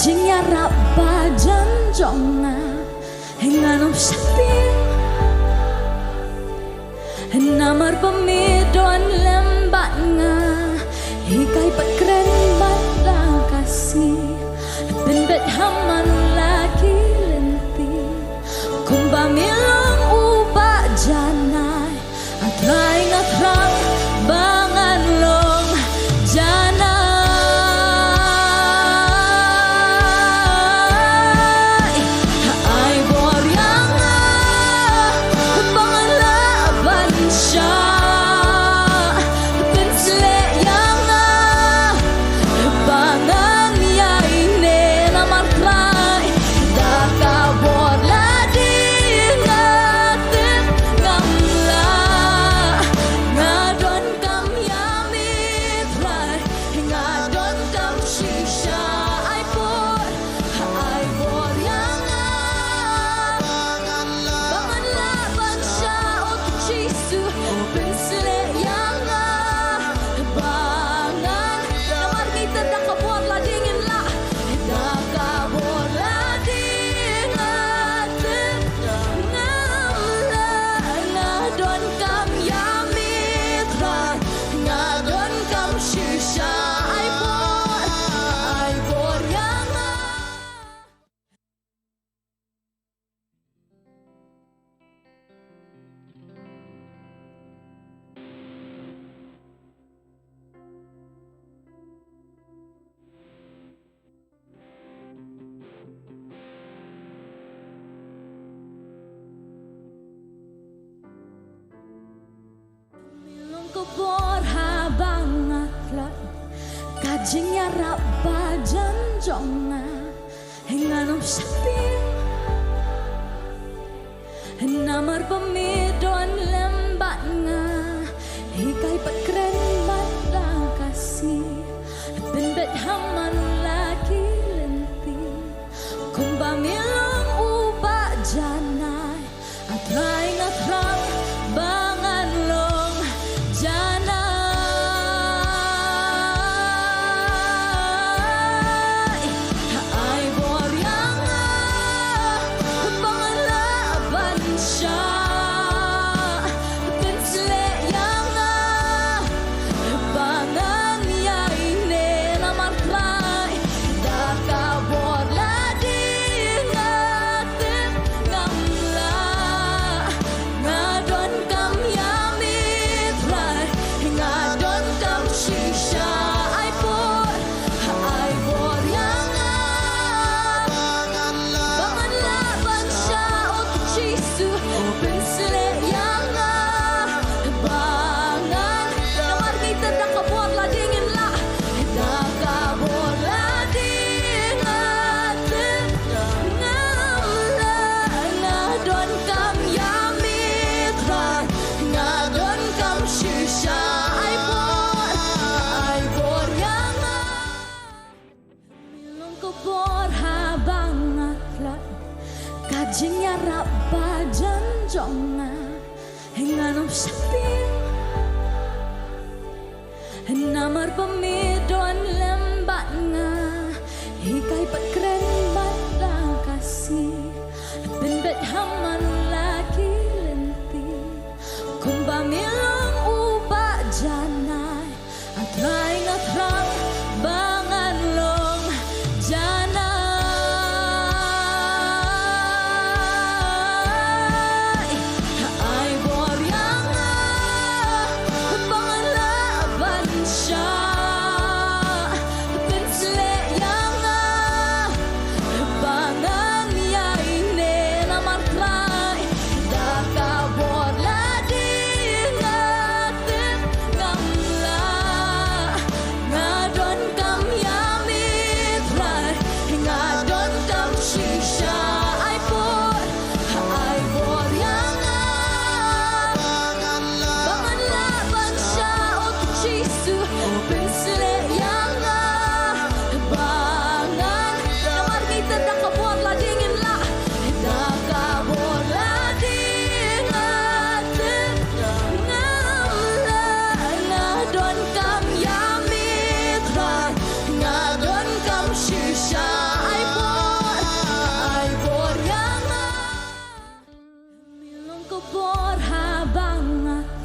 Kajingnyarap bajan jonga Henganop syapir Namar pemidon lembat nga Hikai patkren batang kasih Benbet haman lagi lenti Kumba milang ubah janai Atrai ngatrang bangan long janai Hai boryang bangan laban syah Pensle yang bangan ya ini namar trai Daka bor ladi ngatim ngamla Ngadon kam yami trai Ngadon kam shisha ai bor yang bangan laban syah untuk jisu Pensle yang bangan namar kita daka bor ladingin la Daka bor lading ngatim ngamla Ngadon kam yami trai Ngadon kam shisha ai bor yang Milong kebor habang aklat Kajingnyarap bajan jonga Henganop syapir Namar pemidon lembat nga Hikai patkren batang kasih Benbet haman lagi lenti Kumba milang ubah janai Atrai ngatrang bangan long janai Hai boryang bangan laban syah Pensle yang bangan ya ini namar trai Daka bor ladi ngatim ngamla Ngadon kam yami trai Ngadon kam shisha ai bor yang bangan laban syah untuk jisu Pensle yang bangan namar kita daka bor ladingin la Daka bor lading ngatim ngamla Ngadon kam yami trai Ngadon kam shisha ai bor yang Milong kebor habang aklat Kajingnyarap bajan jonga Henganop syapir Namar pemidon lembat nga Hikai patkren batang kasih Benbet haman lagi lenti Kumba milang ubah janai Atrai ngatrang bangan long janai Hai boryang bangan laban syah Pensle yang bangan ya ini namar trai Daka bor lading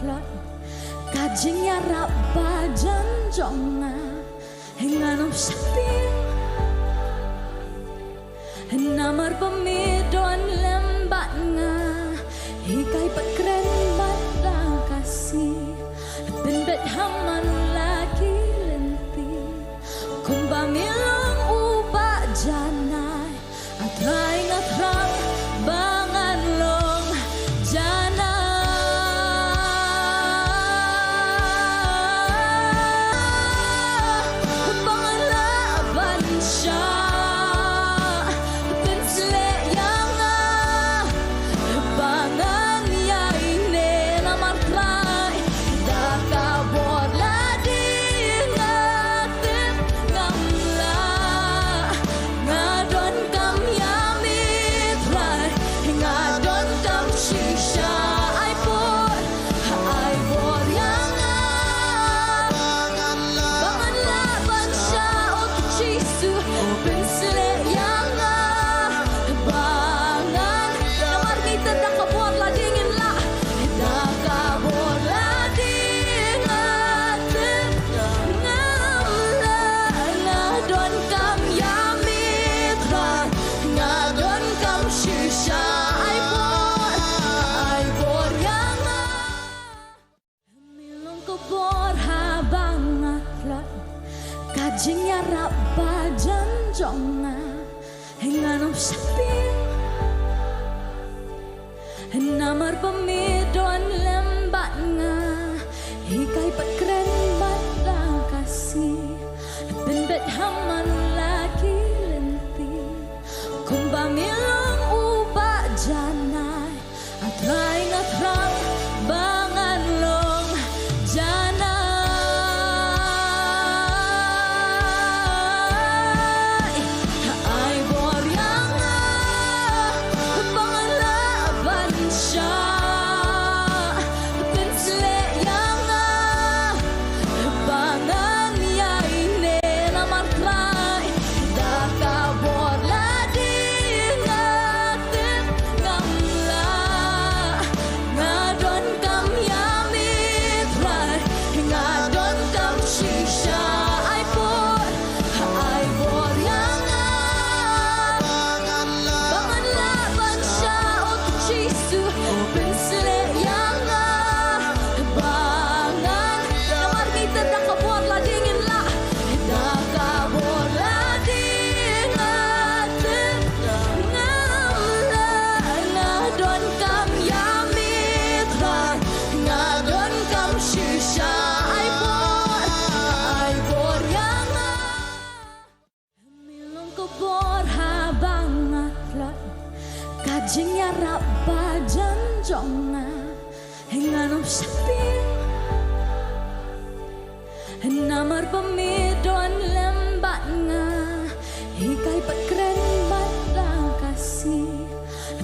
ngaklat kajing yarap bajan jonga hinganop sapil namar pemidon lembat nga hikai petkren bata kasih benbet haman lagi lenti kumba milong ubak janai atrai ngatrap bangan long janai bangan laban syah penselek yang bangan ya ini lamar trai dah kabur ladi ngatip ngamla ngadon kam yami trai ngadon kam shisha ai por yang bangan laban syah ok chisu penselek yang bangan lamar kita dah kabur ladi ingin lah dah kabur ladi ngatip ngamla ngadon kam yami trai ngadon kam shisha ai por yang milong kebor habang ngaklat kajing yarap bajan jonga hinganop sapil namar pemidon lembat nga hikai petkren bata kasih benbet haman lagi lenti kumba milong ubak janai atrai ngatrap bangan long janai ai bor yang bangan laban syah penselek yang bangan ya ini lamar trai dah kabur ladi ngatip ngamla ngadon kam yami trai ngadon kam shisha ai por yang bangan laban syah ok chisu penselek yang bangan lamar kita dah kabur ladi ingin lah dah kabur ladi ngatip ngamla ngadon kam yami trai ngadon kam shisha ai por yang milong kebor habang ngaklat kajing yarap bajan jonga hinganop sapil namar pemidon lembat nga hikai petkren bata kasih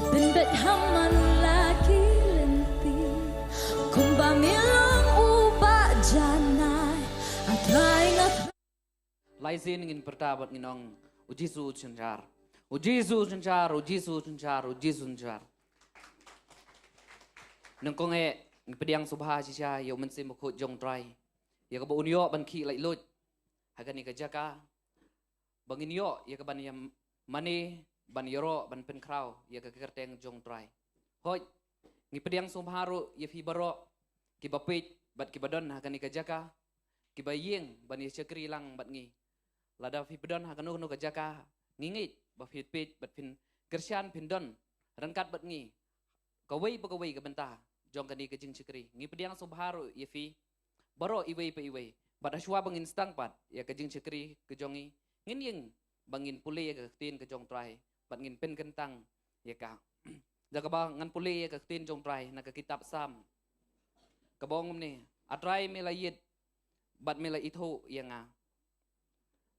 benbet haman lagi lenti kumba milong ubak janai atrai ngat Laisin ingin pertabat nginong ujisu cencar. Ujisu cencar, ujisu cencar, ujisu cencar. Nengkong ngpediang subha sisya yo mensim khut jong trai. Ya ka unyo ban khi lai lut. Hagani ka jaka. Bangin yo ya ka ban yam mani ban yoro ban pen kraw ya ka kerteng jong trai. Hoi ngpediang subha ro ya fi baro ki bapit bat ki badon hagani ka jaka. Ki bayeng ban ya chakri lang bat ngi. Lada fi bedon hakanu nu kajaka ngingit ba fit pit bat pin kersyan pindon rangkat bat ngi kawai ba kawai ka benta jong kani ka jing chikri ngi pediang subharu ye fi baro iwei pa iwei bat aswa bangin stang pat ya ka jing chikri ka jongi ngin yeng bangin pule ya ka tin ka jong trai bat ngin pen kentang ya ka da ka ba ngan pule ya ka tin jong trai na ka kitab sam ka bong ni atrai melayit bat melay itho ya nga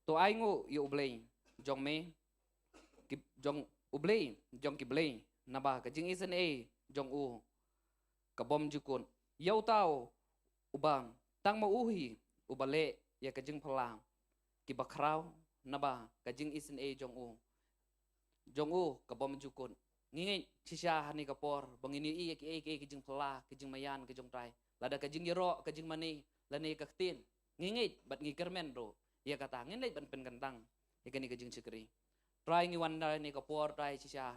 to ai ngo yu blay jong me jong ublay jong ki blay na ba ka jing isen a jong u ka bom jukun yau tao ubang tang ma uhi ubale ya ka jing phalang ki bakraw na ba ka jing isen a jong u ka bom jukun Ngingit sisya hani kapor bangini ki jing pela ki jing mayan ki jong trai lada ka jing yero ka jing mani lani ka tin ngingit bat ngi kermen ro ya kata ngingit ban pen kentang ya kani ka jing cikri trai ngi wanda ni kapor trai sisya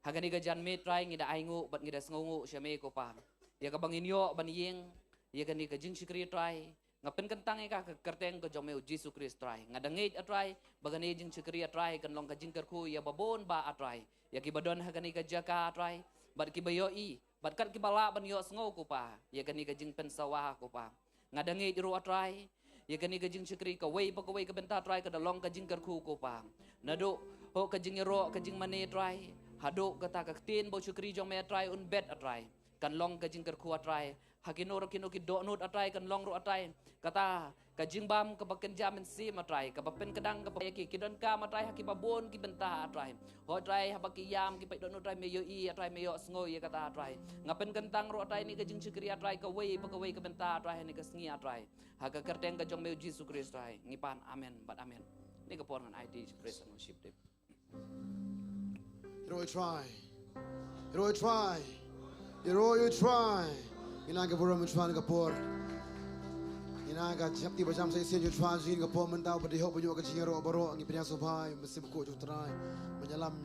hagani ka jan me trai ngi da aingu bat ngi da sngongu syame ko pa ya ka bangin yo ban yeng ya kani ka jing cikri trai ngapen kentang ka kerteng ko jome Jesu Christ trai ngadangit atrai bagani jing cikri atrai kan long ka jing kerku ya babon ba atrai ya kibadon hagani ka jaka atrai bat kibayoi bat kat kibala ban yo sngo ko pa ya kani ka jing pensawah ko pa ngadangit ro atrai ya kani ka jing cikri ka wei ka benta atrai ka dalong ka jing kerku ko pa nado ho ka jing ro ka jing mane atrai hado kata ka tin bo cikri jong me atrai un bet atrai kan long ka jing kerku atrai hakino rakino ki do nut atrai kan long ro atrai kata ka jingbam ka baken jamin si matrai ka bapen kadang ka payaki kidon ka matrai haki babon ki benta atrai ho atrai habaki yam ki pay do nut atrai meyo I atrai meyo sngo ye kata atrai ngapen kentang ro atrai ni ka jing cikri atrai ka wei ka benta atrai ni ka sngi atrai haga kerteng ka jong meyo Jesu Christ atrai ngipan amen bat amen ni ka por ngan ID praise and worship dip you try you try Inaga pura mencuan kapor, inaga jam tiba jam saya sih jual jin kapor mentau berdih hok banyak kecil ro baro ngi penyang subhai mesti buku jutrai menyelam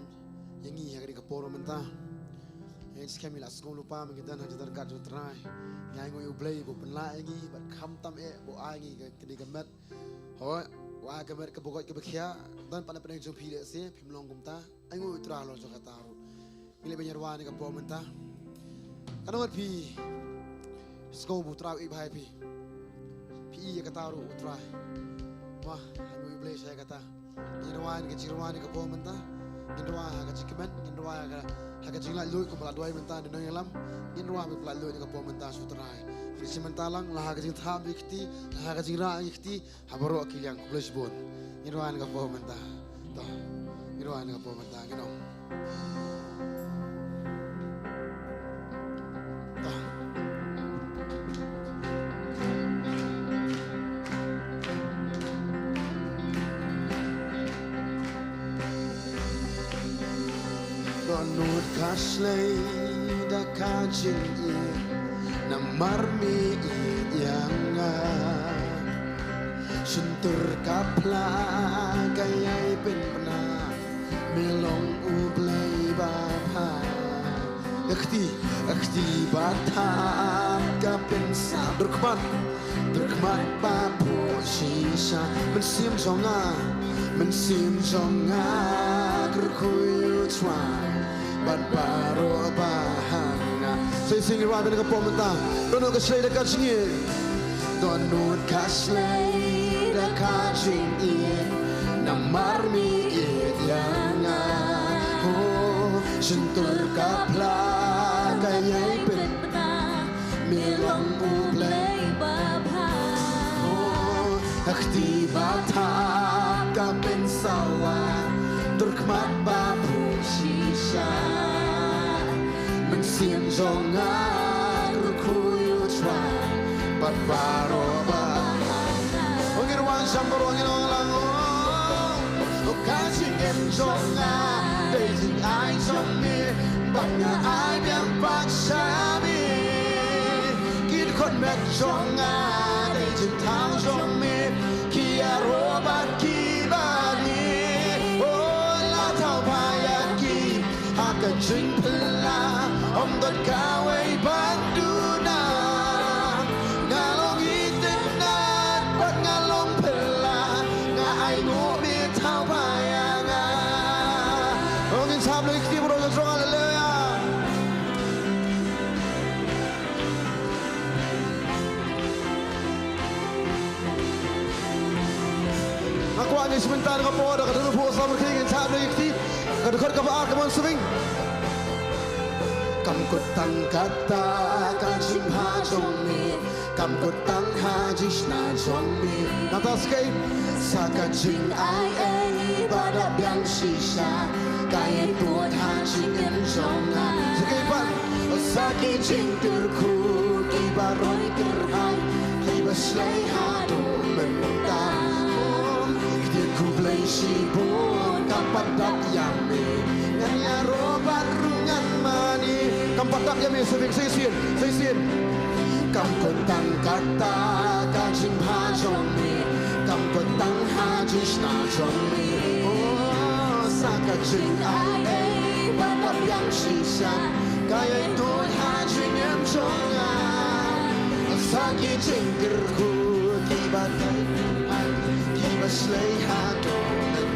yangi yang di kapor mentah yang sekami lah sekolah lupa mengitan hanya terkat jutrai yang ngoyu play bu penla yangi bat kham tam bu ai ngi kedi gamet ho wa gamet ke bukot ke bekhia dan pada penang jumpi dek sih pimlong kumta ai ngoyu tra lo joka tahu milih penyerwan di kapor mentah kanongat pi Sko butrau ibai pi ya kata ru utrai wah anu iblay saya kata inwan ke cirwan ke po mentah inwa ka cikmen inwa ka jingla lui ko bala doi mentah no yalam inwa be bala lui ke po mentah sutrai frisi mentalang lah ka jing tham ikti lah ka jingra ikti habaro kiliang plus bon inwan ke po mentah to inwan ke po mentah gino Nut kaslay da kajing na marmi yang suntur kapla gayay penpena melong ublay bapa akti batam ka pensa durkman bapu sisa mensim jonga kerkuyu try But baro bahana Say sing it right in the pomenta Don't kaslay da kachingin Don't kaslay da kachingin Na marmi idyanga Oh Suntur kapla Kaya'y pinpana Milong ublay babha Oh Akti bata Kapinsawa Turkmat babu sisa Mensim zonga Rukuyu try But baro bahana Ongin wan sambaro ngin lang Oh Kaching en zonga Beijing ai zomi Banga ai biang paksami Kid kon met zonga Beijing tang zomi Kia robat kibani Kajing pela om got kawe banduna ngalong itinat pat ngalong pela nga ai ngobi tau bayanga ongin sablo ikti bro jo strong hallelujah aku ani sebentar ka po da ka po sa merking sablo ikti Kadukar ka ba ka man swing Kam kutang kata kajing ha jongmi Kam kutang ha jishna jongmi Natas kay sa kajing ai pada biang sisa Kaya tuat ha jingen jonga Sakay pan sa kijing terku Kibaroy terhai Kibaslay ha dumentang Dia kublay sibon Kapadak yami Nganya robat Batak ya me seving say sin Kam ko tang kata kajing ha jong mi Kam ko tang ha jishna jong mi Oh saka jing ai Batak yang shishan Kaya tuan ha jing em jong Saki jing gerhu Kiba tay Kiba slay ha donan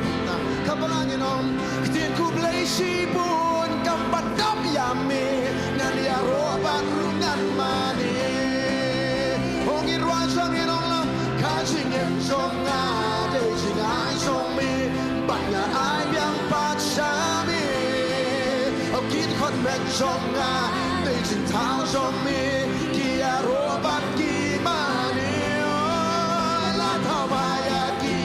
Kapalangin om Ktin ku blay shibun Kampat dam yami Ngan ya roban rungan mani Hongin rwajang inong lam Kajing em jonga Dejing ai jong mi Banya ai biang pat shami Au kit khot mek jonga Dejing tao jong mi Kia roban ki mani La tao baya ki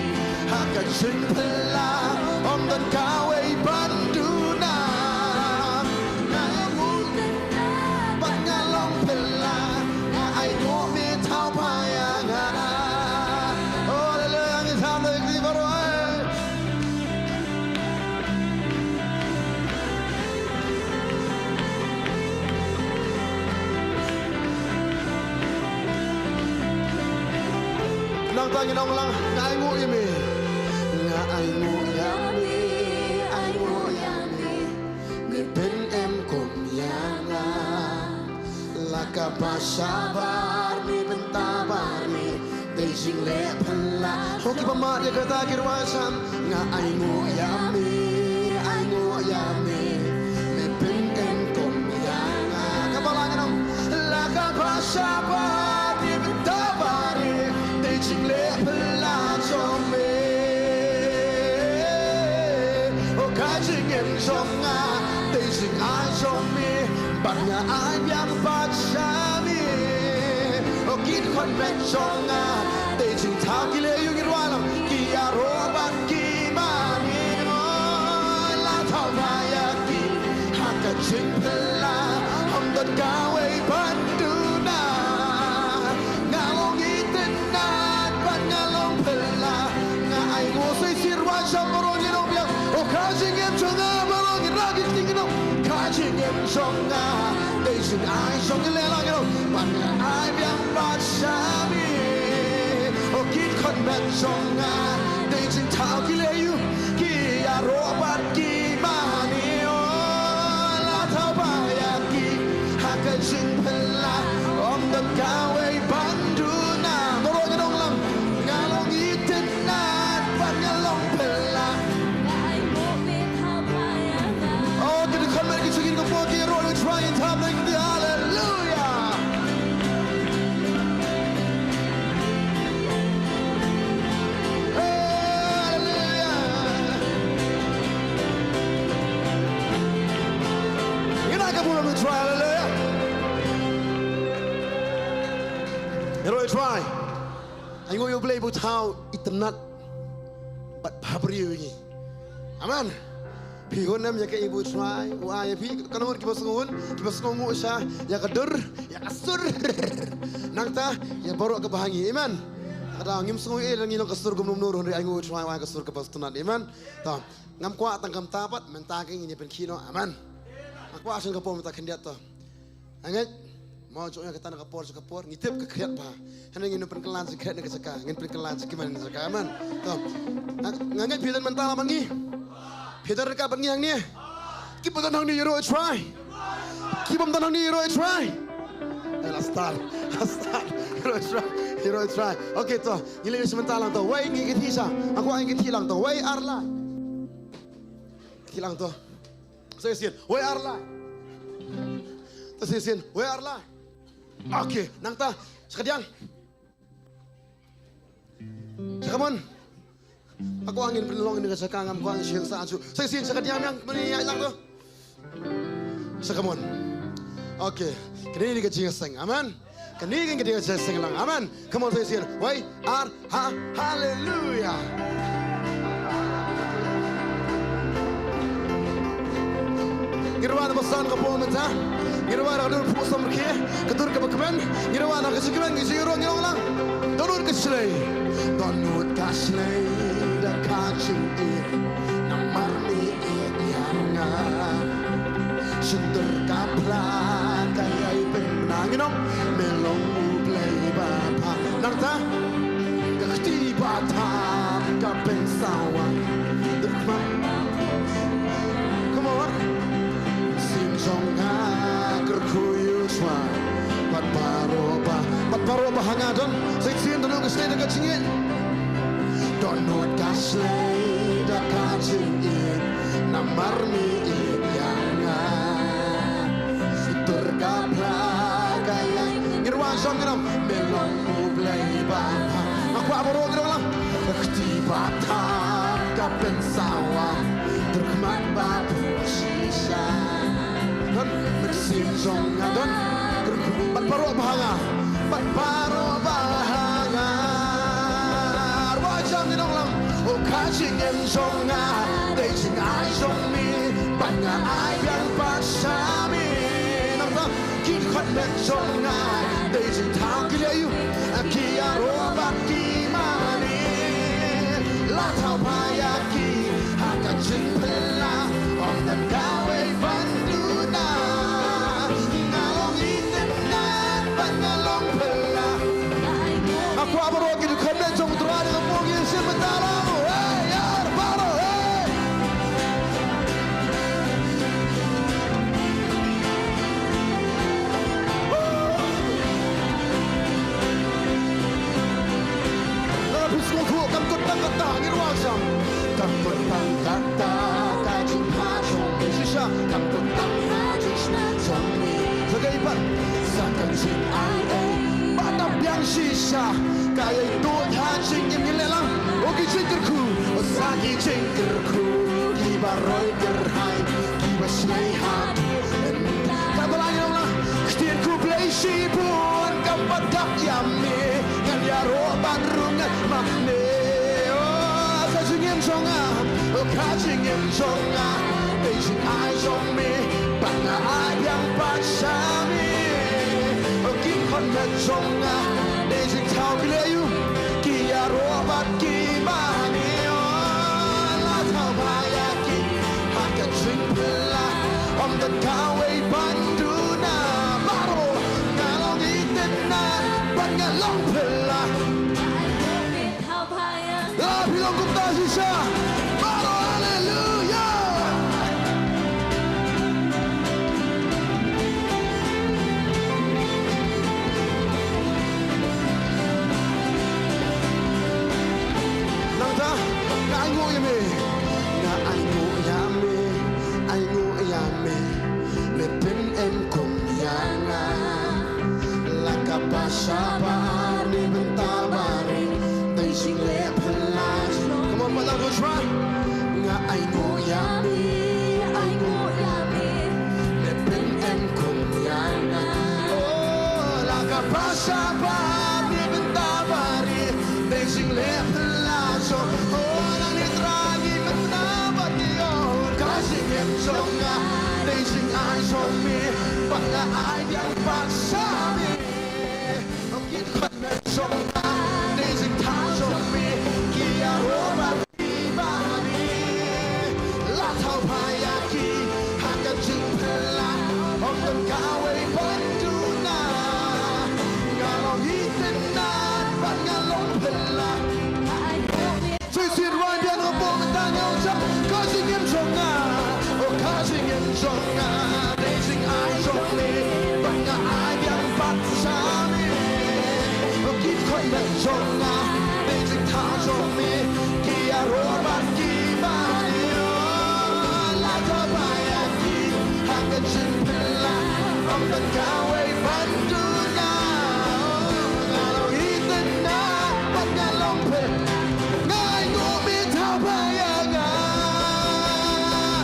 Haka jing pela Om dan kawai banduna Nang tanya nong lang ngai ngu yami ngai ngu yami ai ngu yami mi pen em kom yanga laka pasabar mi bentabar mi Beijing le pala hoki pamat ya kata kirwasan ngai ngu yami mi pen em kom yanga kapalangan nong laka pasabar mi bentabar Beijing le pala jong me O kajing em jong nga Beijing ai jong me Bat nga ai biang pat shami O kit kon mek jong nga Beijing tao ki le yung irwalam Ki aro bat ki mani La tao maya ki Haka jing pala Hom dot kawai banduna Ngalong itin na O kajing em jonga balong ragit tingno kajing em jonga Beijing ai jong le lang no pan ai biang pat shami O kit kon bet jonga Beijing tao ki le yu ki ya robat ki mani o la tao ba ya ki hakajing pela om dan kawai banduna balong dong lang ngalong itin na pan ngalong pela Try and top like the hallelujah. Hallelujah. You're not gonna put try, hallelujah. You try. I'm going to play with how it's not but papri. Amen. Pihon nam ya ke ibu try wa ya pi kanun kibas ngungu sya ya kadur ya kasur nangta ya baru ke bahangi iman kada ngim sungu e ngino kasur gum nur hon ri angu try wa kasur ke pas tunat iman ta ngam kwa tangkam tapat mentake ini pen kino aman aku asan ke pom ta kendiat to anget mau jo ya ketana ke por ngitip ke kriat pa hana ngino pen kelan sekret ne ke saka ngin pen kelan sekiman ne saka aman to nganget pidan mental mangi Peter ka bangi hang ni. Keep on hang ni you try. Keep on hang ni you try. Let's start. You try. Okay to. Ngili sebentar lang to. Wai ngi kiti sa. Aku ang kiti lang to. Wai arla. Kiti lang to. Saya sin. Wai arla. To saya sin. Wai arla. Okay, nang ta. Sekadiang. Sekamon. Aku angin penolong dengan sekangam ku angin siang saaju. Saya sin sekadiam yang meniak lang tu. Sekamon. Okay. Kini ni kecing seng. Aman. Kini kan kecing seng lang. Aman. Come on saya sin. Wai ar ha hallelujah. Girwan basan ka po menta. Girwan adur pusam rke. Ketur ke bakmen. Girwan ka sikmen gisiro ngirong lang. Donut ke slay. Donut ka slay. Kacing namar ni yanga ฉันตรกับพลาไก่เป็นนางน้องเมลงเพลย์บาพานักตาก็ที่บาทาก็เป็นสาวตรมาCome on Sim jonga kerkuyu chwa Pat paro ba hangadon Say sin to nung stay na chingin Don't know gasle da kaching in Namar mi yanga Situr ka plagay Ngirwan song ganam Melong mo blay ba Makwa mo ro ganam lang Kti ba tam ka pensawa Terkemat ba pusisya Don Sim jonga don Pat paro ba hanga Pat paro ba hanga Rwajam ni nong lang O kaching en jonga Day ching ai jong mi Bat nga ai biang pat shami Nang ta Kit khat met jonga Day ching thao kia yu Kia ro bat ki mani La thao pa ya ki Haka ching pela Om dan gawe bandu na Ngalong inen na Bat ngalong pela Aku abro gitu kena jong terada ngomongin sementara hey yar baro hey Habis ngomong kam kutang kata ngirwasam kam kutang kata kajing hajong sisa kam kutang hajing jong mi segaipan sakan sing ai Badam yang sisa Kaya itu hajing yang ngilelang Oki jingkerku Osagi jingkerku Kiba roy gerhai Kiba slay hati Kata lagi dong lah Ketirku play sibun Kampat kap yami Ngan ya roban rungan makne Oh kajing yang jonga Oh kajing yang jonga Beijing ai jong mi Banga ai yang paksami Kim kon met jonga Deze tau kileyu Kia robat ki mani La tau baya ki Haka ching pela Om dan kawe banduna Maro Ngalong iten na Bat ngalong pela Pilong kumta sisa Maro hallelujah Sabar di bentabari Tay sing le pelas Come on, Pak Lagu Shwa Nga ay ngo yami Lepin em kong yana Oh, laka pa sabar di bentabari Tay sing le pelas Oh, nang itragi bentabari Oh, kasing em songa Tay sing ay somi Pak nga ay yang paksami Jonga, deze taal zong me, kia roba kibani. Laat hou payaki, haka jingpela, om dan kawe banduna. Ngalong iten na, bat ngalong pela. Sisi ruan biar ngomong tanya ucap, kasing em jonga, oh kasing em jonga, deze ai zong me, bat nga ai yang bat sami. Keep quiet and jonga, basic touch on me. Kia roba kibani, lata bayaki, haka chimpela, om dan kawe banduna. Ngalong iten na, bat ngalong pe, ngai ngumi tau bayanga.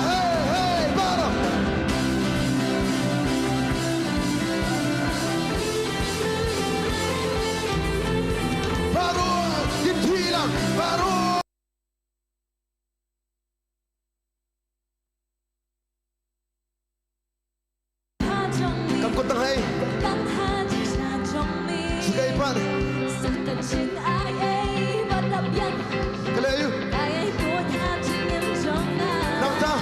Hey hey, bottom. Baru Kam kutang hai Segaipan Kalayu Nongta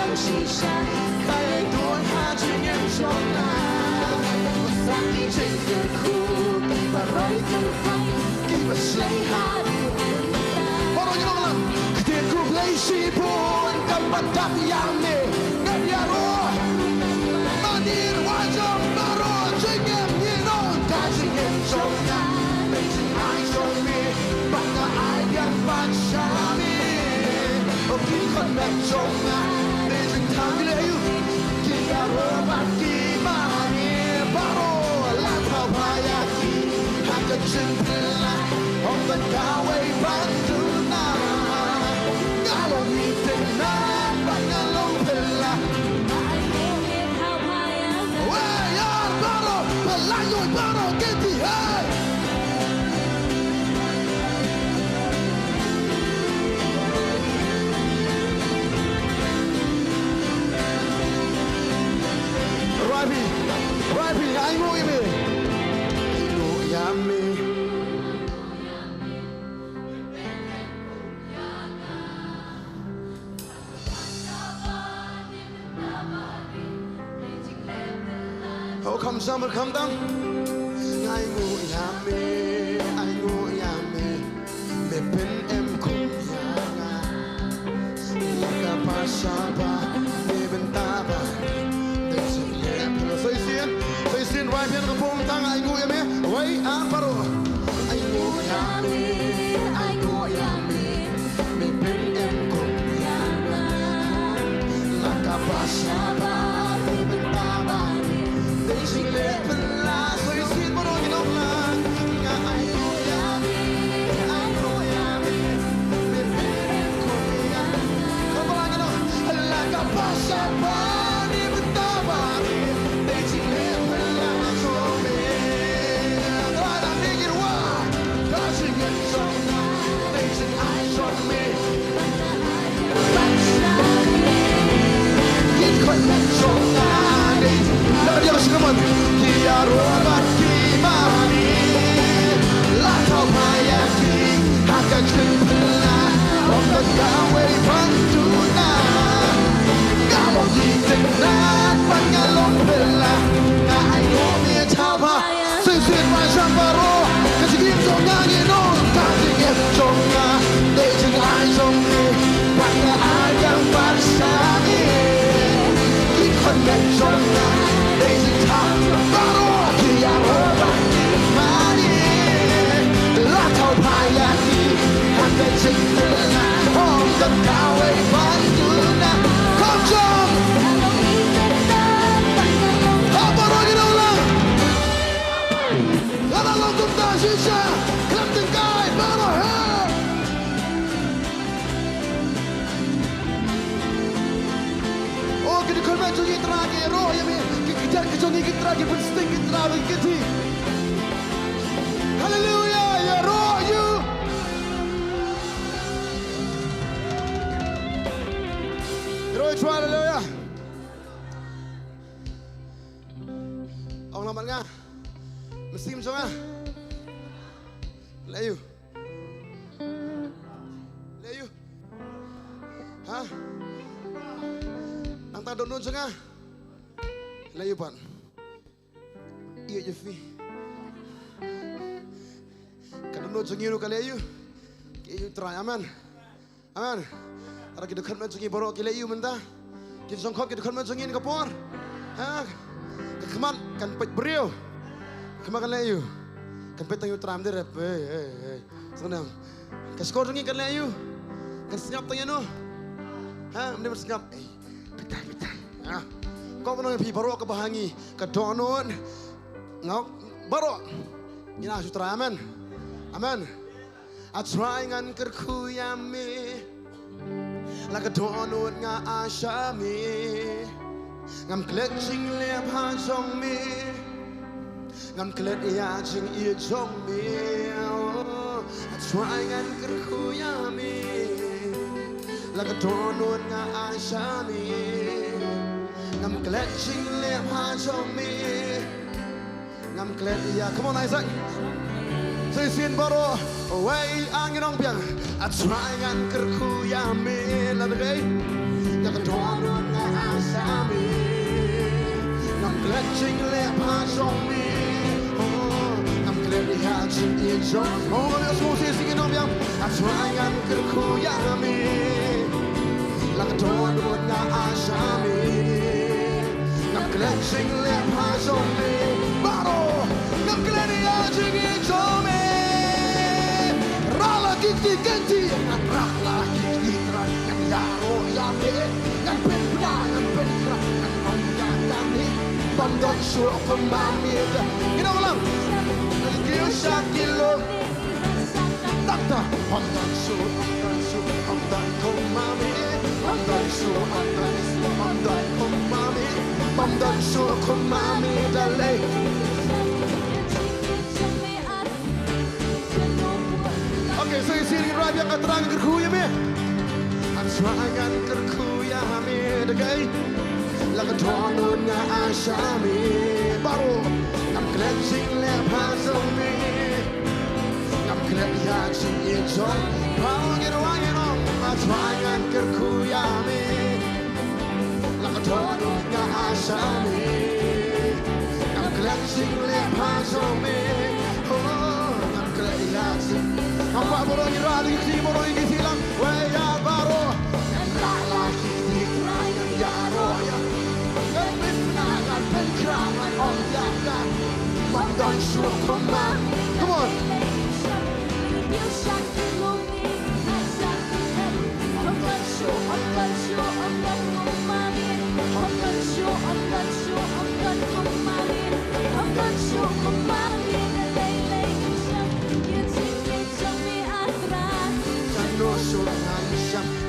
trong shisha tay tuôn ha chuyện em trong na sáng đi trên đường khu và rồi từ phai khi mà say ha bao nhiêu năm lần tiền cũng lấy si buồn cầm bắt đắp yang nè ngất ya ro mà đi qua trong mà ro chuyện em như nó cả chuyện em trong na mình chỉ ai trong mi bằng cả ai gần bắt xa mi ông khi con mẹ trong na để chuyện thằng như thế khi ya ro bắt kỳ mà đi bao là thao phai aki hàng cái chuyện là ông vẫn cao ấy bắt tu na ngã lòng nhị tình na bắt ngã lòng tình là ôi ya bao mà lại rồi bao cái gì hết Rapi, anh ngồi im đi, ngồi im đi. Hậu không sao mà không đắng, anh ngồi im đi, anh ngồi im đi, để bên em cùng nhà, laga pasapa, để bên ta ba. Tôi xin vài phiên của phong tăng anh ngồi em với áng phá đồ anh ngồi em mình bên em cùng là cả ba xa ba bên ta ba đây chính lệ phân là tôi xin bắt đầu như đông là ngã anh ngồi em mình bên em cùng không có ai đâu là cả ba xa ba đi bên ta ba đây chính lệ Come Kia robat kimani La tau payaki Haka krimpela Om the gawe pantuna Galo yitinat Pangalong pela Nga ayo mia tapa Sisin mai sambaro Kasikim songa ngino Kasikim songa Dejing ai songi Wanga ayang barsami Kikon mek songa Dejing baru dia berbagi mani Latau payaki Hati cinta Om dan kawai banduna Kocok Apa lagi dah ulang Kalau lo kumta sisa Kelap tingkai baru her Oh kita korban jungi terakhir roh ya mi Kejar kejongi kita terakhir bersting kita terakhir kita Hallelujah ya roh you Roh itu hallelujah Ông làm bạn nga Mesti macam ngah Layu Layu Ha Nang tak dono macam ngah Layu pan Iya je fi Kan dono macam ngiru kali layu Kayu try aman Aman Ara kita kan macam ngi borok kali layu mentah Kita songkok kita kan macam ngi ni kapor Ha Keman kan pet beriu Keman kan layu Kan pet tangiu tram dia Senang Kan skor ngi kan layu Kan senyap tangiu no Ha mending bersenyap Betai Ha Kau menang pi baru ke bahangi ke donon ngau baru ina sutra amen amen a try ngan kerku yami la ke donon nga ashami ngam klet jing le pa jong mi ngam klet ya jing i jong mi a try ngan kerku yami la ke donon nga ashami ngam klet jing le pa jong mi ngam klet ya come on Isaac say sin baro way angin ong piang at try ngan kerku ya mi la de ya ke donon asami nam kletching le pa song mi nam klet ya chin ye jong oh yo so se singing on yang atwangan kerku ya mi la ton na asami nam kletching le pa song mi baro nam klet ya chin ye jong mi rala kiki kenti rala kiki tran kan yaro ya mi kan pen kan pen kan on ya kan ni bam don shu ko mami you know lang you shakilo takta on don shu on don ko mami on don shu on don ko mami bam don shu ko mami dale okay so you see the right yang terang kerku ya me atwangan kerku ya me dagay lagadon na asami baro I'm cleansing le pasome I'm cleansing it so pangin wangin atwangan kerku ya me lagadon na asami I'm cleansing le pasome oh I'm cleansing I'm baro ni rali si baro ni silang waya baro rala ki krayan yaro ya ben nagan ben kraman on yakan bam don shu koma come on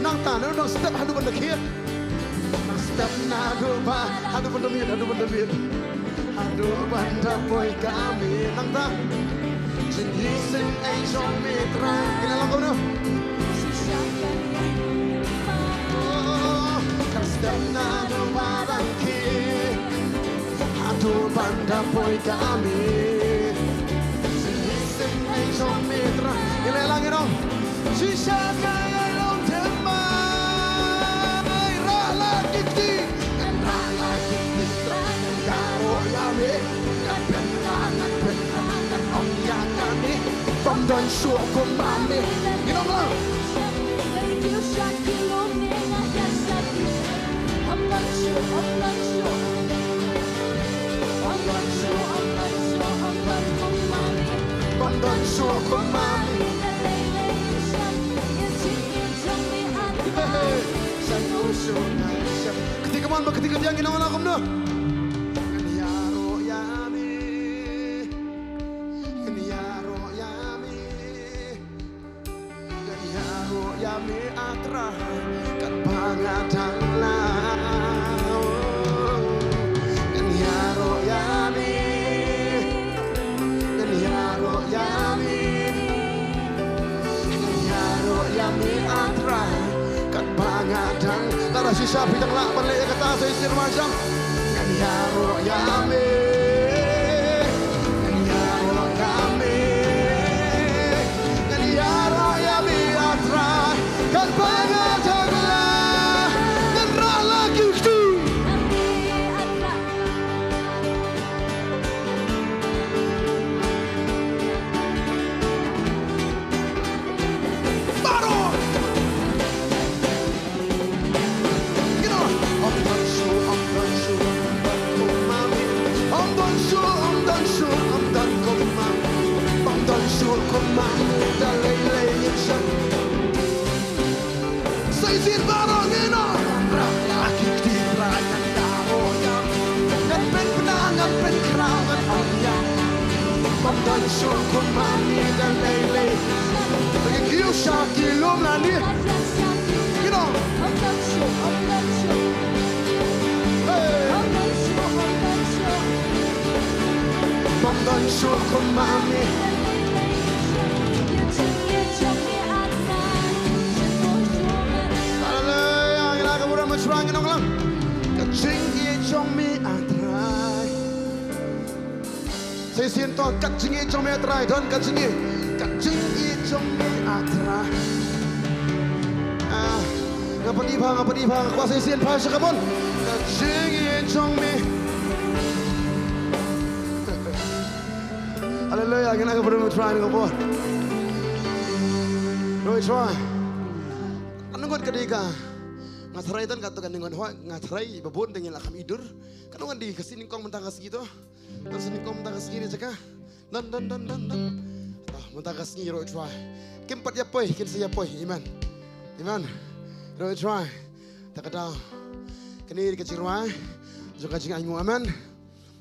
nang ta nang step hadu benda kia nang step na do ba hadu benda biat hadu benda boy kami nang ta jingi sing ai jong mitra kena lang kau no nang step na do ba dang kia hadu benda boy kami jingi sing ai jong mitra kena lang kau no shisha kaya Nongthymmai rala kiti kan rala kiti karo yami kan penangan on yakani bam don shu ko mami you know bro bam don shu ko mami ketika mana ketika dia ngina wala kumno kan yaro yami kan yaro yami kan yaro yami atra kan pangatang lao kan yaro yami kan yaro yami kan yaro yami atra pangadang lara sisa bidang lak balik kata saya isir macam kan yaro yame kan yaro yame kan yaro yame atra kan pangadang lah kan rala kiti Sisir barang ino laki tirayan yaro yang dan pen penangan pen kerangan on yang bamdan syukur mami dan lele bagi kiu syaki lum lani you know bamdan syukur mami Serang nong lang, kacing ye chong mi atrai. Saya siento kacing ye chong mi atrai, don kacing ye chong mi atrai. ngapa di bang kuasa isian pasha come on kajing trong mi hallelujah kena perlu try ni kapor Roy try kanungan kadika ngatrai tan katakan dengan hoa ngatrai babon dengan lakam idur kanungan di kesini kong mentakas gitu terus ini kong mentakas gini cakap dan mentakas ni Roy try kempat ya poi kin saya poi iman Roy try tak ada kini kecil ruai juga jing angu aman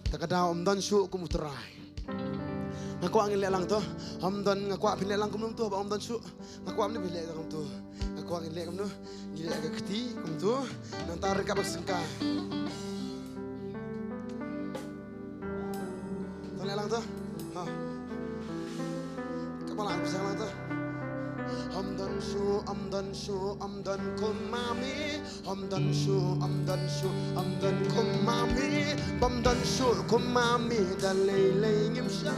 tak ada dan su kumutrai ngaku angin lelang tu dan ngaku apin lelang kumum tu dan su ngaku amni pilih kum tu ngaku angin lelang tu gila agak keti kum tu nanti rekap sengka tu lelang tu kepala bisa lelang tu amdan kumami amdan kumami bamdan su kumami dalay ngimsa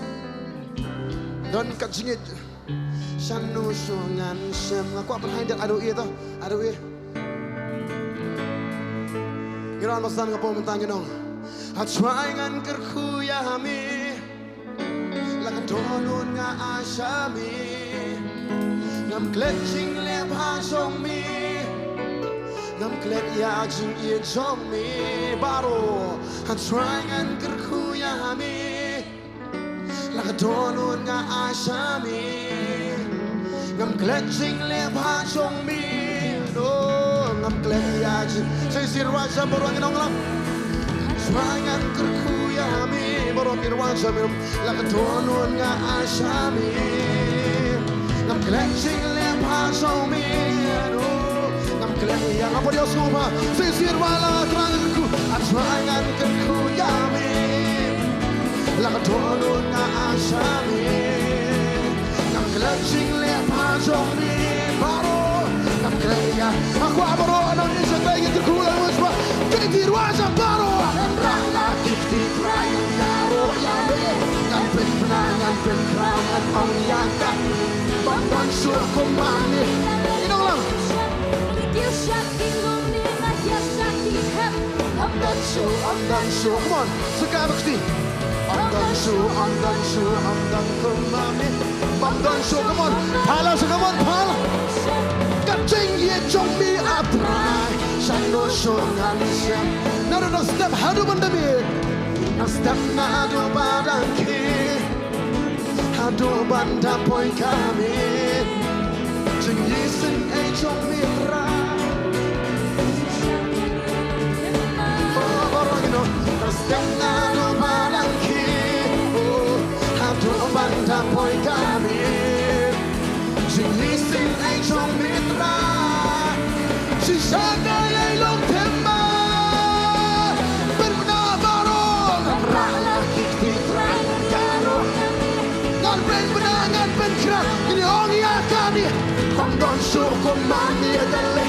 dan kajingit sanu sungan sem aku apa hendak aduh itu kira nosan ngapo mentang nong atwaingan kerkuyami lakan donun nga asami ngam klet jing le pa song mi ngam klet ya jing ye jong mi baro han trying and kerkuya mi la donun nga asami ngam klet jing le pa song mi no ngam klet ya jing say sirwa sa borong nong lam trying and kerkuya mi borong irwa sa mi la donun nga asami ngam klejing lempa somi ngam klejing apa dia semua sisir wala terangku atrangan kenku yami laka tolong nga asami ngam klejing lempa somi baro ngam klejing aku abaro anon isa kaya terkula musba kiti ruasa baro rala kiti prayan yaro yami ngam penangan ong yakan Bamdan sur kumani Inong lang Amdan sur Come on Saka bakti Amdan kumani Bamdan sur Come on Pala sa come on Pala Kacing ye chong mi atrai Shano shongan siyam Naroon step hadu bandamit Ang step na hadu badangki Hadu banda poy kami Jing yisin ay chong mira Oh, barang ino Nasdem na hadu badangki Hadu banda poy kami Jing yisin ay chong mira Sisada ay Nongthymmai Bermana barong Rala kikti trai Karo Ben benangan ben kerak ini orang yang kami Kondon syukur mami adalah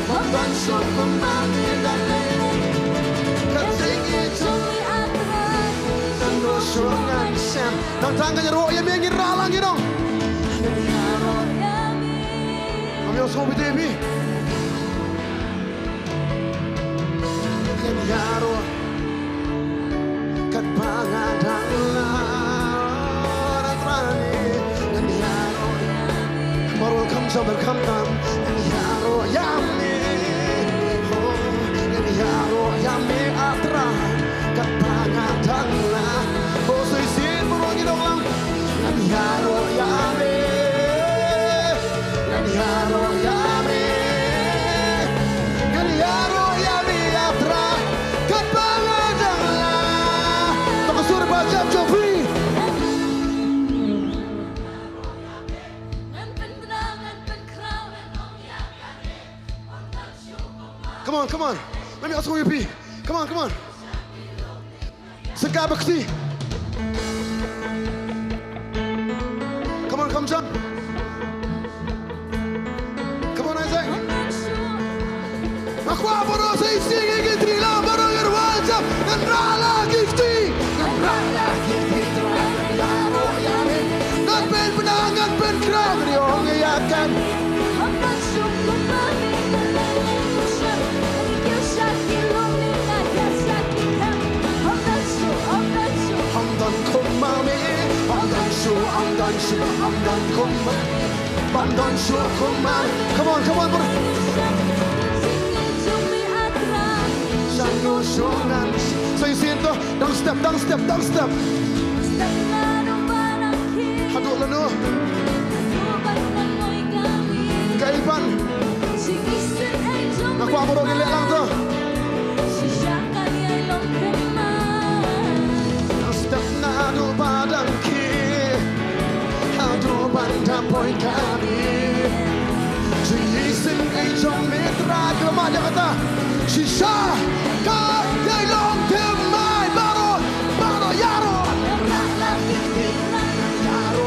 Kondon syukur mami adalah Ketinggi cumi atrai Kondon syukur sem Dan tangannya roh yang ingin ralang gitu Yo soy baby. Kenyaro kat pangadang latrani kenyaro baru kam sabar kam tam kenyaro yami kenyaro yami atra kat pangadang la oh say sin borong idong lang kenyaro yami kenyaro yami kenyaro yami atra kat pangadang la takasur bajab jofi Come on. Let me ask you be. Come on. Seka bakti. Come jump. Come on, Isaac. Aku aboro say sing again, 3 baru irwajab. rala gifti, ngan rala gifti terang yaro yami, ngan pen benang ngan pen kerang riong yakan. Hamdan kumami, hamdan shu, hamdan shu, hamdan kumami, hamdan shu kumami. Come on, bro. Shango shungan. So you see it though? Don't step. Haduk lanu. Kaipan. Aku abro gilek lang to. Step na adu padang ki. Adu banda poy kami. Jisin ay jom mitra kemana kata. Shisha ka yai Nongthymmai baro yaro. Yaro.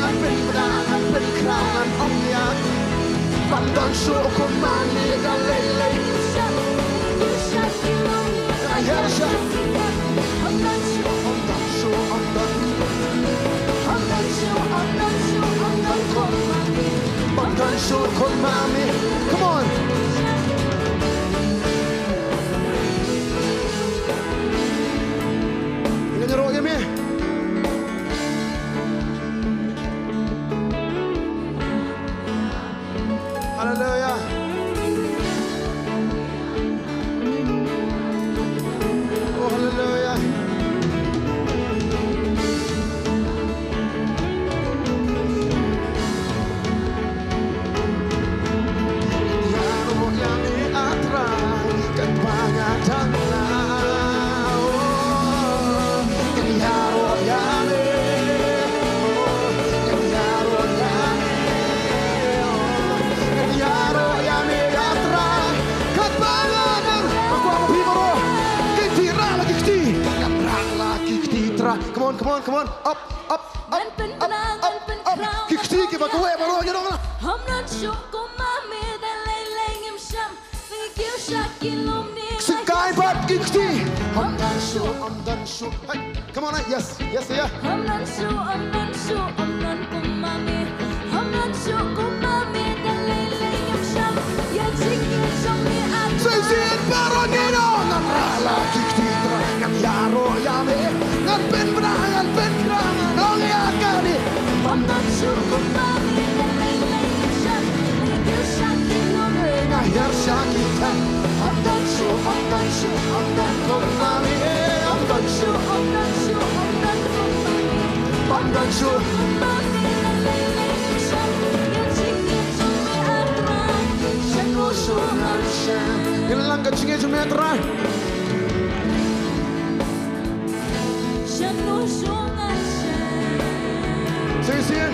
Ngan pen pedang ngan pen kerangan om ya. Pandan syukur mani galele. Ayah syah. Pandan syukur mami. Come on. Ingat nyerok ya mi. Hallelujah. Oh hallelujah. Yaro yang atrai kan pangatang lao. Yaro yang atrai kan pangatang. Aku apa pimoro? Kitira lagi kiti, ngamrang lagi kitira. Come on, up. Kiti kita kau baru aja dong lah. Sekai bat kiti. Hamdan shu. Hey, come on, yes, yeah. Sesir baronino, ngamrala kiti terang yang yaro yame, ngan pen benang ngan pen kerang, nong yakani. Hamdan shu kumami, ngayar syakitan. Hamdan shu kumami, hamdan shu. Ilang kecingnya cuma terang. Sesir.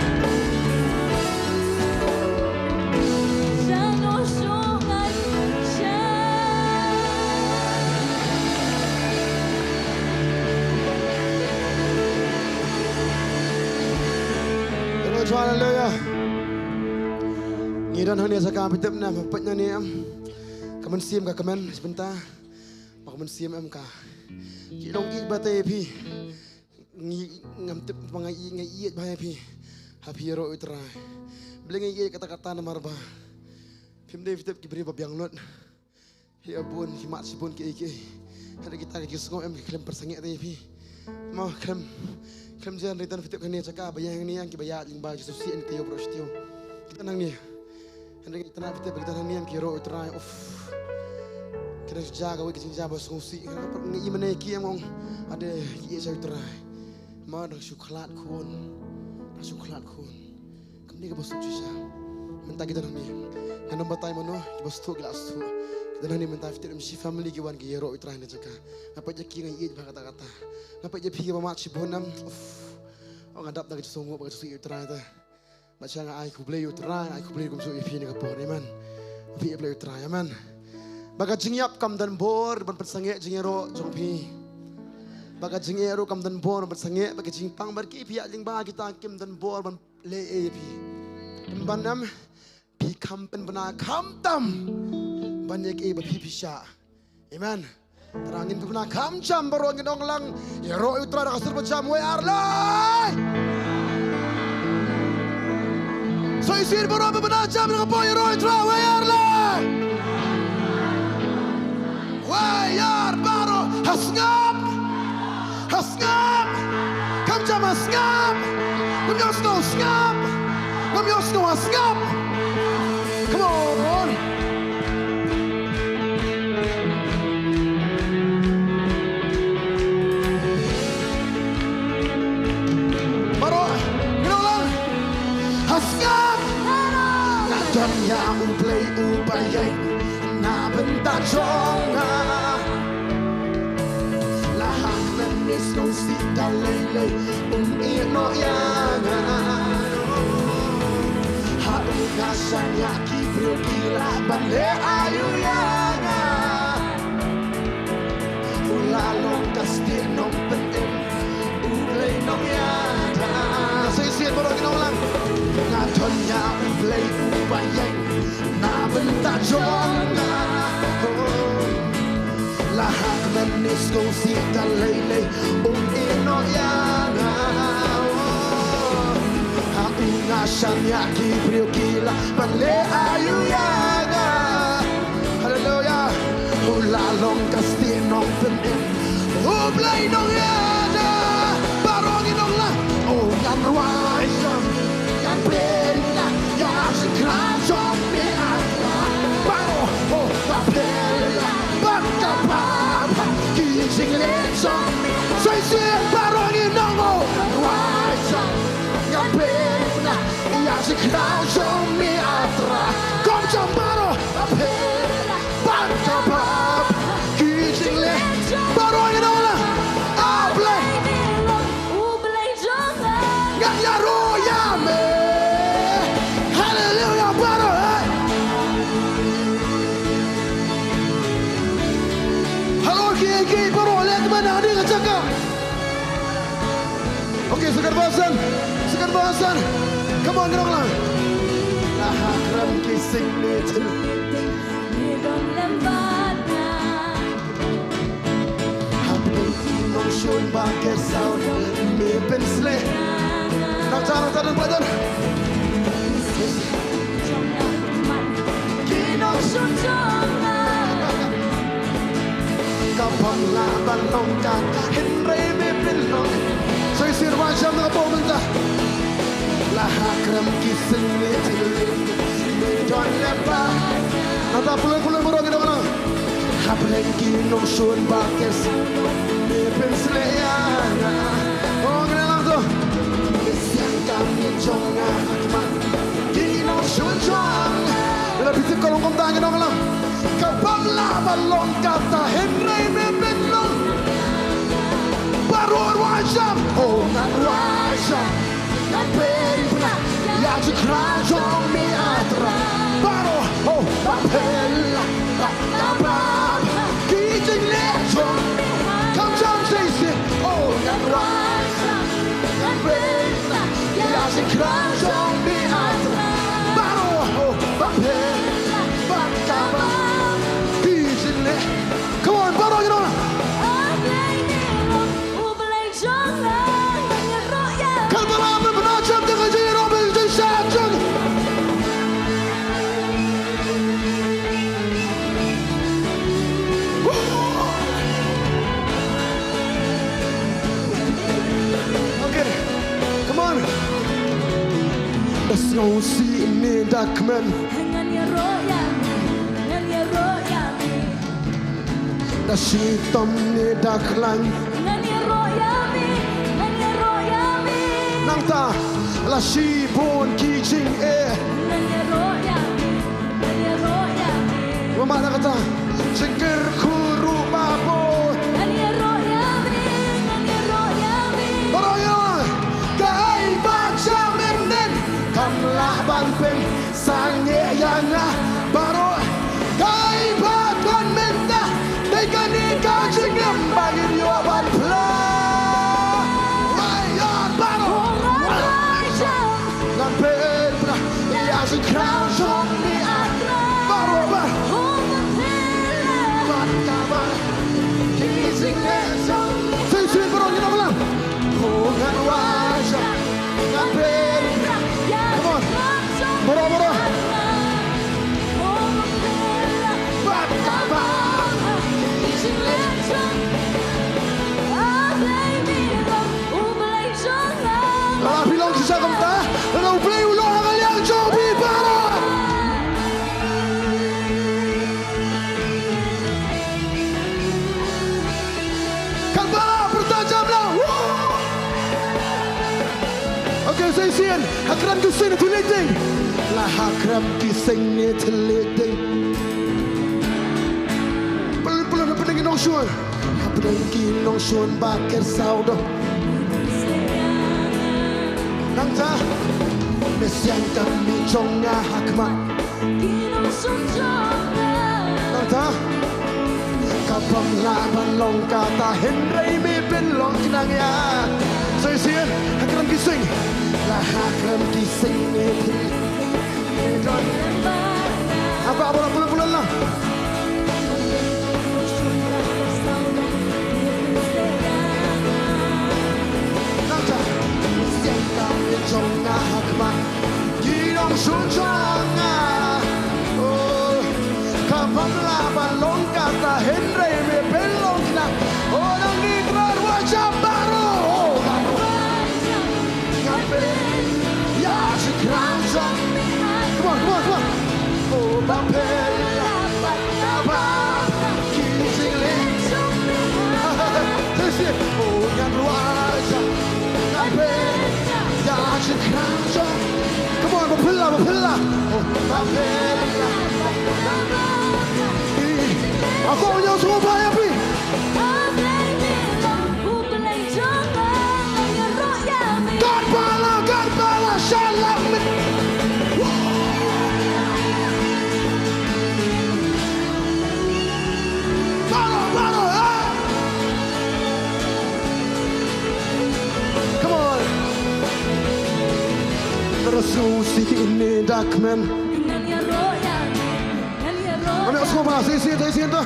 Hallelujah. Ngidan hanya sakam pitep na mapatnya ni am. Kaman siam ka kaman sebentar. Kaman siam am ka. Shillong i batai pi. Ngam tip pangai ngai iet bahaya pi. Happy ro utra. Belengai iet kata-kata na marba. Pim dei pitep kibri babiang lot. Hi abun himat sibun ki iki. Ada kita ki sngom am klem persangek dei pi. Mau klem jangan retan fituk kania cakap bayang ni yang kibaya jingba Yesusi ni tiyo prostio. Kita nang ni. Hendak kita nak fituk kita nang ni yang kiro utrai. Kita jaga we kita jaga sungsi. Apa ngi mana ki yang ngong ada ki saya utrai. Ma dah syuklat kun. Kami ni kebosuk cuci. Mentah kita nang ni. Hendak batai mana kebosuk gelas tu. Kita nang ni mentah fituk mesti family kiwan kiro utrai ni cakap. Apa je ki ngi kata-kata. Nampak je pergi bamak cibonam. Oh ngadap dah kita sungguh pakai susu utrai tu. Macam ai ku beli utrai, ai ku beli kum susu ipi ni kapor ni man. Api beli utrai man. Baga jingyap kam dan bor ban persangek jingero jong pi. Baga jingero kam dan bor ban persangek baga jingpang bar ki pi jing ba kita kim dan bor ban le e pi. Banam pi kam pen bana kam tam. Banyak e ba pi sha. Amen. Terangin pernah kamcam baru ngidong lang. Yero utra dah kasur pecam we arlai. So isir baru benar jam dengan boy yero utra we arlai. We yar baru hasngam. Hasngam. Kamcam hasngam. Ngomyosno hasngam. Ngomyosno hasngam. Come on. Hasngam na dunya uplay upayay na benta jonga lahang nanis kong si dalaylay ino yana haru kasanya kibro kila bande ayu yana ulalong kasti nong penim uplay nong yana sisian baru ginong lang na dunya uplay upayay na benta jonga lahak manis kong si dalaylay ino yana haunga siyang kibriw kila mali ayu yana hallelujah ulalong kastinong penin uplay nong yana barong inong lang oh yan ruway Bella, jag ska kransa med alla. Baro, oh, vad bella, backa pappa, gysing liksom. Så jag ser barong i någon resa. Jag bella, jag ska kransa med alla. Kom som baro, vad bella, backa pappa, gysing liksom. Barong i någon, avlay. Jag rojar med. Okey, segar bahasan. Come on, gerong lang. Lahakram kising nitin. Nidong lembana. Habang inong syun bakit sound may pensle. Nang badan. Kinong syun jonga. Kapag laban longkat, Henry may pinlong. So isir wajam dengan pomenta. Lahakram kising nitin. Nidong lembana. Nata pulang murah kita mana? Habang kinong syun bakit may pensle yana. Oh, kena lang tu. Kami jonga man kino shunjong la bitte kolong kom tangen dong lang ka bangla balong kata henry me benlong baru wajam oh nan wajam nan pena ya je kranjong mi atra baru oh papella baba kijing lechong kam jam say oh nan wajam nan pena jag kranjong mi atra baru oh papella baba kijing le come on baru you know Snow si ini dakmen Dengan ya royami Da shitom ni daklang Dengan ya royami Nang ta la shi bon ki jing e Dengan ya royami Mama na kata Jengker kuru babo Dengan ya royami Baroyo Kai baca menden Kamlah banpeng Sangye yana Baro Kai bakan menda Dekan ikau jengem Bagin yo banpla Wayan baro Lampen Ia si kranjong ni Baro bar Saya sian hakram kising terleding. Lah hakram kising ni terleding. Pelun pendengi nongsuan. Pendengi nongsuan bakar saudo. Nangta Mesian kami jonga hakmat. Nangta kapam laban long kata Henry me belong kinang ya. Saya sian hakram kising. Lah hakram kising ni apa bulan lah. Nangta Mesian kami jonga hakmat. Girong sun jonga. Oh kapam laban long kata Henry me belong kinang. Orang ni keluar wajah baru. Ya sekarang come on. Oh bapela bataba kisile. Oh yang wajah bapela ya sekarang. Come on bapela. Oh bapela. Aku punya semua ya pi. Garbala, shalom. Baro, come on. Terus ini dakmen. Mana semua sisi tu.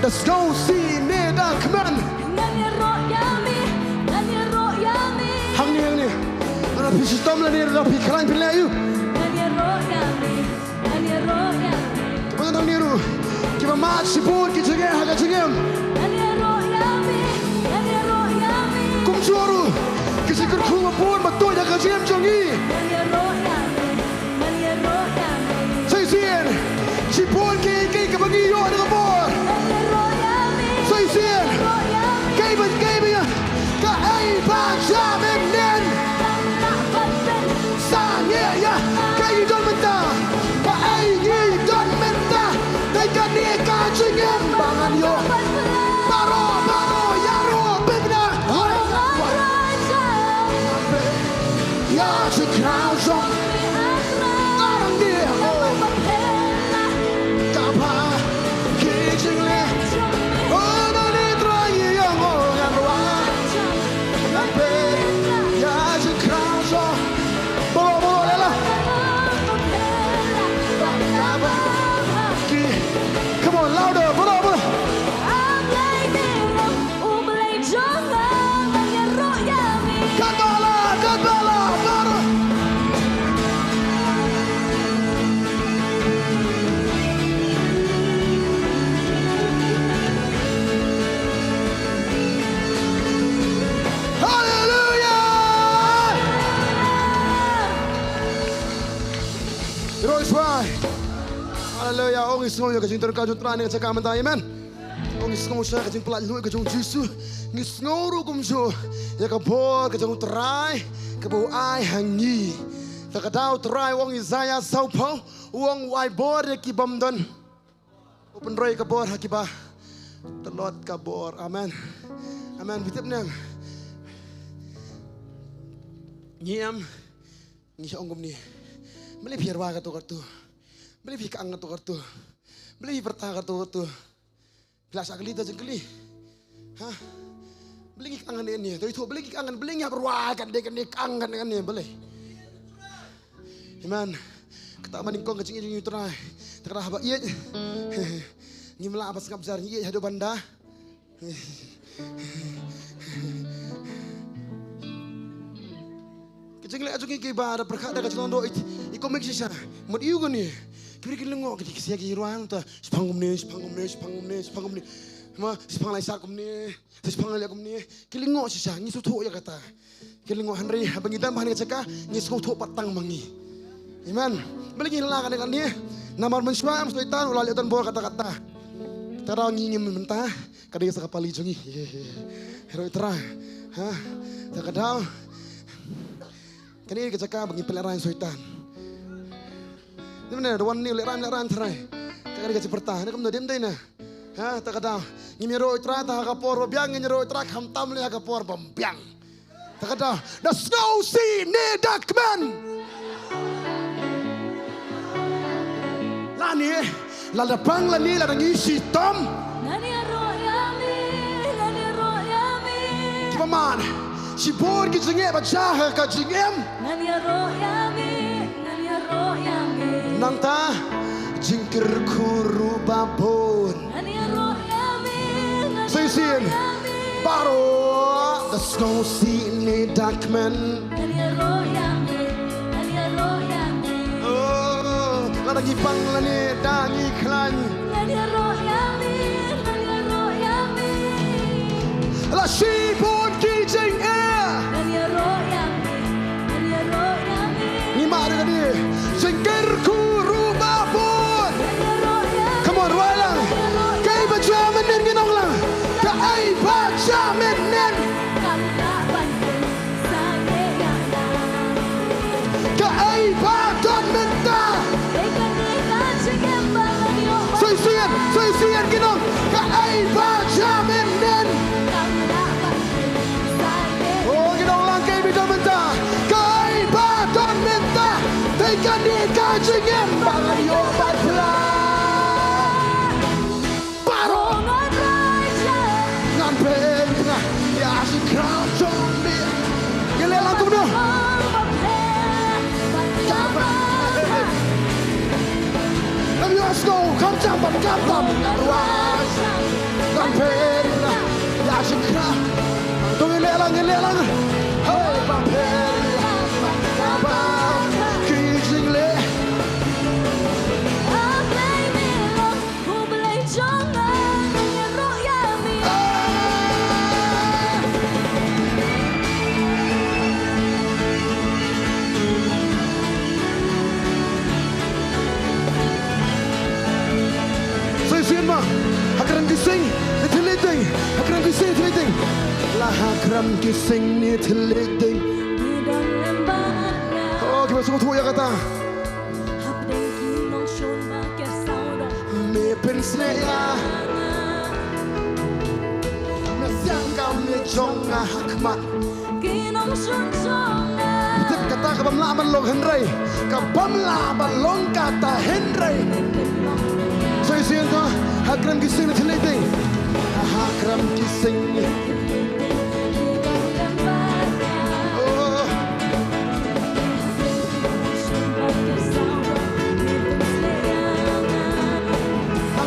Let's go sini dakmen. Hang ni. Ada pistom lah ni, ada pikran pilih you. Mana tahu ni ru? Kita mat siput kita cengeng. Kum suaru, kita kerja pun betul jaga jem jongi. Saya sian, siput ke bagi yo dengan bor. Saya sian, ke ya, ke baca menen. Ya, kay don menta, kay don menta, kay kanika cingem bangan yo, baro yaro bigna, ya sekarang song, orang dia, kapa kicing le, oh nani terakhir yang orang luar, ya sekarang song. Come on, louder, bro. Kadala, bro. Hallelujah! Royce Fry. Hallelujah. Orang semua yang kajing terkajut terang dengan cakap mentah, amen. Orang semua saya kajing pelat lu kajing Yesus. Ngis ngoru kumjo. Ya kabor kajing terai, kabau ai hangi. Takadau terai wong Isaiah saupau, wong waibor ki bamdan. Open roy kabor hakibah. Telot kabor. Amen. Bitipnya. Nyiam ngis ongom ni. Beli biarwa kartu. Beli fikang kartu. Beli pertah kartu. Belas akli tu jengkeli. Hah? Beli kangen ni. Tapi tu beli kangen beli ngap ruakan dia kangen dengan ni boleh. Iman. Kita maning kong kecing ini terai. Terkena haba iya. Ngimla apa sengap jar iya hadu banda. Kecing le ajungi ke bar perkara kecil ndo ikomik sisa. Mod iu gani. Kiri lengok kiri kisia kiri ruang tu. Sepangum ni. Ma sepang lai sak kumni. Sepang lai kumni. Kiri lengok sisa ngisu tu ya kata. Kiri lengok Henry abang kita bahan cakap ngisu tu patang mangi. Iman. Beli hilang kan dengan dia. Namar mensua am sultan ulah liatan bor kata-kata. Terang ingin mentah. Kadang sekapali jungi. Hero terang. Ha. Terkadang Kani ka cakap bagi peleran syaitan. Ni mana wan ni leran terai. Kani ka seperta, ni kamu diam dai na. Ha tak ada. Ni miro itra ta ka por biang ni miro itra kham tam le ka por biang. Tak ada. The snow sea ni dakman. Lani la lapang la ni la ngisi tom. Nani royami, nani royami. Kipaman. Si bor ki jinge ba cha ka jingem. Nani royami, nani royami. Nangta jingkir kuru babon. Nani royami, nani Seisin baro the snow sea ni dakman. Nani royami, nani royami. Oh, lagi pang lani dangi klan. Nani royami, nani royami. La si bor ki jinge. Nani royami, nani royami. Ni ma ada ni jingkir kuru babon. Nani royami. Come on, Walang. Kay ba jamenin ginong lang. Kay ba jamenin. Kanda banding sange yana. Kay ba don menta. Ikan ikan cengem bangan yo. Soy ginong. Kay ba jamenin. Kanda banding sange. Oh, ginong lang kay ba don menta. Kay ba don menta. Tekan di kajingem bangan yo batla. Paro Ngon raja. ngan pen na ya si crown zombie. Gile lang tum no. Let me ask go, come jump and come tam. Ngan pen na ya si crown. Tung gile lang. Hey, bang pen. Bang kijing le. Hakram kising ni tiliting. Lah hakram kising ni tiliting. Oh, kita semua tu ya kata. Me pensea. Nasiang kau me jonga hakmat. Tip kata kabamla balong Henry. Kabamla balong kata Henry. Soy siento hakram kising ni tiliting. Hakram kising ni. Oh.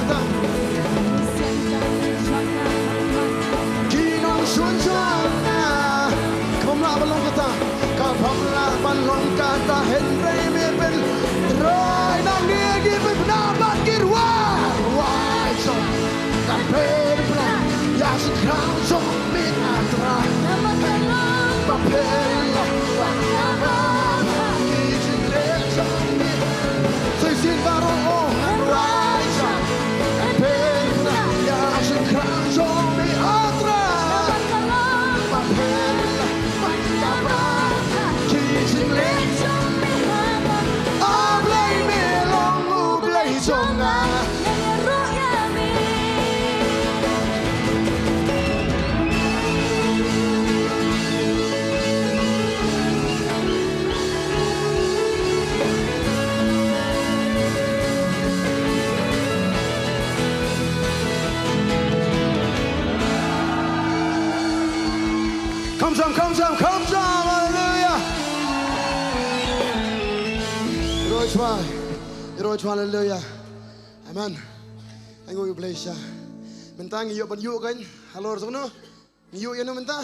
Tang. Kinong sunjana. Kabamla balong kata. Kabamla balong kata Henry me pen. Roy nang gigi me penabat kirwa. Why so? Kapel pula. Ya si crown zombie atra. Papel. Kijing le zombie. Soy sin baro oh. Rise up. Kapel pula. Ya si crown zombie atra. Papel. Kijing le. Ablay me long ublay zonga. Come some, hallelujah. Roy chwa, hallelujah. Amen. Anh ngồi play siya. Mentang iyo ban iyo kan. Halor sono. Iyo yan menta.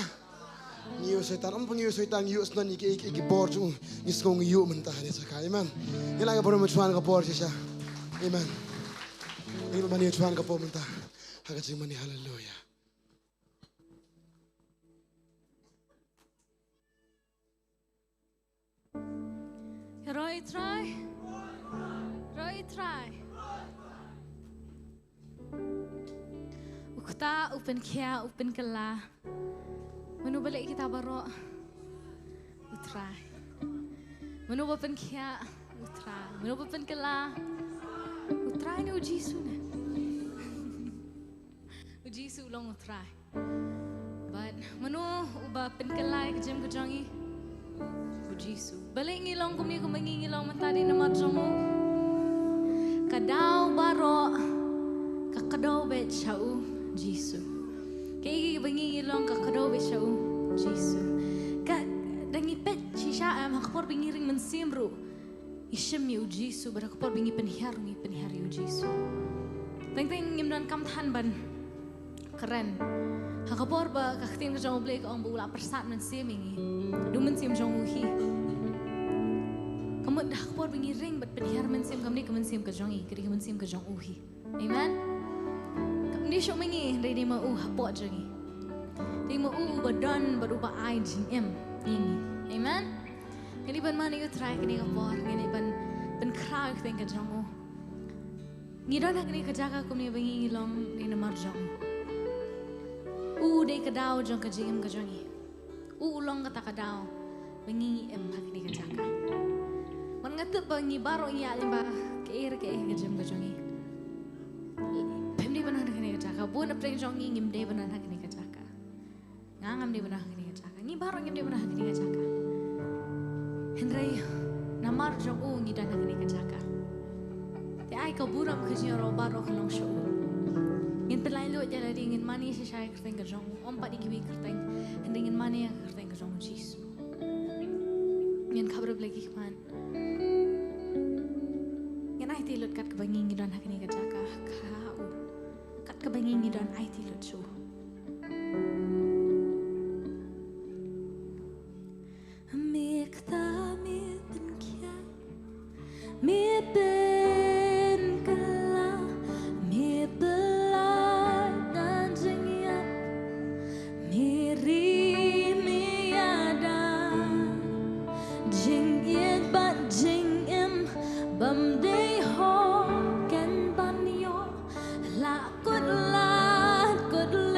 Iyo setan iyo setan iyo snan iki bor chung. Iskong iyo menta ni saka. Amen. Ila ka poro chwa ka bor siya. Amen. Ilo mani chwa ka po menta. Hagaching mani hallelujah. Roy try. Ukta open kia open kala. Manu balik kita baro. Try. Manu bapen kia utra. Manu bapen kela. Utra ni uji su ne. Uji su long utra. But manu uba pen kela ke jem ke jangi. Uji su. Balik ngilong kumni kumangi ngilong mentadi nama jongo. Kadau baro kakadau bet chau Jisu. Kaya bangi ngilong kakadau bet chau Jisu. Dangi pet shisha am hakpor bingi ring mensimru. Ishim yu Jisu berakpor bingi penhiar yu Jisu. Teng ngimdan kam than ban keren. Hakpor ba kaktin ke jong blek ong bula persat mensim ingi. Du mensim jong uhi. Kamu dah hakpor bingi ring bet penhiar mensim kamni ke mensim ke jongi kiri ke mensim ke jong uhi. Amen. Kamni syok mengi dari ma hapot jongi. Di ma badan berupa ai jing em. Ini, amen. Kini ban mana you try kini kapor, kini ban crowd thing kejongu. Ngidon nak kini kejaga kumni bangi ngilong ni namar jongu. De kedau jong kejingem kejongi. Long kata kedau bangi em hak kini kejaga. Man ngatut bangi baro iya limba keir kejem kejongi. Pemdi banan kini kejaga. Buan apeng jongi ngim de banan hak kini kejaga. Ngangam de banan kini kejaga. Ni baro ngim de banan hak kini kejaga. Henry namar jong ngi dan hak kini kejaga. Te ai ka buram kejiro baro kalong show. Ngin pelai lo jala dingin mani sesai kerteng kejong. Ompat ikiwi kerteng. Hendingin mani kerteng kejong Jisu. Ngin kabar belagi keman. Ngin ai tilot kat kebangi ngi dan hak kini kejaga. Kau kat kebangi ngi dan ai tilot show. Good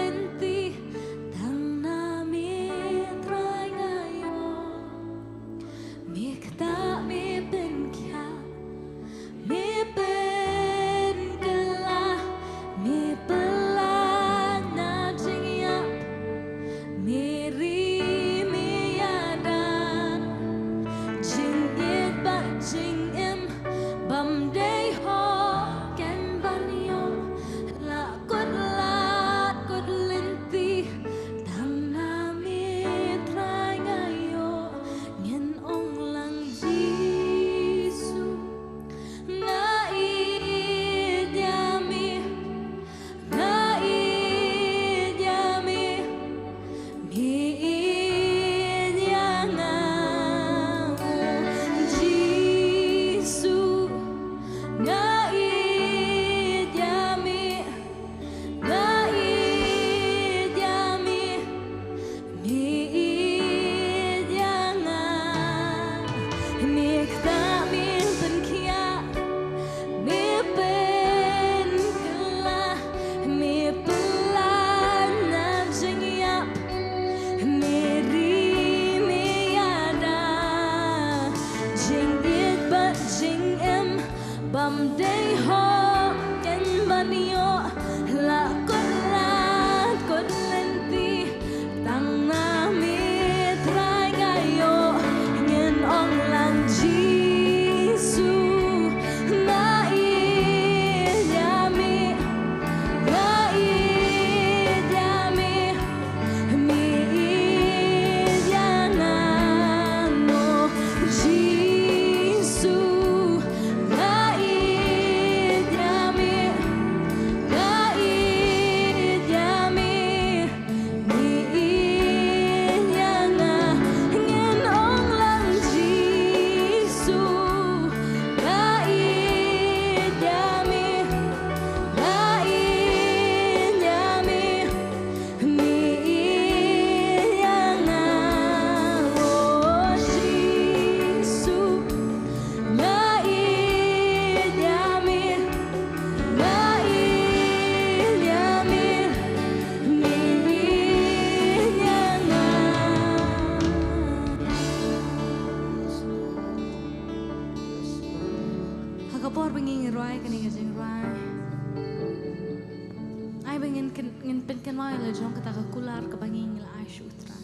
Ai pengen mau la jong kata kular ke banging la Aisyu tra.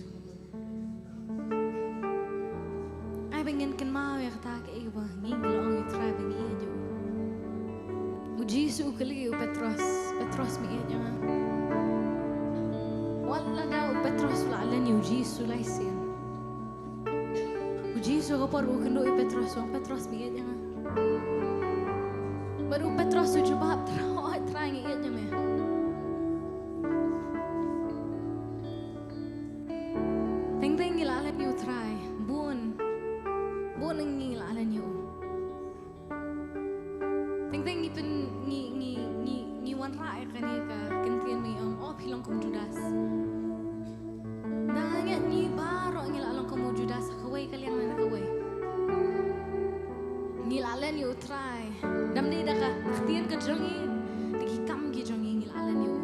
Ai pengen mau ya kata ke iba nging la ong tra bangi ajo. Ujisu kali Petros mi aja. Wala daw Petros la alani ujisu laisian. Ujisu ko por kendo Petros mi aja. Baru Petros coba try aja me. Teng ngila alan you try. Buon ngila alan you. Teng ipin ni wan rae kanika kentian mi hilong kum Judas. Nanganya ni baro ngila along kum Judas kawai kaliang na kawai. Ngila alan you try. Dam di daka khtian ka jongi digi kam gi jongi ngila alan you.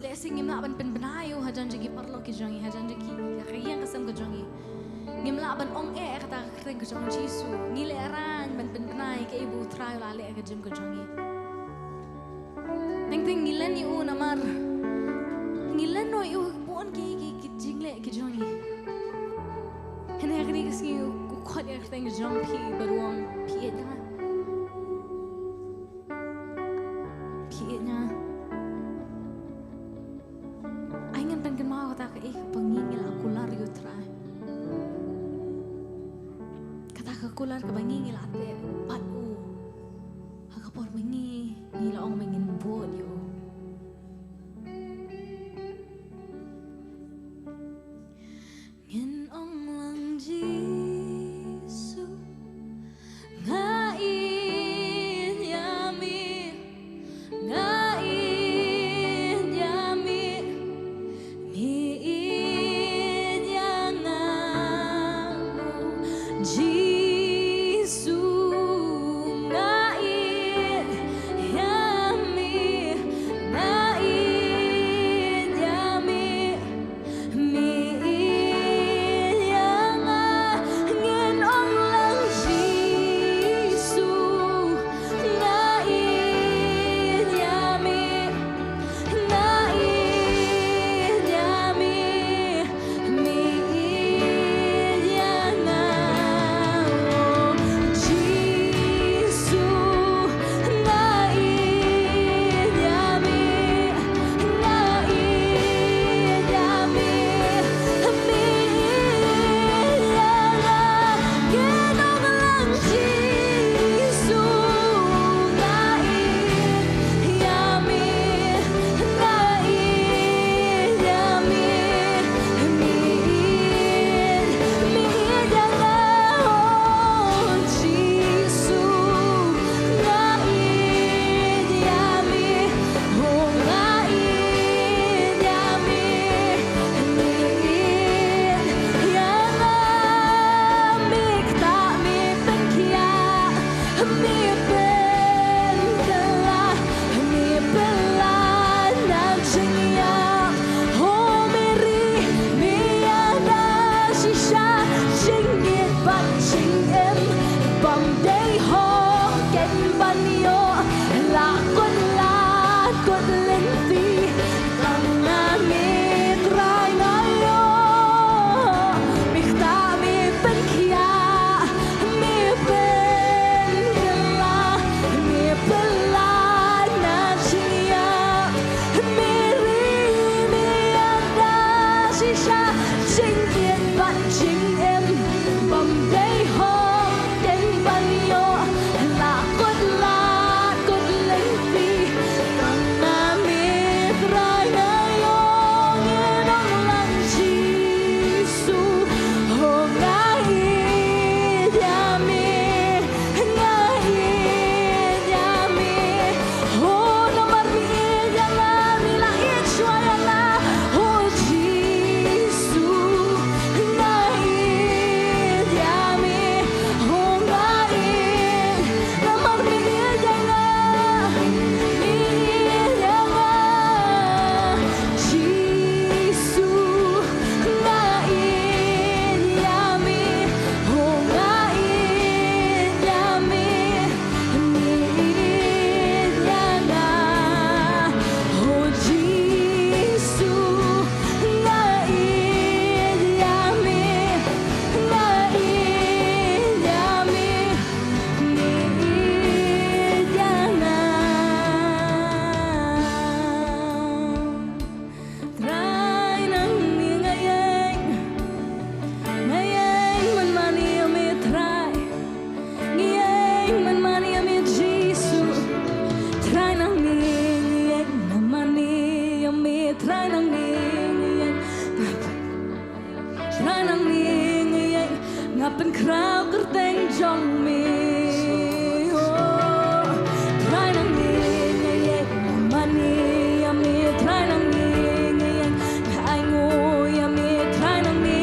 Lesing ngimla ban benayo hajan jagi parlo ki jongi hajan jagi kayang kasam ka jongi. Ngimla ban ong kata kring ka jongi Jisu. Ngile ran ban benai ke ibu try la le ka jim ka jongi. Teng ngilan ni u namar. Ngilan no yu buon ki jingle ki jongi. Hene agni kasi ku khot ya teng jong pi baruang pi etna. Pi etna. Aingan pengen mau kata ke pangingil aku lar yu try. Kata ke kular ke pangingil ate patu. Aga por mengi ngila ong mengin buat yu. Ngin ong lang Jisu ngain yami miin yang ngamu Jisu ngain yami trong mi trai nang ni ngày mani ami trai nang ni ngày ai ngồi ami trai nang ni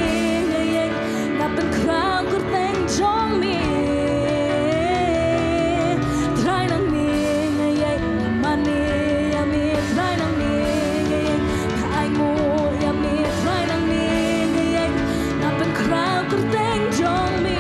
ngày ngập bên khang của tên trong mi trai nang ni ngày mani ami trai nang ni ngày ai ngồi ami trai nang ni ngày ngập bên khang của tên trong mi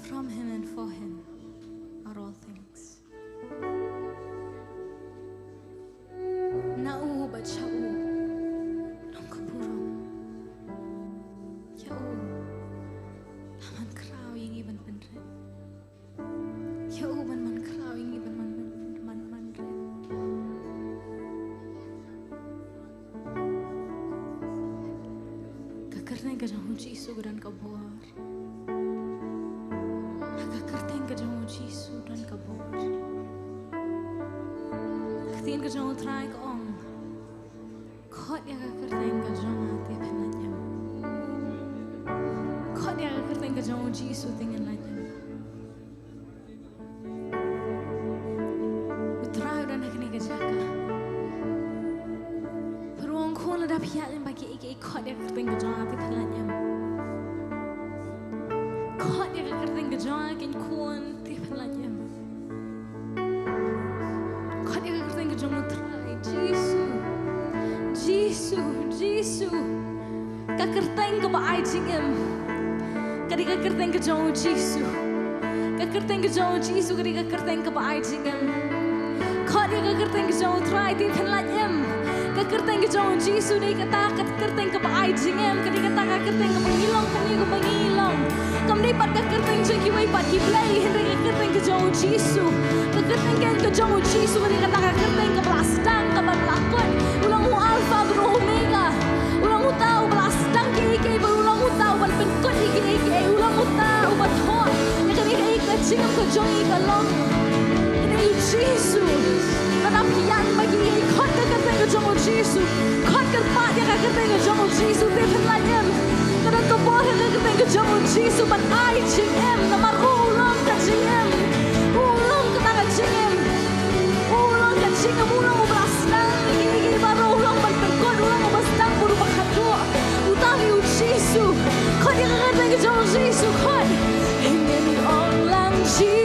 From him and for him are all things. Nau bachau nongkapurong yau man kraw yang iban penre yau man kraw yang iban man re. kerteng ke jauh Yesus dan kabur. Agak kerteng ke jauh Yesus dan kabur. Kerteng ke jauh terai ke ong. Kau dia agak kerteng ke jauh tiap henaknya. Kau dia agak kerteng ke jauh Yesus dengan lanya. Uterai dan nak ni ke jaka. Peruang kau ada pihak yang bagi kau dia kerteng ke jauh tiap henaknya. Kau dia agak kerteng ke jauh kan kuan tiap henaknya. Kau dia agak kerteng ke jauh terai Yesus. Kakerteng ke baai jingem. Kadi kakerteng ke jauh Yesus. Kakerteng ke jauh Yesus kadi kakerteng ke baai jingem. Kau dia kakerteng ke jauh terai tiap henaknya. Kakerteng ke jauh Yesus ni kata kakerteng ke baai jingem. Kadi kata kakerteng ke mengilong Kam ni pat kakerteng jengki wei pat ki play. Henry kakerteng ke jauh Yesus. Kakerteng ke jauh Yesus kadi kata kakerteng ke belasdang ke belakon. Ulang hu alfa bro omega. Ulang hu tahu belasdang ke berulang hu tahu ban penkot ke ulang hu tahu ban hot. Ya kadi ke jingem ke jauh ke long. Ini Yesus. Terapian bagi kot kakerteng ke jauh Yesus. Kot kerpat dia kakerteng ke jauh Yesus tepen lanyem. Kadang kau boleh kakerteng ke jauh Yesus ban ai jingem nama ulang ke jingem. Ulang ke tangan jingem. Ulang ke jingem ulang belasdang ini baru ulang ban perkot ulang belasdang buru bakadua. Utawi Yesus. Kot dia kakerteng ke jauh Yesus kot. Ingin orang Yesus.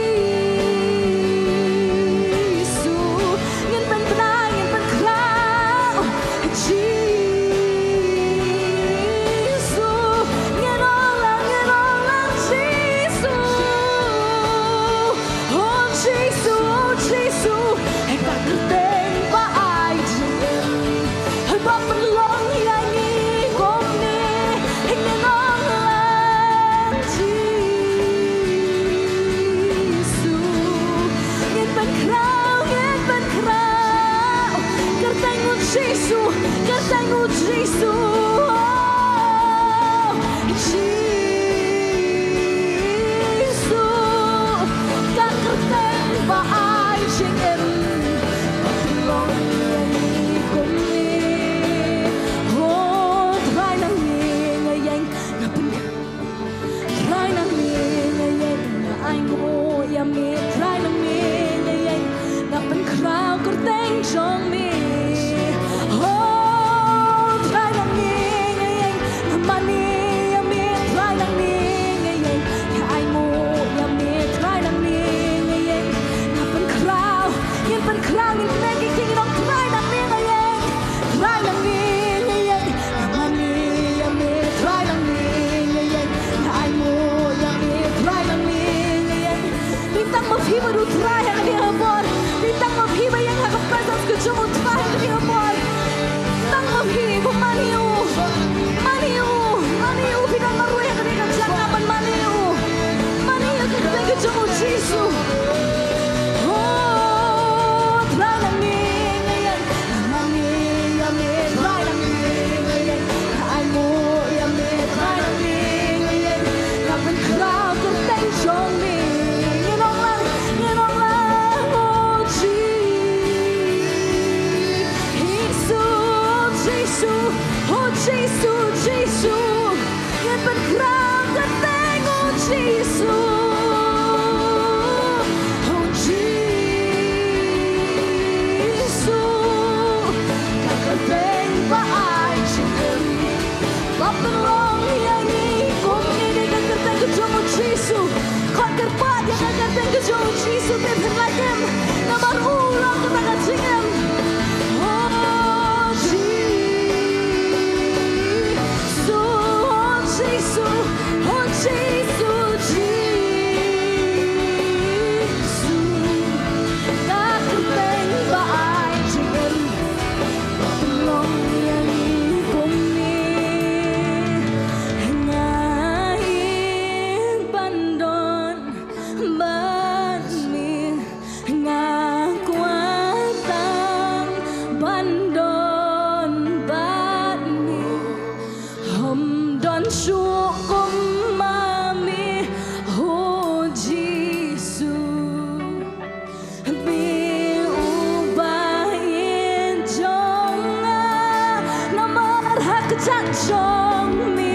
Shut your tongue, me.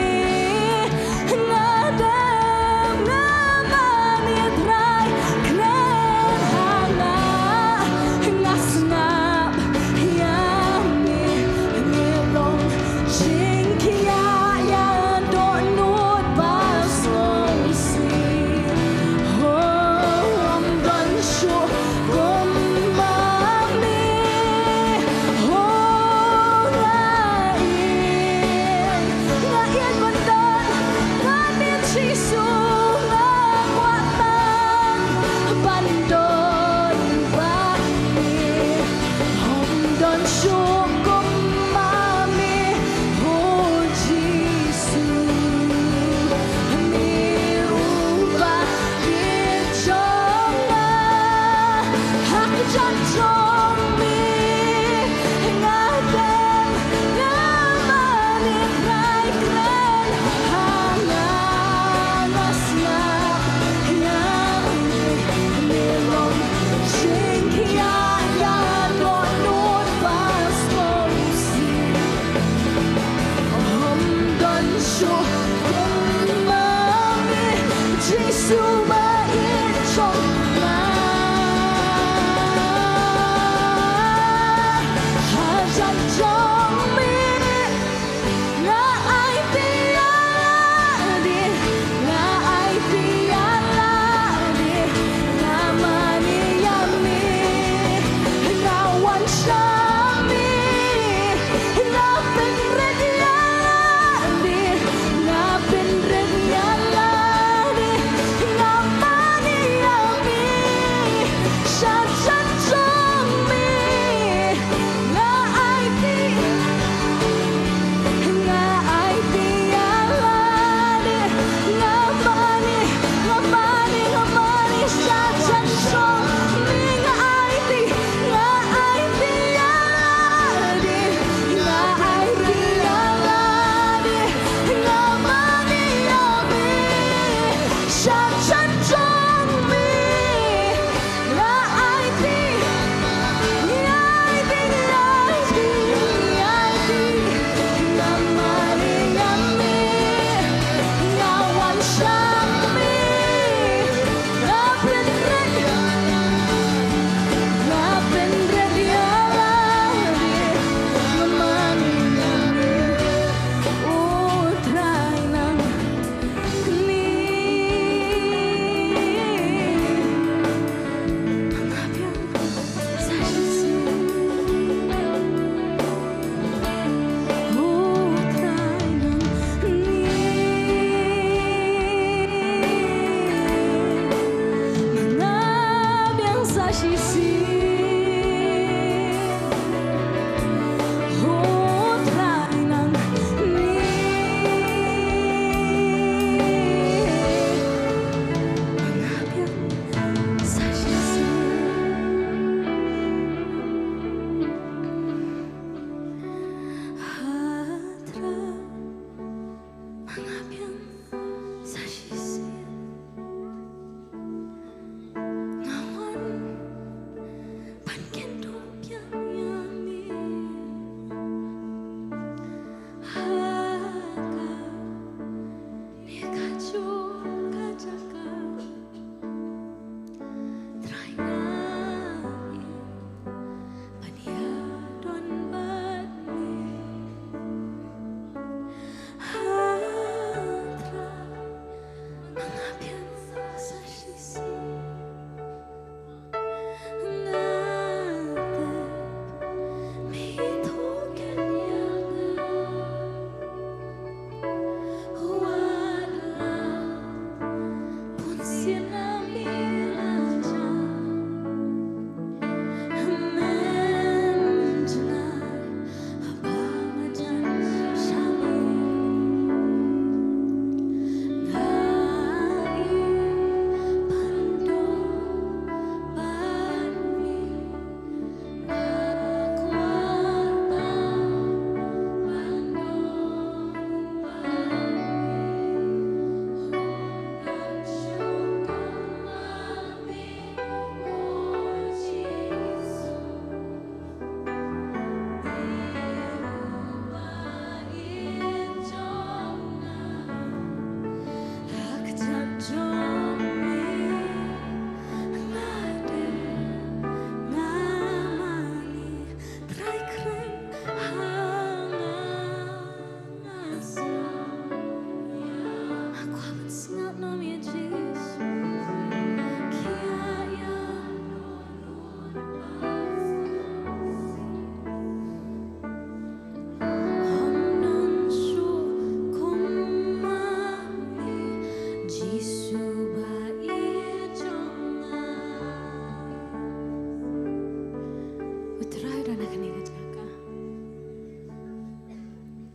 Utrai dan akan ingat kakak.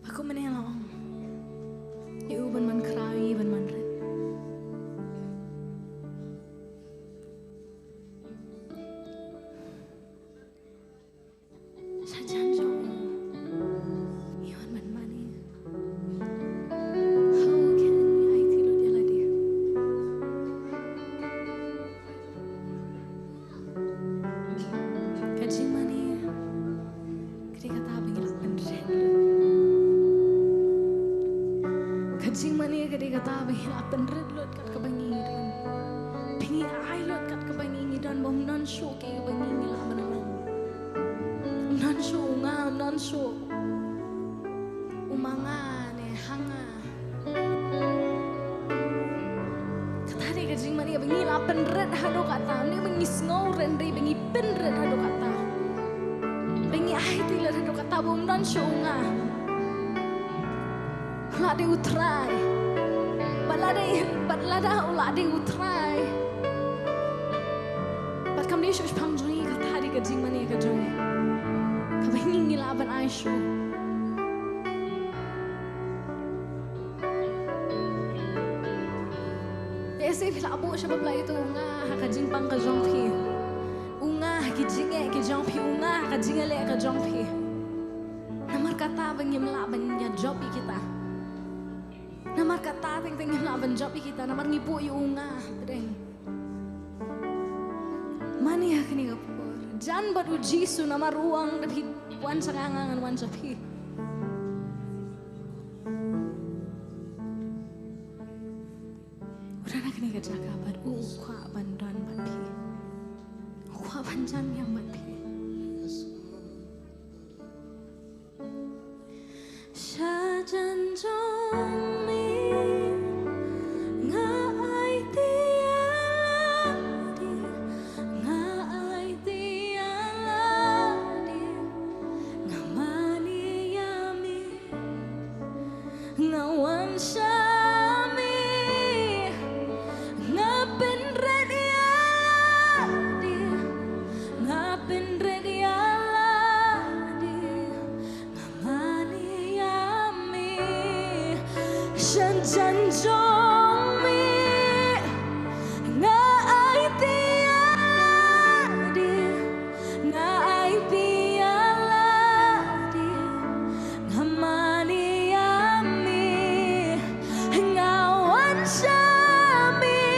Aku menelong. Iu ban man Nongkhryiem ban man red. Sajan jong. Iwan ban mani. How can I tilu dia ladi? Kajing mani. Ketika tak bingil ban red. Kajing mani ketika tak bingil ban red lot kat kebangi dan. Pingi ai lot kat kebangi dan bom non show ke kebangi lah menang. Non show ngam non show. Umanga ne hanga. Katari kajing mani bengi la pen red hado kata ni bengi snow rende bengi pen red hado kata. Bengi ai tila hado kata bom non show nga. La de utrai. Balada ula de utrai. Bat kam dia shush pang joi katari kajing mani kajoi. Kabengi ngila ban ai show. Ese pila abu sebab lah itu unga kajing pang kajong pi. Unga kajing kajong pi unga kajing le kajong pi. Namar kata bengim la benya job kita. Namar kata teng la ben job kita namar ngipu yu unga pedeng. Mani hakni kapur. Jan badu jisu namar ruang depi wan sangangan wan japi. Urana kini kejaga bad ukwa bandan bapi. Ukwa banjan yang bapi. Sajan jong mi ngai tialadi ngai tialadi ngamani yami ngawan syami ngapin radialadi ngapin radialadi ngamani yami shan jong mi ngai tialadi ngai tialadi ngamani yami ngawan syami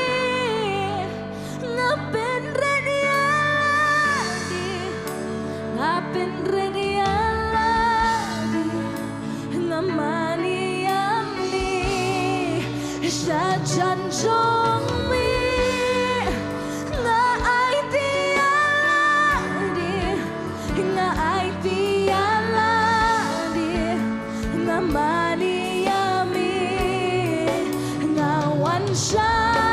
ngapin radialadi ngapin radialadi ngamani yami sajan jong mi ngai tialadi ngai tialadi ngamani yami ngawan syami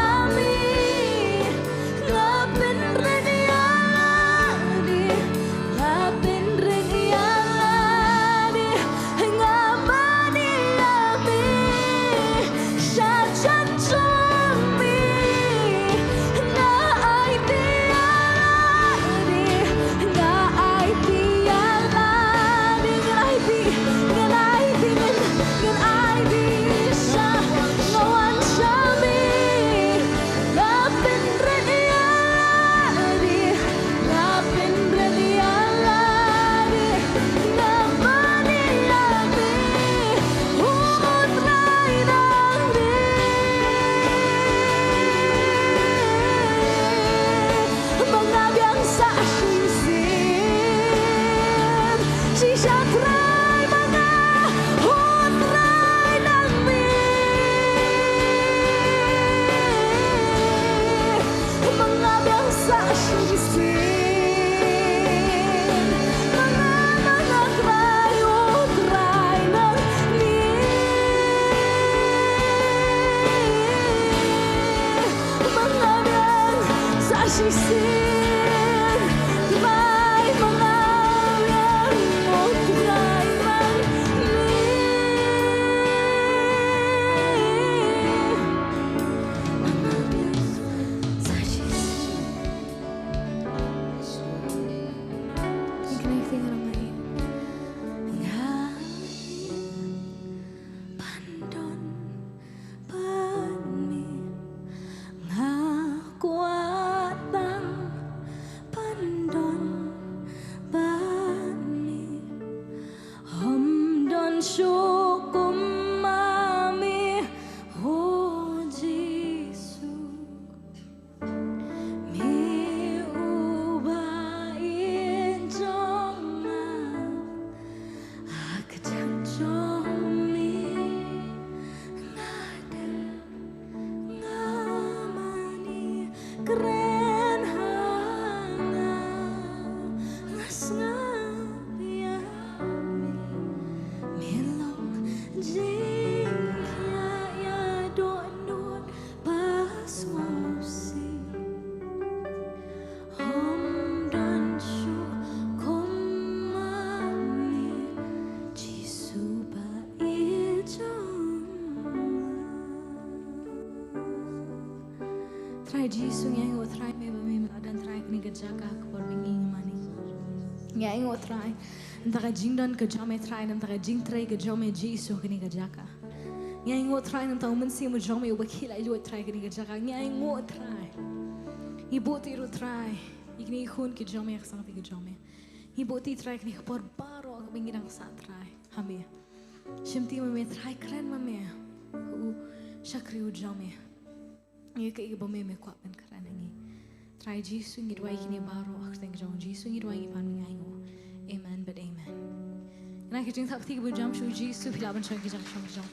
ngapin radialadi ngapin radialadi ngamani yami sajan jong mi ngai tialadi ngai tialadi ngai sa ngawan syami ngapin radialadi ngapin radialadi ngamani yami utrai nang di mengabiang sa sisin sisa trai mga utrai nang mi mengabiang sa sisin mga trai utrai nang mi mengabiang sa sisin trai mengabiang utrai nang mi mengabiang sa sisin jisu ngai ngot try me ba me dan try kini kerjaga kepor binging mani. Ngai ngot try. Antara jingdan kerja me try antara jing try kerja me jisu kini kerjaga. Ngai ngot try antara mensi mo jome wakil ai ngot try kini kerjaga. Ngai ngot try. Ibu tiru try. Ikni khun kerja me sang ti kerja me. Ibu ti try kini kepor baro ke bingirang sat try. Hame. Shimti me try keren me. Shakri ujame. Ia ke ibu me kuat ben keren ini. Try jisu ngi dwai kini baro ak teng jong jisu ngi dwai pan ngai. Amen but amen. Nak kita tak tiga jam shu jisu pilaban shang jam.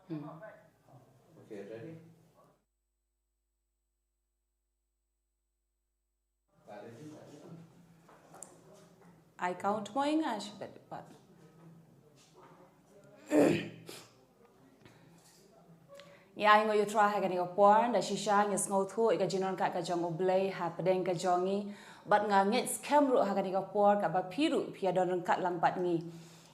Okay, ready? I count mo nga siya pat. Ya ingo yu try ha gani porn da shisha ngi ngau thu ika jinon ka jong oblay ha pedeng ka jongi bat nga nget scam ru ha gani por ka ba piru pia don kat lang bat ngi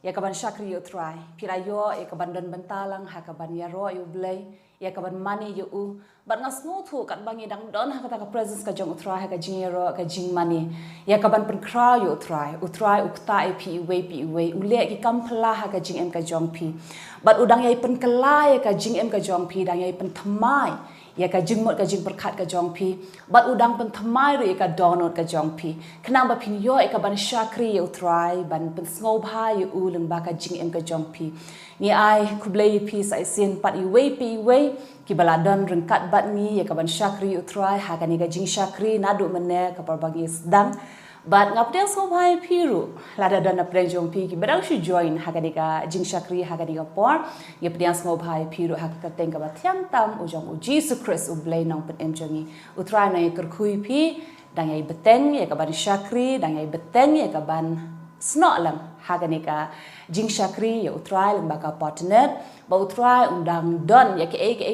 ya ka ban shakri yu try pira yo ya ka ban don bentalang ha ka ban ya ro yu blay ya ka ban money yu u bat nga ngau thu kat bangi dang don ha ka presence ka jong try ha ka jingero ka jing money ya ka ban pen kra yu try ukta pi we ule ki kampla ha ka jing em ka jong pi bat udang yai pen kelai ka jing em ka jong pi dang yai pen thamai ya ka jing mot ka jing perkhat ka jong pi bat udang pen thamai ru ka donot ka jong pi khnang ba phin yo ka ban shakri yu try ban pen sngob ha yu uleng ba ka jing em ka jong pi ni ai kublei pi sai sin pat i we ki baladon rengkat bat ni ya ka ban shakri yu try ha ka ni ka jing shakri nadu mene ka parbagi sedang but ngapdel so bhai piru lada dana prenjong pi ki badang shi join hakadika jing shakri hakadika por ye pdiang so bhai piru hakka tengka ba thiam tam ujong u Jesus Christ u blai nong pen emjongi utrai na ikor khui pi dang ai beteng ye ka ban shakri dang ai beteng ye ka ban snok lang hakanika jing shakri ye utrai lang ba ka Potternet ba utrai undang don ye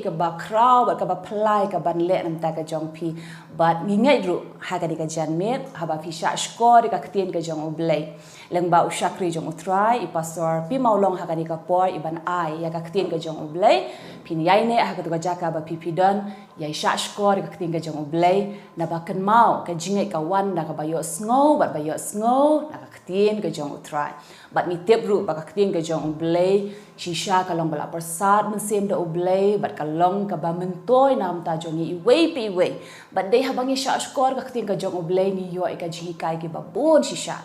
ke ba kraw ba ka ba plai ka ban le nam ta ka jong pi but ngingai ru hakanika janmet haba fi sha skor ka ktien ka jong oblay lang ba ushakri jong utrai I pastor pi Mawlong hakanika por iban ai ya ka ktien ka jong oblay pin yai ne hakatu ka jaka ba pi don yai sha skor ka ktien ka jong oblay na ba kan mau ka jingai ka wan na ka ba yo sngo ba yo sngo na ka ktien ka jong utrai but mi tep ru ba ka ktien ka jong oblay shisha ka long bala persat men sem da oblay but ka long ka ba mentoy nam ta jongi I we but they habangi sha skor ka ktien ka jong oblay ni yo ka jingi kai ki ba bon shisha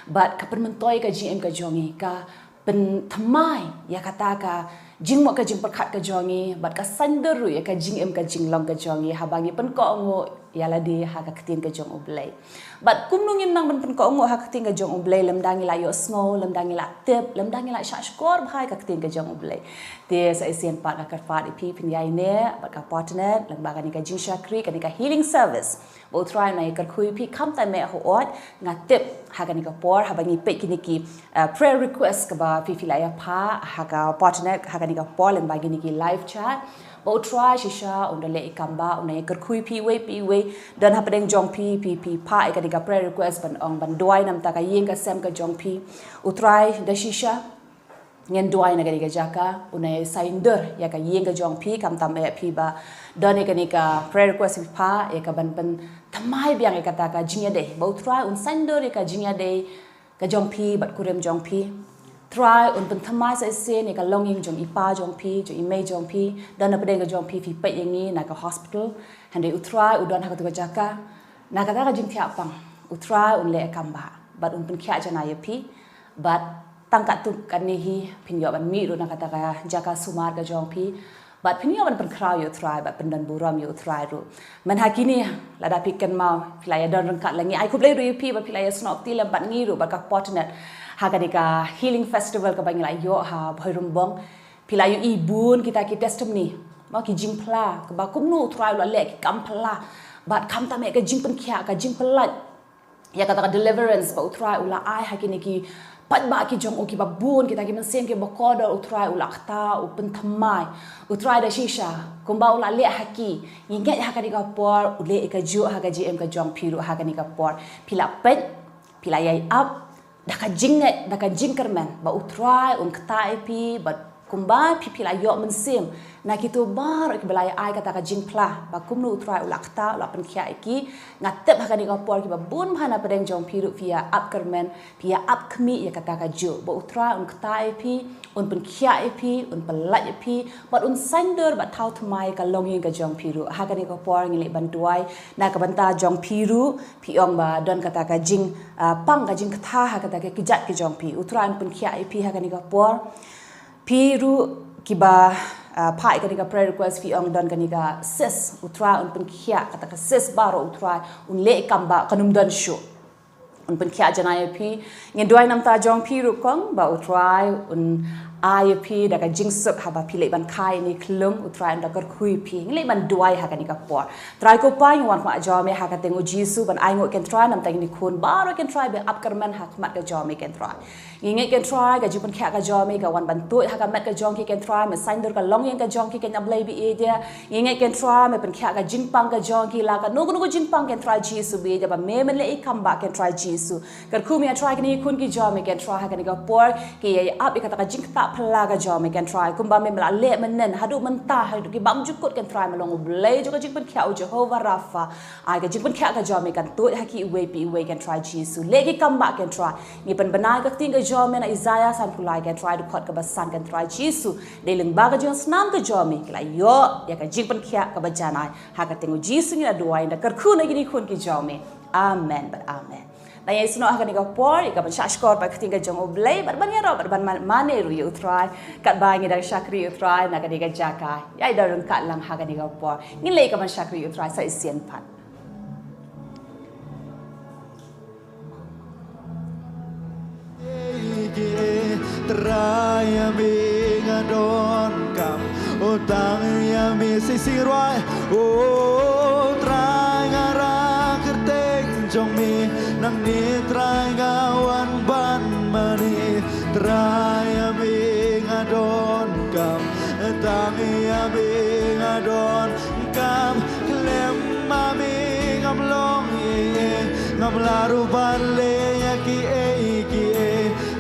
but ka permentoy ka jing ka jongi ka pen thamai ya kata ka jing mo ka jing perkhat ka jongi but ka sanderu ya ka jing ka jing long ka jongi habangi pen ko ngo ialah dia hak ketin ke jong oblay. But kum nungin nang ben pen ko ngo hak ketin ke jong oblay lem dangi la yo sngo lem dangi la tip lem dangi la shashkor bhai ka ketin ke jong oblay. Dia sa isian pat ka pat ipi pinyai ne bat ka Potternet lem baga ni ka jing shakri ka ni ka healing service. Bo try na ikar kui pi kam ta me ho ot nga tip hak ni ka por ha bangi pe kini ki prayer request ka ba pi filaya pa hak ka Potternet hak ni ka por lem bagi ni ki live chat. Bo try shisha unda le ikamba unda ikar kui pi we dan ha pedeng jong pi pa ikar ni ka prayer request ban ong ban doai nam ta ka yeng ka sem ka jong pi utrai da shisha ngen doai na ka jaka una sainder ya ka yeng ka jong pi kam tam e pi ba dan ka ni ka prayer request pa ya ka ban thamai biang ka ta ka jingya de bo try un sainder ka jingya de ka jong pi bat kurem jong pi try un pen thamai sa sen ka longing jong ipa jong pi jong imei jong pi dan na pedeng ka jong pi pe yang ni na ka hospital hande utrai udon ha ka tu ka jaka na ka ta ka jing thia pang utrai un le kamba bat un pen khya jana ya pi bat tangkat tu kan ni hi pinyo ban mi ru na kata ka jaka sumar ka jong pi bat pinyo ban pen kraw yo try bat pen dan buram yo try ru man hakini la da pikan mau pilaya don rengkat langi ai kublai ru pi bat pilaya snop ti lam bat ngi ru bat ka Potternet ha ka dika healing festival ka bangila yo ha bhoirum bong pilaya ibun kita ki testimony mau ki jimpla ka ba kumnu try la le ki kampla bat kam ta me ka jimpen khya ka jimpelat ya kata ka deliverance ba utrai ula ai hakini ki pat ba ki jong ki babun kita ki mensen ki bokodo utrai ula khta upen thamai utrai da shisha kumba ula le haki inget hakani ka por ule ka ju ha ka gm ka jong piru hakani ka por pila pet pila yai up da ka jinget da ka jinkerman ba utrai khta pi ba kumba pi pila yo mensim na kitu bar ki belai ai kata ka jingpla ba kumnu utrai ula khta ula pen khia ki ngatep hakani ka por ki ba bun bhana pedeng jong piru via up kermen via up khmi ya kata ka ju ba utrai khta pi un pen khia pi un pelat pi ba un sander ba thau thmai ka longing ka jong piru hakani ka por ngile bantuai na ka banta jong piru pi ong ba don kata ka jing pang ka jing kha ha kata ka kijat ki jong pi utrai pen khia pi hakani ka por piru kiba pai kanika prayer request fi ong don kanika sis utra un pen khia kata ka sis baro utra un le kamba kanum don shu un pen khia janai pi ngen duai nam ta jong pi ru kong ba utrai un IP da ka jingsuk ha ba pile ban khai ni klum utrai da kar khui pi ngle ban duai ha ka ni ka por try ko pai wan ma jome ha ka tengu jisu ban ai ngo ken try nam tang ni khun baro ken try be up karman ha mat ka jome ken try nge ken try ka jipan kha ka jome ka wan ban tu ha ka mat ka jong ki ken try me sign dur ka long yang ka jong ki ken ablai bi e dia nge ken try me pen kha ka jing pang ka jong ki la ka no no jing pang ken try jisu be dia ba me men le ikam ba ken try jisu kar khu me try ka ni khun ki jome ken try ha ka ni ka por ki ye up ka ta ka jing ta phala ka jome ken try kumba me mala le men nen hadu men ta hadu ki bam jukut ken try malong blai jo ka jing pen kha Jehovah Rafa ai ka jing pen kha ka jome kan tu ha ki we pi we ken try jisu le ki kam ba ken try ni pen banai ka ting ka jome na Isaiah san pulai ken try du khot ka basan ken try jisu de leng ba ka jong snam ka jome ki la yo ya ka jing pen kha ka ba janai ha ka tengu jisu ni na duai na kar khu na ki ni khun ki jome amen but amen na ye suno ha ka ni ka por ka ban shashkor pa kting ka jong oblay bar ban yaro bar ban mane ru yu try kat ba ngi da shakri yu try na ka ni ka jaka ya da run kat lang ha ka ni ka por ngi le ka ban shakri yu try sa isien pat Traya mi ngadon kam utang ya mi sisirai o trai ngara kerteng jong mi nang ni trai ngawan ban mani traya mi ngadon kam utang ya mi ngadon kam klem ma mi ngam long ye ngam laru ban le ya ki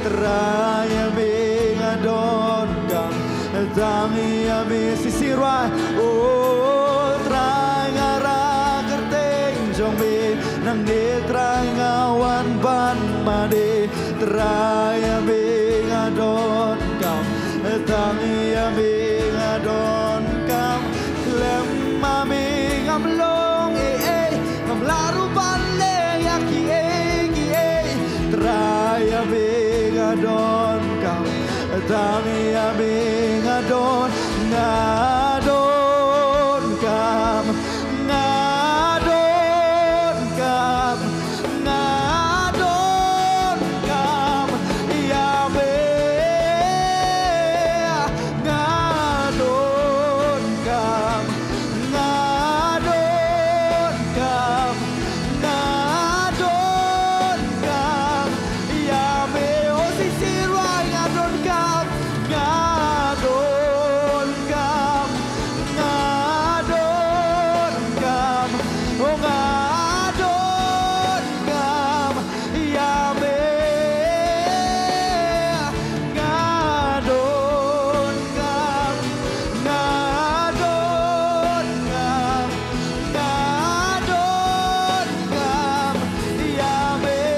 Traya mi ngadon kam tangi ya mi sisirai o trai ngara kerteng jong mi nang ni trai ngawan ban made traya mi ngadon kam tangi ya mi ngadon kam klem ma mi ngam long ngam laru ban le ya ki traya mi ngadon kam tangi ami ngadon kam ngadon oh ngadon kam Yahweh ngadon kam ngadon kam ngadon kam Yahweh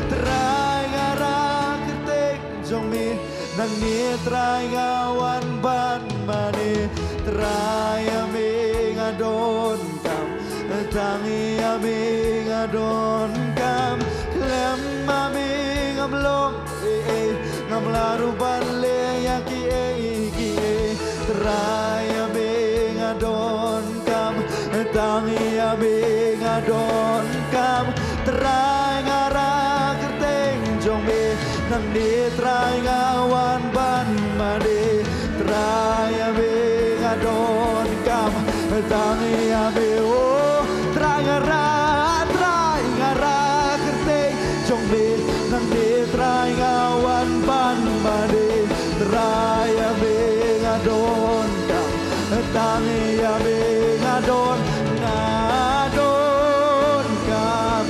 trai ngarak tek jomi nang ni trai ngawan ban mani trai ame ngadon kam tangi ame ngadon kam lem ame ngamlong ngamlaru ban le yaki ki trai ame ngadon kam tangi ame ngadon kam trai ngarak teng jongme nang ni trai ngawan ban made trai ame ngadon kam tangi ame o trai ngarak teng jongme nang ni trai ngawan ban made trai ame ngadon kam tangi ame ngadon ngadon kam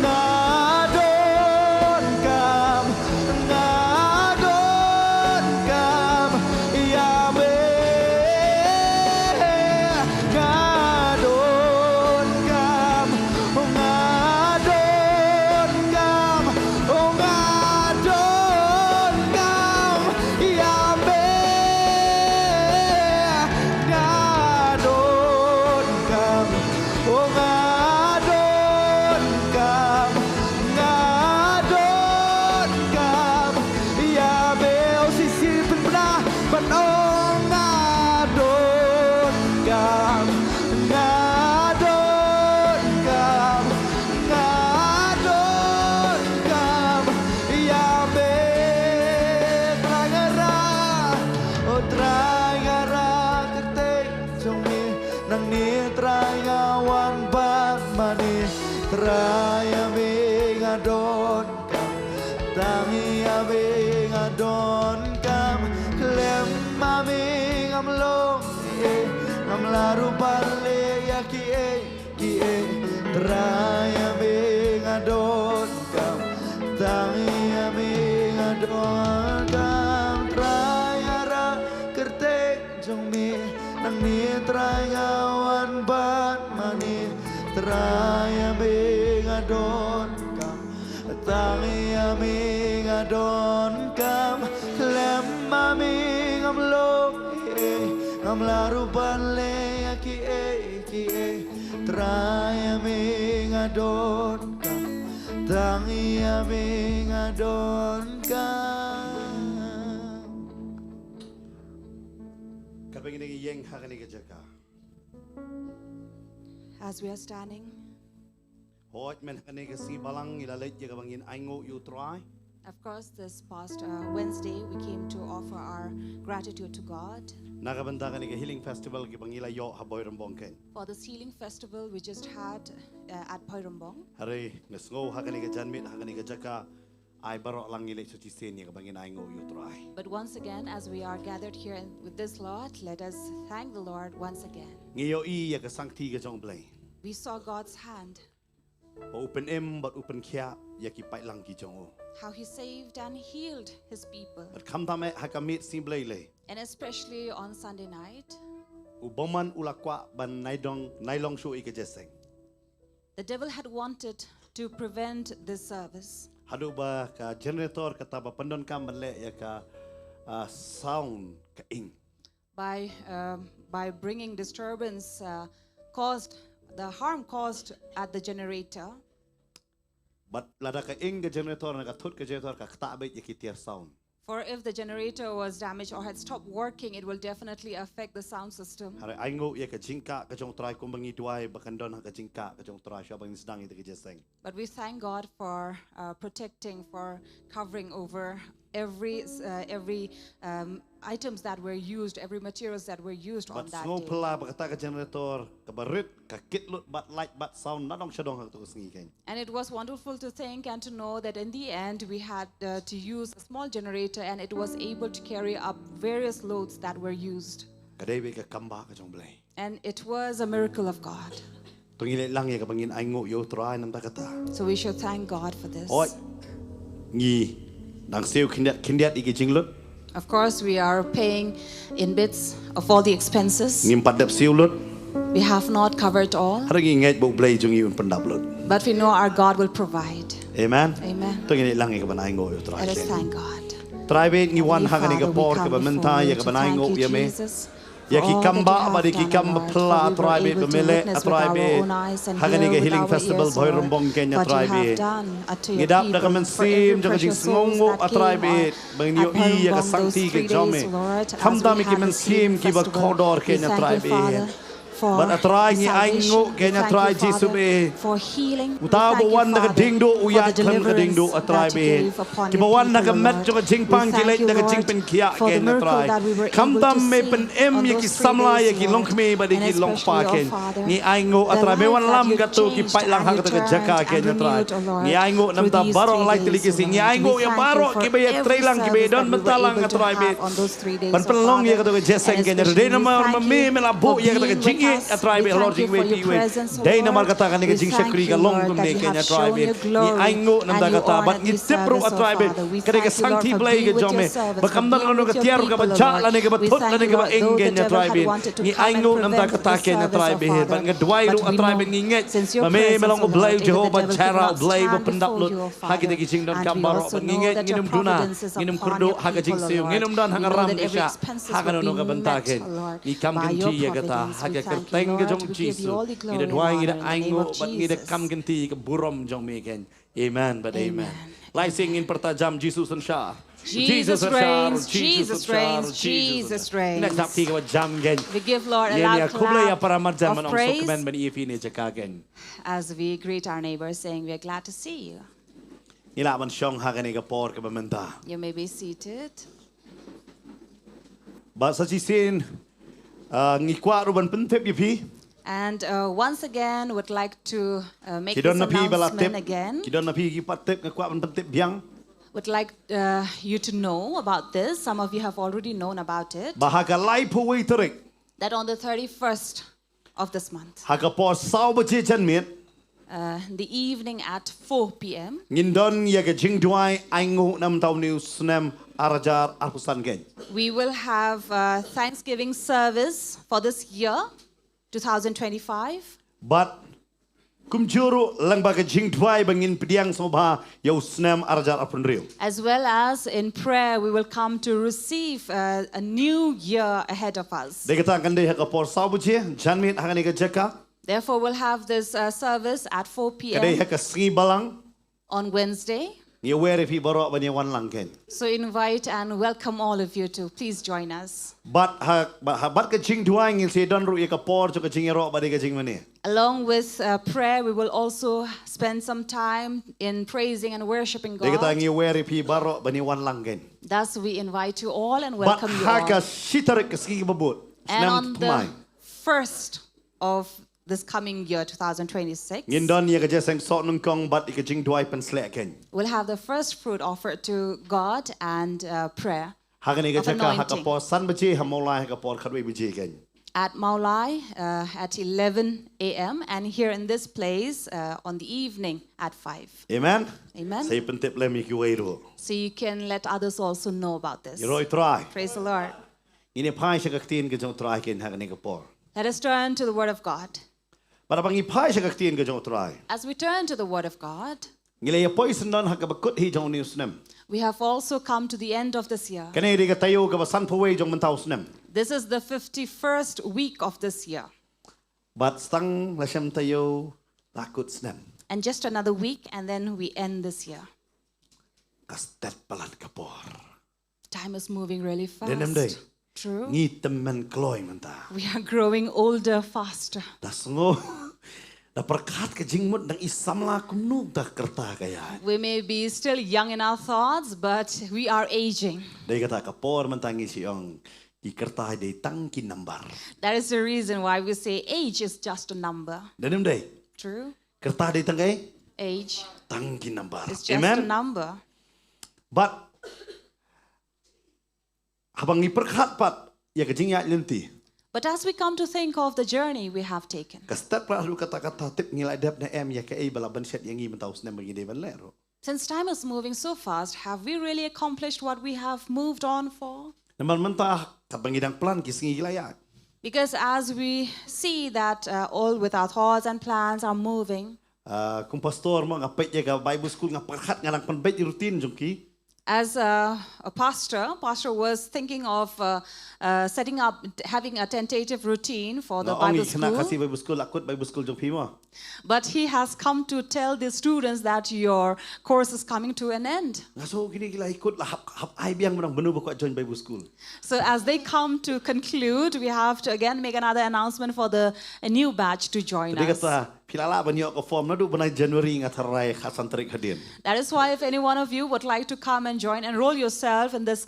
ngadon kam ngadon kam Yahweh ngadon kam ngadon kam ngadon kam Yahweh ngadon kam ngadon kam ngadon kam Yahweh o sisipin pernah penong ngadon kam ngadon kam ngadon kam Yahweh trangara o trangara ketek jongi nang ni trangawan bat mani trayame ngadon kam tangi ame ngadon kam klem ame ngamlong ngamlaru bale yaki ki trayame ngadon kam tangi ame ngadon kam trayara kertek jongmi nang ni trangawan bat mani trayame ngadon kam tangi ame ngadon kam lem ame ngamlong ngamlaru bale ki trai ame ngadon kam tangi ame ngadon kam Kapag nagiyeng hakani ka jaka. As we are standing, Hoit men hakani ka si balang ilalit ya kabangin aingo you try. of course, this past Wednesday we came to offer our gratitude to God Nakabanda ka ni ka healing festival ki bangila yo haboy rambong ken. for this healing festival we just had at Poirambong. Hari nasngo hakani ka janmit hakani ka jaka ay baro lang nilay sa tisen ya kabangin aingo you try. But once again, as we are gathered here with this lot, let us thank the Lord once again. Ngiyo i ya ka sangti ka jong blay. We saw God's hand, Ba open but open kya ya ki pai lang ki jong o. how He saved and healed His people. But kam tame hakamit si blay le. And especially on Sunday night, Uboman ulakwa ban nailong shu ika jeseng. the devil had wanted to prevent this service Hadu ba ka generator kata ba pandon kam banle ya ka sound ka ing. by bringing disturbance caused the harm caused at the generator. But lada ka ing ka generator na ka thut ka generator ka ktabay ya ki tier sound. For if the generator was damaged or had stopped working, it will definitely affect the sound system. Hari aingo ya ka jingka ka jong try kumbangi duai bakandon ha ka jingka ka jong try siya bang isdang ito ka jeseng. But we thank God for protecting, for covering over every items that were used, every materials that were used on But that sngo day. pala bakata ka generator ka barit ka kitlot but light but sound na dong siya dong ha to sngi ken. And it was wonderful to think and to know that in the end we had to use a small generator and it was able to carry up various loads that were used. Kadebe ka kamba ka jong blay. And it was a miracle of God. Tungile lang ya kapangin aingo yo try nam takata. So we should thank God for this. Oi. Ngi nang siu kindiat iki jinglut. Of course, we are paying in bits of all the expenses. Ngim padap siu lut. We have not covered all, Hari ngai bo blay jung yun pandap lut. but we know our God will provide. Amen. Amen. Tungile lang ya kapan aingo yo try. Let us thank God. Try be ngi wan Heavenly hagani ka Father, por we ka come ba before menta you ya to kapan thank aingo you, ya me. Jesus, Ya for ki all that kamba you ba have di ki done, kamba Lord, pla for we try were be able to mele witness with try our be own eyes and hagani hear ka with healing our festival ears, boy Lord, rombong Kenya what try you have be. done to your Ngidap da people, kaman for every sim jaga jing precious souls sngongo that atrai came be bang yo at I ya ka Parumbong sangti those ke 3 jome. days, Lord, as Kam we da mi ki had man this sim healing ki ba festival. kodor We Kenya thank try you, be. Father, for But atrai ni salvation. aingo We Kenya thank try you, Jesu Father, be. for healing. We Uta thank bo you, wan da ka Father, ding do for uya the klam ka ding do deliverance atrai that you be. gave upon Ki your ba wan da ka people, met Lord. jaga jing We pang ki thank lek you, da ka jing Lord, pen kia for the Kenya miracle try. that we were Kam able dam to me see pen em on ya those ki 3 samla ya days, ki long Lord. khme ba di And ki long pa especially, oh ken. Father, Ni aingo the atrai be lives wan that lam you ka to ki changed pai lang and ha you ka jaka turned and Kenya try. renewed, oh Lord, Ni aingo nam through ta these barong 3 lai tili days, ki oh sing. Ni Lord. aingo We ya thank you barong for ki ba ya every trailang ki ba service don that we were mentalang able ka to try be. have on those 3 days, Ban oh pelong ya Father. ka to jesen And Kenya especially de na we ma thank me you me la for bo ya ka to being with jingi us. atrai We be lord thank you jing we for your pi we. presence, oh Dai na mar Lord. ka ta ka ni We ka jing thank shakri ka you, long Lord, dum that ne you have Kenya try shown be. your Ni glory aingo nam and da you ka ta but honored ni this tepro service, oh atrai be. Father. We Ka ka thank you, sang Lord, ti for play being ka with your jome. servants, Ba for kam dan being no with ka your tiar ka ba people, oh ja Lord. la ne ka ba We tot la thank ne you, ka ba Lord, though the Kenya devil try had be. wanted to Ni come and aingo nam da prevent ka ta this Kenya service, try oh be. Father. Ban nga dwai ru But we atrai be know, nginget. since your Ba me presence, melang oh ko blay Lord, even the Jehovah devil could Jara not blay ba stand pendap before lut. you, oh Hagi Father. de jing don And kam we baro also ban know nginget that your nginum duna providence is nginum upon kurdo your haga jing people, oh siu Lord. nginum don We hanga know ram that every gesha expenses haga were no ka being met, bentaken oh Lord, ni kam by your genti ya kata providence. We haga thank you, kerteng ke Lord. jong We give you jisu all the ni glory de and dwai ni honor de in the name aingo of bat ni de kam Jesus. genti ke burom jong meken amen but amen Amen. lai sing in pertajam Jesus and Shah Jesus reigns, Jesus reigns, Jesus Ina tap ti reigns. ka jam gen We give Lord a ye ni loud kubla ya clap para marjan man of ong sok praise men ban ifi ni jakagen as we greet our neighbors, saying, "We are glad to see you." ila man shong haga ni ka por ka bamenta You may be seated. ba sa chi sin ngi kwa ru ban pen tep ifi And once again, would like to make Kidon this na pi bala tep announcement again. kidon na pi ki pat tep ngakwa ban tep biang Would like you to know about this. Some of you have already known about it. bahaga lai pu wei terik That on the 31st of this month, haga por sau ba che chan miet in the evening at 4 p.m., ngindon ya ga jing duai aingu nam tau new snam arajar arpusan gen we will have a Thanksgiving service for this year, 2025. but kumjuru lang ba ga jing duai bangin pediang sobha yau snam arajar arpun riu As well as in prayer, we will come to receive a new year ahead of us. de kata kan de haga por sau ba che jan miet haga ni ga jaka Therefore, we'll have this service at 4 kadai p.m. haga singi balang on Wednesday. ni were fi baro ba ni wan lang ken So invite and welcome all of you to please join us. but bat ka jing duai ngil se don ru ya ka por cho ka jing ro ba de ka jing mane Along with prayer, we will also spend some time in praising and worshiping de kata God. ngi were fi baro ba ni wan lang ken Thus, we invite you all and but welcome you haga all. sitarik ka singi babut And on Nongthymmai the first of this coming year, 2026, ngindon ya ka jeseng so nung kong bat ka jing duai pen slek ken we'll have the first fruit offered to God and prayer haga ni ka of jaka haga anointing por san ba che hamola haga por khadwe bi je ken at Mawlong at 11 a.m. and here in this place on the evening at 5. amen Amen. say pen tep le mi ki wei ro So you can let others also know about this. you roi try Praise the Lord. ini pai sa ka tin ka jong try ken haga ni ka por Let us turn to the Word of God. para bang ipai sa ka tin ka jong try As we turn to the Word of God, ngile ya poison don haga bakut hi jong ni snem we have also come to the end of this year. kanai ri ka tayo ka ba san po wei jong mentau snem This is the 51st week of this year. but stang la shem tayo takut snem And just another week, and then we end this year. kastet palat ka por Time is moving really Denem day. fast. True. ngi temen kloy menta We are growing older faster. das ngo da perkat ka jingmut nang isamla kumnu da kerta kaya We may be still young in our thoughts, but we are aging. dai kata ka por mentangi siong i kerta dai tangki nambar That is the reason why we say age is just a number. denem dai True. kerta dai tangkai Age tangki nambar is just a amen number. but habang i perkat pat ya ka jingya lenti But as we come to think of the journey we have taken, Kastat pralu kata-kata tip ngilai dap na em ya ke ai balaban set yang i mentau snem bagi devan lero. since time is moving so fast, have we really accomplished what we have moved on for? Naman mentah kapangidang plan kisingi gilayat. Because as we see that all with our thoughts and plans are moving, Kung pastor mo ngapet ya ka Bible school ngapakat ngalang panbait rutin jongki. as a pastor was thinking of setting up, having a tentative routine for the Bible Kena kasi school. Bible school akut Bible school jongpi mo. But he has come to tell the students that your course is coming to an end. Ngaso gini gila ikut lah hap ai biang menang benu bakwa join Bible school. So as they come to conclude, we have to again make another announcement for a new batch to join Jadi us. kata pilala banyak ko form nadu benai Januari ngatarai khasan tarik hadin. That is why if any one of you would like to come and join, enroll yourself in this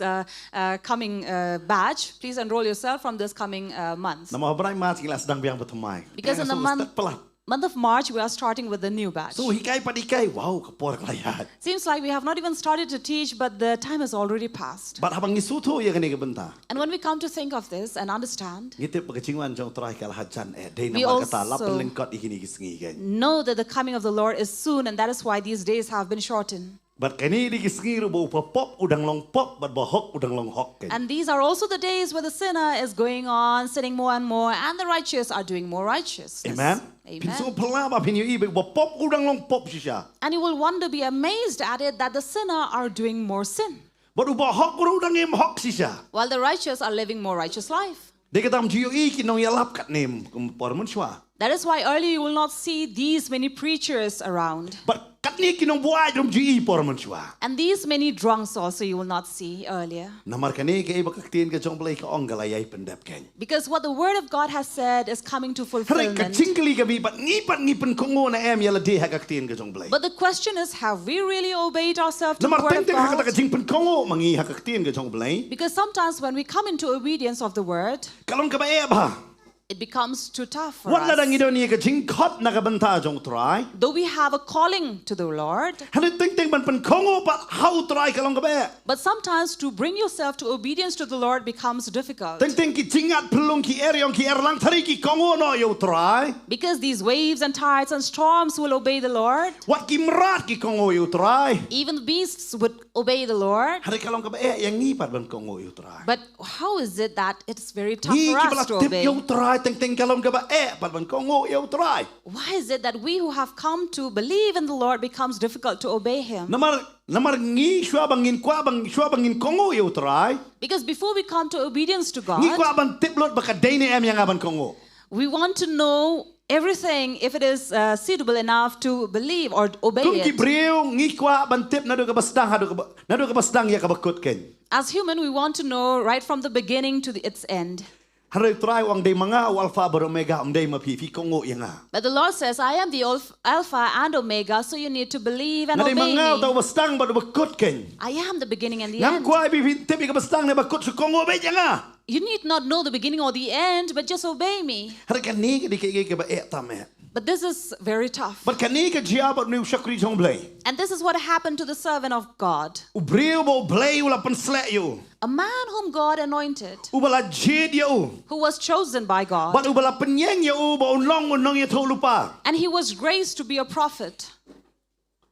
coming batch, please enroll yourself from this coming month. Nama benai mat gila sedang biang bertemai. Because in the month of March, we are starting with the new batch. So hikai padikai, wow kapor kelayat. Seems like we have not even started to teach, but the time has already passed. Bat habang ngisuto ya kani kebenta. And when we come to think of this and understand, Ngitip pagkacingwan jong try kalahajan day We nama kata also- lapan lengkot ikini kisingi kan. know that the coming of the Lord is soon, and that is why these days have been shortened. Bat kani di kisingi ru bau pop udang long pop bat bahok udang long hok kan. And these are also the days where the sinner is going on, sinning more and more, and the righteous are doing more righteousness. Amen. Amen. Pinso pelaba pinyo ibe ba pop udang long pop sisya. And you will wonder, be amazed at it, that the sinner are doing more sin, Bat ubah hok ru udang em hok sisya. while the righteous are living more righteous life. Dia kata mjiyo kinong yalap kat nem kumpor menshwa. That is why earlier you will not see these many preachers around. Bat kat ni kinong buai dom ji por menshwa. And these many drunks also you will not see earlier. Namar kani ke iba kaktin ke jong belai ka ongalayay pendap kan. Because what the word of God has said is coming to Hari fulfillment. kacingkali ka bi bat ngipan kongo na em yala de ha kaktin ke jong belai. But the question is, have we really obeyed ourselves to the Namar word of teng kata God? kacingpan kongo mangi ha kaktin ke jong belai. Because sometimes when we come into obedience of the word, Kalong ka ba ba? it becomes too tough for Wala dang us. ido ni kacingkot na kabanta jong try. Though we have a calling to the Lord, Hari teng ban pen kongo pa how try kalong ka ba? but sometimes to bring yourself to obedience to the Lord becomes difficult. Teng ki cingat pelung ki eryong ki erlang tari ki kongo no yo try. Because these waves and tides and storms will obey the Lord. Wat ki merat ki kongo yo try. Even the beasts would obey the Lord. Hari kalong ka ba yang ngipat ban kongo yo try. But how is it that it's very tough Ni for ki us bala to tip obey? yo try teng kalong ka ba pat ban kongo yo try. Why is it that we who have come to believe in the Lord becomes difficult to obey Him? Namar ngi shwa bangin kwa bang shwa bangin kongo yo try. Because before we come to obedience to Ngi God, kwa ban tip lot baka day ni em yang aban kongo. we want to know everything if it is suitable enough to believe or obey Kung ki it. breu ngi kwa ban tip nado ka basdang nado ka basdang ya ka bakut ken. As human, we want to know right from the beginning to its end. Hari try wang day mga alpha bar omega day mapi fi kongo yang a. But the Lord says, I am the Alpha and Omega, so you need to believe and Nade obey mga tau me. basdang ba bakut ken. I am the beginning and the Ngam end. kwa bi tip ka basdang na bakut su kongo be yang a. You need not know the beginning or the end, but just obey me. Hari kan ni ka di ka ba tame. But this is very tough. But kan ni ka jia ba ni shakri jong blay. And this is what happened to the servant of God. U breu bo blay ula pan slek yo. A man whom God anointed, U bala jid yo. who was chosen by God, But u bala penyeng yo ba unong ya tu lupa. and he was graced to be a prophet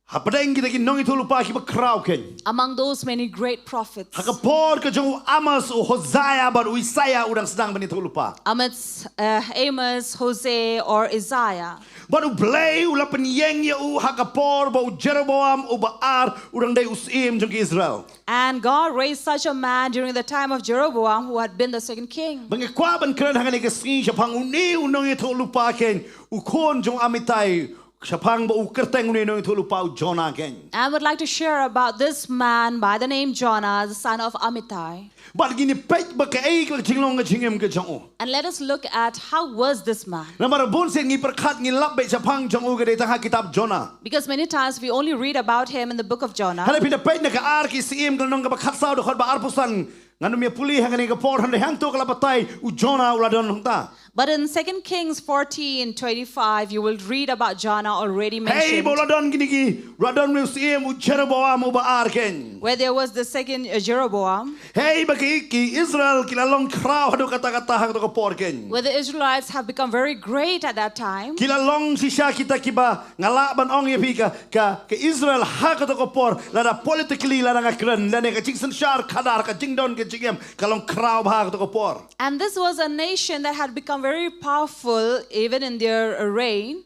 Hapadeng kita ki nong itu lupa ki ba kraw ken. among those many great prophets. Hakapor ka jong Amos o Hosea ba u Isaiah udang sedang ba ni tu lupa. Amidst Amos, Hosea, or Isaiah. Baru blay ula penyeng ya u hakapor ba u Jeroboam u Baar udang day usim jong ki Israel. And God raised such a man during the time of Jeroboam, who had been the second king. Bangi kwa ban keren hangan ni kesingi siapang uni unong itu lupa ken. U kon jong amitai siapang ba u kerteng uni unong itu lupa u Jonah ken. I would like to share about this man by the name Jonah, the son of Amittai. Bat gini pek ba ka ei ka jinglong ka jingem ka jong u. And let us look at how was this man. Namar bun sen ngi perkat ngi lap be siapang jong u ka de tanga kitab Jonah. Because many times we only read about him in the book of Jonah. Hana pinda pek na ka ar ki siim ka nong ka bakhat saw do khot ba arpusan nganu mi puli hangan ni ka por han hang to ka lapatai u Jonah ula don ta. But in 2 Kings 14:25, you will read about Jonah already Hey, mentioned, boladon gini ki, radon musim Jeroboam ubaar ken. where there was the second Jeroboam, Hey, bagi ki Israel kila long krau hadu kata-kata hak to por ken. where the Israelites have become very great at that time. Kila long sisya kita kiba ngalak ban ong ye pika ka Israel hak to por lada politically lada ngakren lada ka jing sensar kadar ka jing don ke jingem kalong krau hak to por. And this was a nation that had become very powerful even in their reign.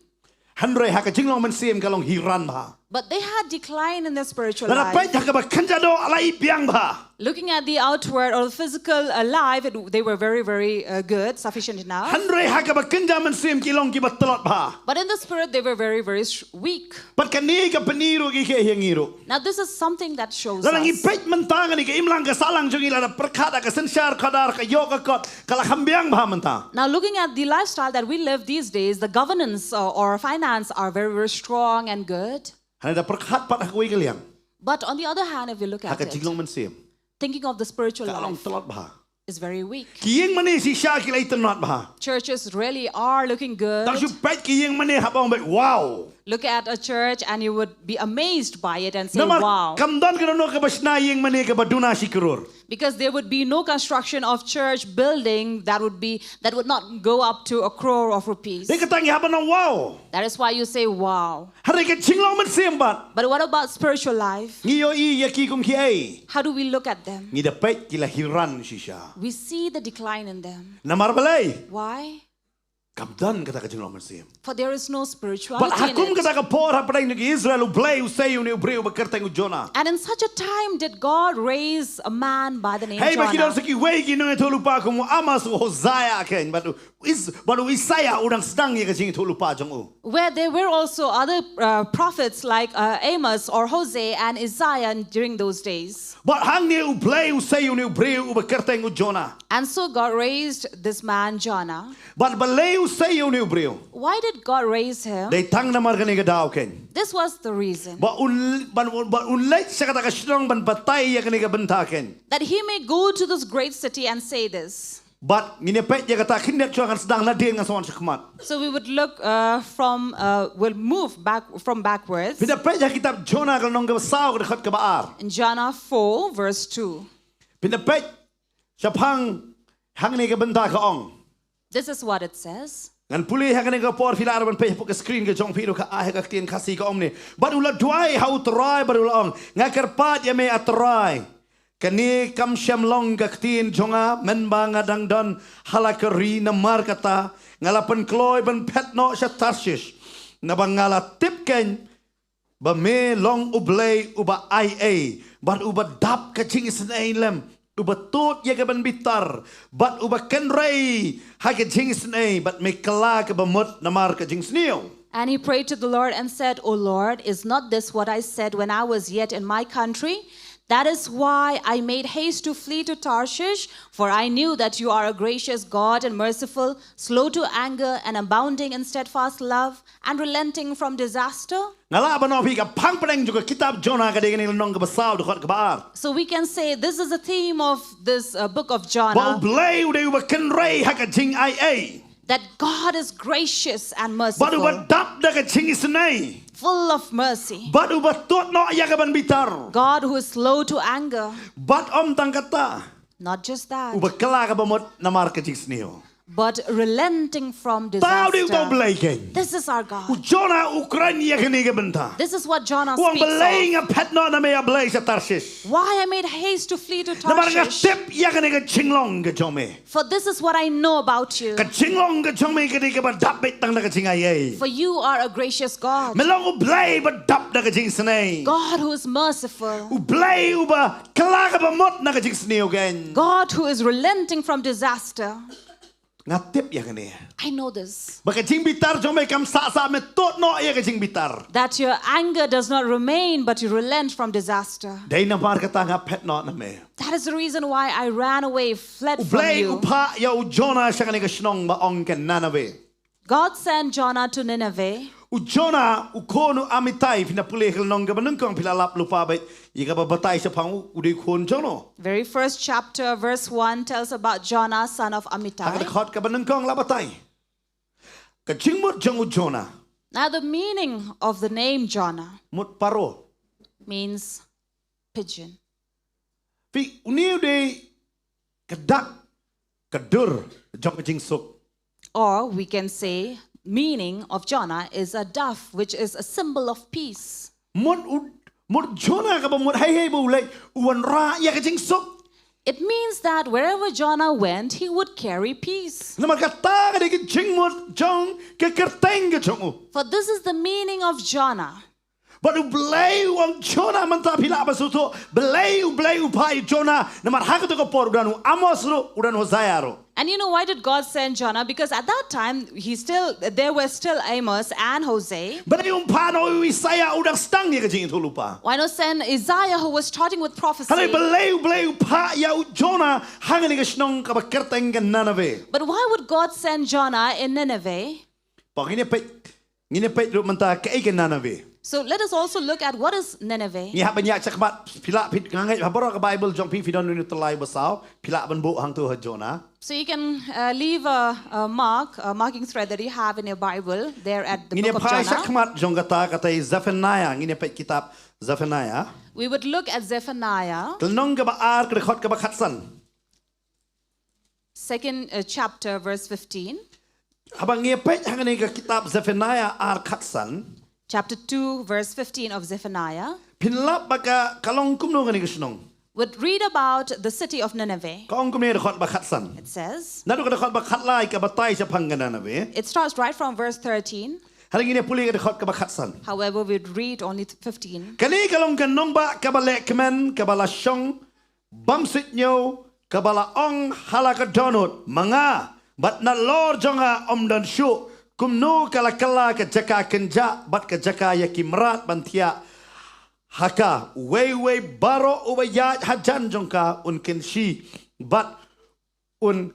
Handre hak ka jing long musim kalong hiran ba. But they had declined in their spiritual Lada life. pai hak ba kanjado alai piang ba. Looking at the outward or the physical life, they were very, very good, sufficient enough. Handre hak ba kanja musim kilong kiba telot ba. But in the spirit, they were very, very weak. Pat kani ka peniru ki ke hingiru. Now, this is something that shows Lada ngi us. pet mentang ni ke imlang ka salang jungi lada perkata ka sensar kadar ka yoga kot kala hambiang ba mentang. Now, looking at the lifestyle that we live these days, the governance or finance are very, very strong and good. Hana da perkat pat hak wi kaliang. But on the other hand, if you look at Hak ka it, jinglong musim. thinking of the spiritual Ka along life telot ba. is very weak. Kiyeng mani si sya kilai tenot ba. Churches really are looking good. Tak su pet kiyeng mani habang baik wow. Look at a church and you would be amazed by it and say, Namar wow. kamdan ka no ka basna yeng mani ka baduna si kerur. Because there would be no construction of church building that would not go up to 1 crore of rupees. Dia katangi habang ng wow. That is why you say wow. Hari ka jinglong musim bat. But what about spiritual life? Ngiyo i yaki kum ki How do we look at them? Ngi da pet kila hiran si sya. We see the decline in them. Namar balai. Why? Kamdan kata ka jinglong musim. For there is no But spirituality hakum in it. kata ka por hapadang ngi Israel ublay usay uni ubreu bekerteng Jonah. And in such a time did God raise a man by the name Hey, bagi Jonah. dalam segi wegi nung itu lupa kamu amas Hosea ken, baru Isaiah udang sedang ya kecing itu lupa jongu. Where there were also other prophets like Amos or Hosea and Isaiah during those days. But hang ni ublay usay uni ubreu bekerteng Jonah. And so God raised this man Jonah. But balay usay uni ubreu. Why did God raise him? They tang namar kani gadau ken. This was the reason. But unlay sa kata ka Shillong ban patay ya kani ka bentaken. That he may go to this great city and say this. But nginepet ya kata kindet chuan sedang ladin ngan sawan sekmat. So we would look we'll move back from backwards. Pinapet ya kitab Jonah kalau nong kebasaw ke dekat kebaar. In Jonah 4 verse 2. Pinapet siapang hang ni ka benta ka ong. This is what it says. Ngan puli hang ni ka por filar ban pe puk screen ke jong piru ka ah ka tien kasi ka om ni. But ula duai how try but ula ong. Ngakerpat ya me atrai. Kani kam Shillong ka tien jonga men ba ngadang don halakari na markata ngalapan kloy ban pet no sa Tarshish. Na bangala tipken ba me long ublay uba ia but uba dap ka chingis na ilem. Uba tot ya ban bitar, but uba kenrei ha ka jings nei, but me kala ka bamut namar ka jings niyo. And he prayed to the Lord and said, O Lord, is not this what I said when I was yet in my country? That is why I made haste to flee to Tarshish, for I knew that you are a gracious God and merciful, slow to anger and abounding in steadfast love and relenting from disaster. Ngala ba no pi ka pang padeng juga kitab Jonah ka dengan nong ka basaw dekat ka baar. So we can say this is the theme of this book of Ba Jonah, blay udah uba kenrei ha ka jing ia. that God is gracious and Ba merciful, uba dap da ka jings nei. full of mercy. Ba uba tot no ya ka ban bitar. God who is slow to anger. But om tang kata Not just that, uba kala ka bamut namar ka jings niyo. but relenting from Tao di uta disaster. blay ken. This is our God. Jonah Ukraine ya ka ni ka benta. This is what Jonah Wang speaks belay of. nga pet no na may ablay sa Tarshish. Why I made haste to flee to Namar nga Tarshish. tip ya ka ni ka chinglong ka jome. For this is what I know about you. Ka chinglong ka jome ka di ka ba dapit tang na ka chingayay. For you are a gracious God. Melong ublay ba dap na ka jing sanay. God who is merciful. Ublay uba kala ka ba mot na ka jing saniyo gen. God who is relenting from disaster. Nga tip ya ka ni. I know this. Baka jing bitar jome kam sa me tot no ya ka jing bitar. That your anger does not remain, but you relent from disaster. Day na par ka ta nga pet no na me. That is the reason why I ran away, fled from Ublay you. upa ya u Jonah siya ka ni ka sinong ba ong ken Nanawe. God sent Jonah to Nineveh. u Jonah u kono amitai pina pulih nong ga benengkong pila lap lupa bait ika ba batai sepang u di kon jono Very first chapter, verse 1 tells about Jonah, son of ak Amittai. khot ka benengkong la batai ka jingmut jong u Jonah Now the meaning of the name Jonah mut paro means pigeon. pi uniu de kedak kedur jong ka jing suk Or we can say, meaning of Jonah is a dove, which is a symbol of peace. mut Jonah ka ba mut hai bu le uan ra ya ka jing suk It means that wherever Jonah went, he would carry peace. naman ka ta ka de ka jingmut jong ka kerteng ka jong u For this is the meaning of Jonah. Baru belai wang Jonah manta pila basuto belai pai Jonah namar hak tu ko por udanu Amos ro udanu Hosea ro. And you know why did God send Jonah? Because at that time, there were still Amos and Hosea. Belai pano Isaiah udang stang ni kajing itu lupa. Why not send Isaiah, who was starting with prophecy? Halai belai pa ya Jonah hangan ni kasnong kabakerteng kan Nineveh. But why would God send Jonah in Nineveh? Pag ini pet ro manta ke ikan Nineveh. So let us also look at what is Nineveh. Ni hak banyak cakap pila pit ngangai habora ke Bible jong pi fidon ni telai besau pila ban bu hang tu Jonah. So you can leave a marking thread that you have in your Bible there at the Ini book of pai Jonah. cakap jong kata Zephaniah ini pet kitab Zephaniah. We would look at Zephaniah, Kelnong ke baar ke dekat ke bakatsan. second chapter, verse 15. Habang ngepet hang ni ke kitab Zephaniah ar katsan. Chapter 2, verse 15 of Zephaniah. Pinlap baka kalong kumno ngani kesnong. Would read about the city of Nineveh. Kaong kumne dekat bakatsan. It says, Nado ke dekat bakatlai ke batai sa pangganan be. it starts right from verse 13. Hari ini puli ke dekat ke bakatsan. However, we'd read only 15. Kani kalong kanong ba kabale kemen kabala syong bamsit nyo kabala ong halaka donut mga bat na lord jonga dan syu kumno kala ke jaka kenja bat ke jaka ya kimrat bantia haka we baro ubaya hajan jongka un kenshi bat un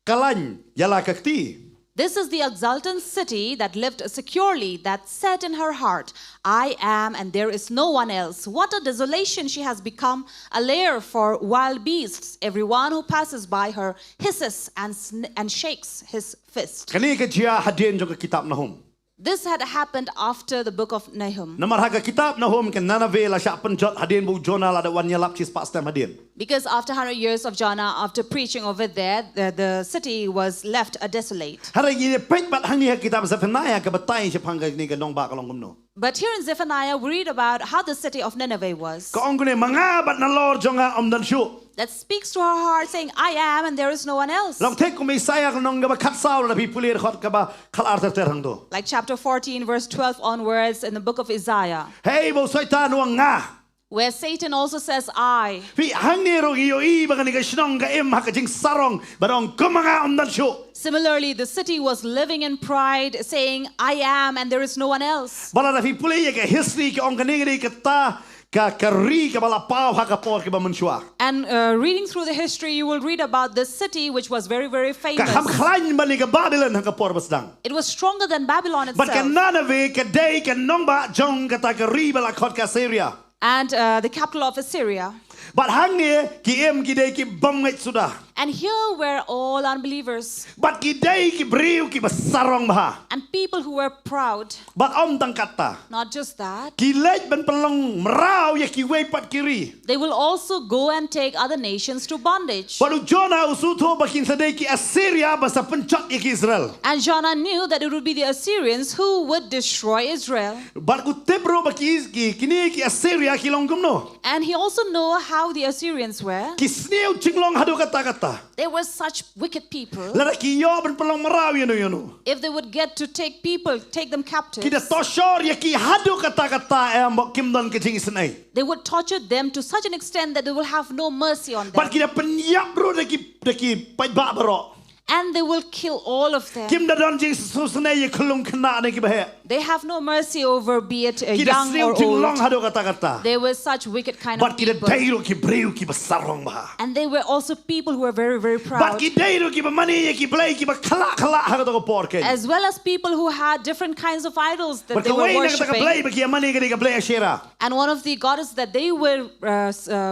kalan yala kakti. This is the exultant city that lived securely, that said in her heart, I am and there is no one else. What a desolation she has become, a lair for wild beasts. Everyone who passes by her hisses and shakes his fist. Kani ke jia hadin jongka kitab Nahum. This had happened after the book of Nahum. Namar haga kitab Nahum ke Nineveh la syak penjot hadin bu Jonah la da wan yalap cis pas tam hadin. Because after 100 years of Jonah, after preaching over there, the city was left desolate. Hari ini pet bat hang ni kitab Zephaniah ke batai se pangga ni ke nong ba kalong kumno. But here in Zephaniah, we read about how the city of Nineveh was. Ko ong kune mga bat na lord jonga dan syu. That speaks to her heart, saying, I am and there is no one else. Long tek kum Isaiah ke nong ga khat saw la pi pulir khot ka ba khal ar ter hang do. Like chapter 14, verse 12 onwards in the book of Isaiah, Hey bo soita no nga. where Satan also says, I. Pi hang ni ro iyo I ba ni ka shnong ga em ha ka jing sarong barong kumanga dan syu. Similarly, the city was living in pride, saying, I am and there is no one else. Bala da pi pulir ke history ke ong ka ni ke ta ka kari ka bala pau ha ka por ke ba mensyua. And reading through the history, you will read about this city, which was very, very Ka famous. ham khlan ba ni ka Babylon ha ka por basdang. It was stronger than Babylon But ka itself. Nineveh ka day ka nong ba jong ka ta ka ri bala khot ka Syria. And the capital of Assyria. But hang ni ki em ki day ki bom ngait sudah. And here were all unbelievers But ki day ki briu ki basarong bah. and people who were proud. But om tang kata. Not just that, Ki lej ben pelong merau ya ki wei pat kiri. they will also go and take other nations to bondage. Baru Jonah usuto bakin sadai ki Assyria basa pencot ya ki Israel. And Jonah knew that it would be the Assyrians who would destroy Israel. But ku tebro baki kini ki Assyria ki longgum no. And he also knew how the Assyrians were. Ki sneu cinglong hadu kata-kata. They were such wicked people. Lada ki yo ben pelong merau yanu. If they would get to take people, take them captives, Kita tosor ya ki hadu kata-kata em bok kim don ke jing senai. they would torture them to such an extent that they will have no mercy on them. But kita penyap bro daki pai ba bro. and they will kill all of them. Kim da don Jesus ne ye klung khna ne ki bahe. They have no mercy over be it Kita young sriu or ting long old. hado kata-kata. They were such wicked kind of But kita people. dairu ki breu ki basarong bah. And they were also people who were very, very But proud. ki dairu ki mani ye ki play ki ba khala hado ko por ke. As well as people who had different kinds of idols that But they the were way na ka play worshipping. ba ki mani ka play ashera. And one of the goddesses that they were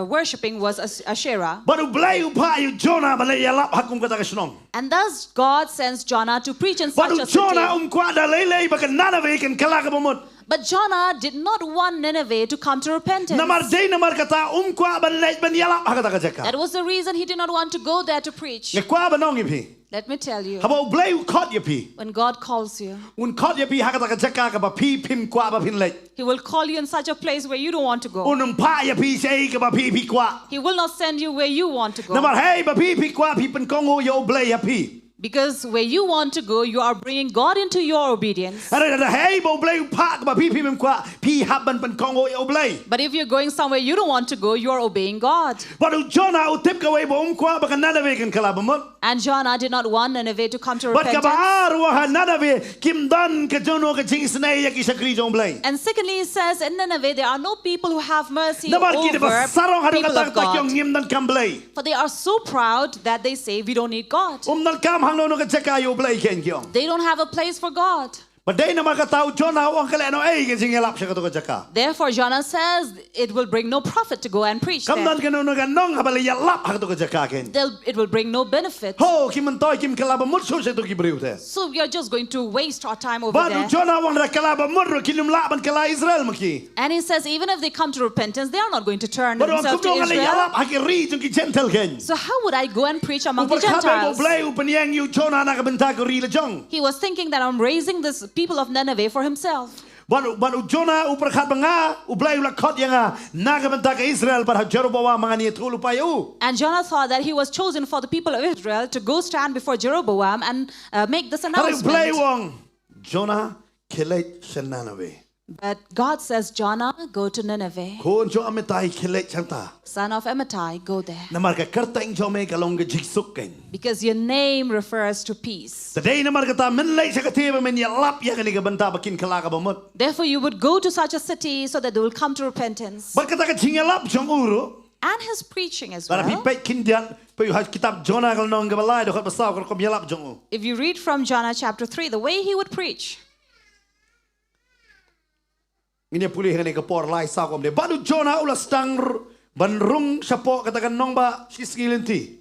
worshipping was Asherah. But play pa you Jonah ba le yalap hakum kata ka shnong. And thus God sends Jonah to preach in such But a city. Jonah kwa da lele ba ka Nineveh kan kala ka bamut. But Jonah did not want Nineveh to come to repentance. Namar day namar kata kwa ban le ban yalap hakata ka jaka. That was the reason he did not want to go there to preach. Nge kwa ba nong ipi. Let me tell you, Habo play caught ye pi. when God calls you, Un caught ye pi hakata ka jaka ka ba pi pim kwa ba pin le. He will call you in such a place where you don't want to go. Un pa ye pi sei ka ba pi kwa. He will not send you where you want to go. Namar hey ba pi kwa pi pen kong yo play ya pi. Because where you want to go, you are bringing God into your obedience. Ada hey bo play pa ba pi pim kwa pi haban pen kong yo play. But if you're going somewhere you don't want to go, you are obeying God. But Jonah utip ka way bo kwa ba ka Nineveh kan kala bamut. And Jonah did not want Nineveh to come to But ka repentance. ba arwa Nineveh kim dan ka jono ka jing snay ya ki sakri jong play. And secondly, it says in Nineveh, there are no people who have mercy Namar ki ba over sarong hado people ka of tak tak yung God. ngim dan kam play. For they are so proud that they say, we don't need God. Dan kam hang no ka jaka yo play ken kyong. They don't have a place for God. But day na makataw Jonah ang kala no ay ka jing yalap siya ka to ka jaka. Therefore, Jonah says, it will bring no profit to go and preach Kam there. dan ka no ka nong habali yalap ha to ka jaka ken. It will bring no benefit. Ho kim toy kim kala ba mut so se to ki briu te. So we are just going to waste our time over But there. Jonah wang ra kala ba mut ro kinum la ban kala Israel maki. And he says, even if they come to repentance, they are not going to turn But ang themselves to kumno kala Israel. yalap ha ki ri jong ki gentle ken. So how would I go and preach among the Upar khabe mo Gentiles? blay upan yang you Jonah na ka benta ko ri la jong. He was thinking that I'm raising this people of Nineveh for himself. But Jonah upar khat nga ublay ula khot yang na ka benta ka Israel par Jeroboam mga ni tulu pa yu. And Jonah thought that he was chosen for the people of Israel to go stand before Jeroboam and make this Hari blay announcement. wang Jonah kilet Nineveh. But God says, Jonah, go to Nineveh. Ko jo ametai kilet chanta. Son of Amittai, go there. Namar ka kartang jo me kalong ka jiksuk ken. Because your name refers to peace. Today namar ka ta men lay sa kateba men yalap ya kani ka benta bakin kala ka bamut. Therefore, you would go to such a city so that they will come to repentance. Bar kata ka chingalap jong uro. And his preaching as Para well. pipet kindian pa yu kitab Jonah kal nong gabalay do ka basaw ka yalap jong. If you read from Jonah chapter 3, the way he would preach. Ini pulih kani ka por lai sa kom de. Banu Jonah ulas tang banrung sapo katakan nong ba siskilinti.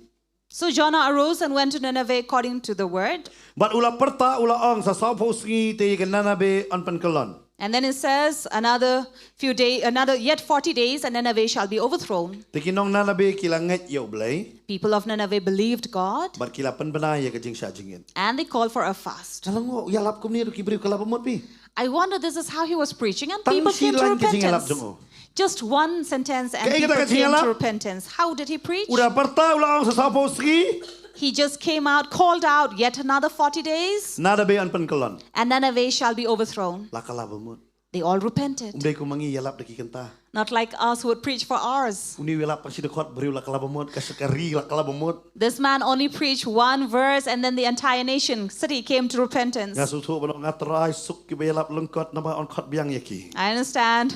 So Jonah arose and went to Nineveh according to the word. But ula perta ula ong sa sapo singi te ka Nineveh an pankalon. And then it says, yet 40 days, and Nineveh shall be overthrown. Tikinong Nineveh kilanget yo blay. People of Nineveh believed God, Bar kilapan banaya ka jing sa jingin. and they called for a fast. Alam mo, yalap kom ni ki briu kala bamut pi. I wonder this is how he was preaching, and Tang people came to silang ka jing yalap repentance. jong. Just one sentence, and Kaya people kita ka came tingala? to repentance. How did he preach? Ura perta ula ong sa sapo singi. He just came out, called out, yet another 40 days, Nineveh an pankalon. and Nineveh shall be overthrown. Lakala bamut. They all repented. Umday ko mangi yalap daki kanta. Not like us who would preach for hours. Uni yalap pasi dekot briu lakala bamut kasakari lakala bamut. This man only preached one verse, and then the entire city came to repentance. Ngasutu banok ngatrai suk ki yalap lengkot nama on khot biang yaki. I understand.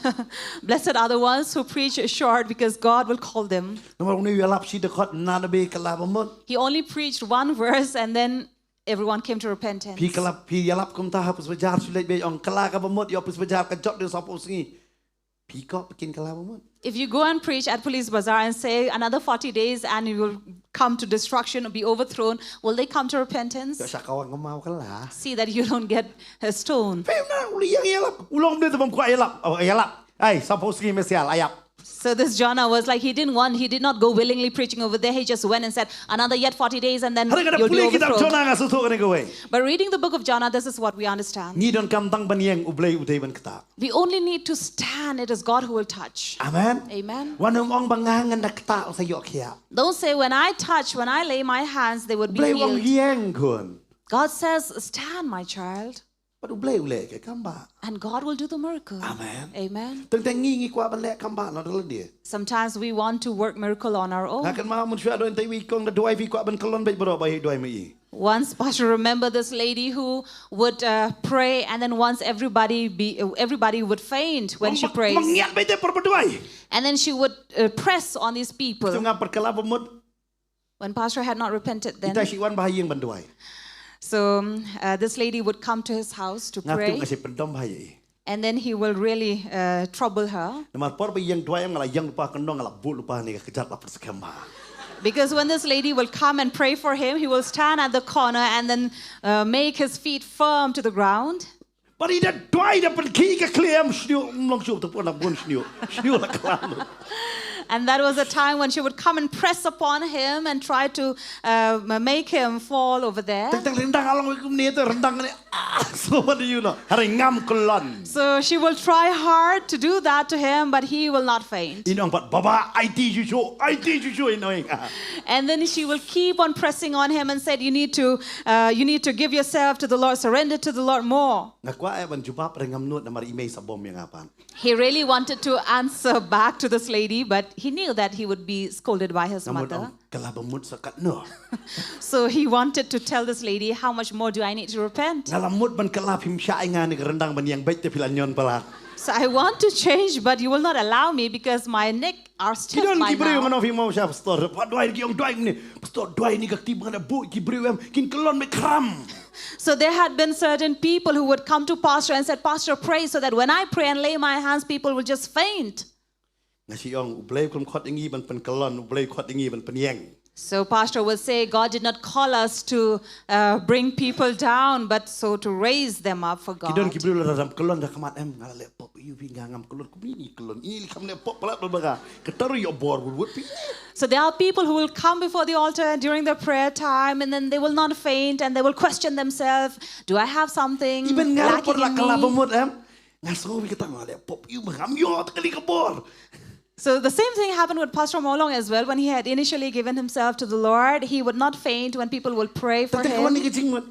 Blessed are the ones who preach short because God will call them. Nama uni yalap si dekot Nineveh kala bamut. He only preached one verse, and then everyone came to repentance. Pi kalap pi yalap kum ta hapus bajar sulit be on kala ka bamut yo pus bajar ka jot de sapo singi. Pi ko bikin kala bamut. If you go and preach at Police Bazaar and say another 40 days and you will come to destruction or be overthrown, will they come to repentance? Sa kawan ngomau kala. See that you don't get a stone. Pe na uli yang yalap. Ulong de tabam ko yalap. Oh yalap. Ay sapo singi mesial ayap. So this Jonah was like, he did not go willingly preaching over there. He just went and said, another yet 40 days and then Hari kada you'll be pulih kitab overthrown. Jonah ngasutu kani kowe. But reading the book of Jonah, this is what we understand. Ni don kam tang baniang ublay utay ban kita. We only need to stand. It is God who will touch. Amen. Amen. Wanong ong bangangan na kita sa yok kia. Don't say, when I lay my hands, they would be Blay wong healed. yang kun. God says, stand, my child. Padu blay ule ke kamba. And God will do the miracle. Amen. Amen. Tentang ngingi kwa ban lek kamba no dalam dia. Sometimes we want to work miracle on our own. Nakan ma mun shua do entai wi kong da doai vi kwa ban kolon bai bro bai doai mai. Once, Pastor, remember this lady who would pray, and then once everybody would faint when she prays, Mangyat ba ito perbeduai? and then she would press on these people. Ito nga perkelapa mood. When Pastor had not repented then. Ita siwan bahayang banduai. So this lady would come to his house to Ngatu pray, kasi pendam bahayai. and then he will really trouble her. Namar por ba yang duai ngala yang lupa kendong ngala bu lupa ni kejat lapar sekema. Because when this lady will come and pray for him, he will stand at the corner and then make his feet firm to the ground. But ida duai da pergi ke klem sniu mlong siu tu pun bun sniu la kelam. And that was a time when she would come and press upon him and try to make him fall over there. Tang rendang along ikum ni tu rendang ni so what do you know? Hari ngam kelon. So she will try hard to do that to him, but he will not faint. Inong pat baba IT juju inong. And then she will keep on pressing on him and said, you need to give yourself to the Lord, surrender to the Lord more. Nakwa ay ban jubab rengam nut namar email sa bom yang apan. He really wanted to answer back to this lady, but he knew that he would be scolded by his mother. Kalabamut sakat no. So he wanted to tell this lady, how much more do I need to repent? Ngalamut ban kalap him syai ngani rendang ban yang baik te pilanyon pala. So I want to change, but you will not allow me because my neck are stiff Kidon by kibriu now. ngano fi mau siap pastor. Pat duai ki ong duai ni. Pastor duai ni kakti ngana bu kibriu em kin kelon me kram. So there had been certain people who would come to pastor and said, Pastor, pray so that when I pray and lay my hands, people will just faint. Ngasi ong ublay kum khot ingi ban pen kelon ublay khot ingi ban pen yang. So pastor would say, God did not call us to bring people down, but so to raise them up for God. Kidon kibriu la dalam kelon dah kamat em ngala le pop you pi ngam kelon ku ni kelon ini kam le pop pala baga. Ketaru yo bor would pi. So there are people who will come before the altar during their prayer time, and then they will not faint, and they will question themselves, do I have something Iban ngala por lacking la in me? kalabamut em. Ngaso bi kita ngala pop you ngam yo takali ka bor. So the same thing happened with Pastor Mawlong as well. When he had initially given himself to the Lord, he would not faint when people will pray for Kawan ni him. kecing mut.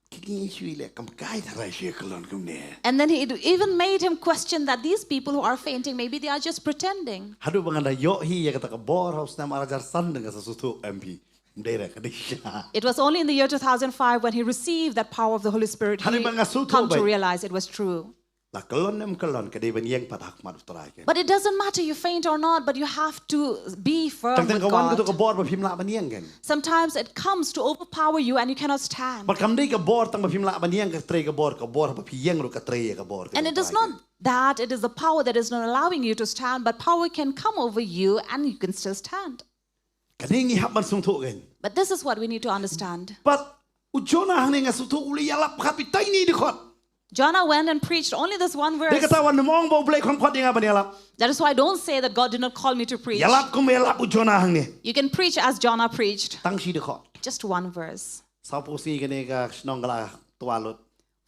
Kini shui le kam kai tharai she kelon kum ne. And then it even made him question that these people who are fainting, maybe they are just pretending. Hadu banganda yo hi ya kata ka bor house na marajar san dengan sesuatu MP. Ndera kadisha. It was only in the year 2005 when he received that power of the Holy Spirit, he Hari banga sutu come to bai. realize it was true. La kelon em kelon kadai ban yang patak mat uterai ke. But it doesn't matter you faint or not, but you have to be firm Tang with kawan tu ka God. bor ba phim la ban yang kan. Sometimes it comes to overpower you and you cannot stand. But kam dei ka bor tang ba phim la ban yang ka trei ka bor ba phi yang ru ka trei ka bor. And it is not that, it is the power that is not allowing you to stand, but power can come over you and you can still stand. Kadingi hap man sung tu kan. But this is what we need to understand. But ujona hang nga sutu uli yalap kapi tai ni dikot. Jonah went and preached only this one Dia verse. kata wan mong bo blai kon khot yang apa ni yalap. That is why I don't say that God did not call me to preach. Yalap kum yalap ujona hang ni. You can preach as Jonah preached. Tang si dikot. Just one verse. Sapo si kene ka snong kala tualut.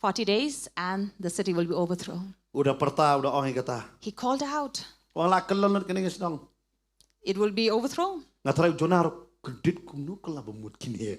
40 days and the city will be overthrown. Udah perta udah orang kata. He called out, Wang la kelon kene ka snong. it will be overthrown. Ngatrai ujona ro kedit kum nu kala bemut kini.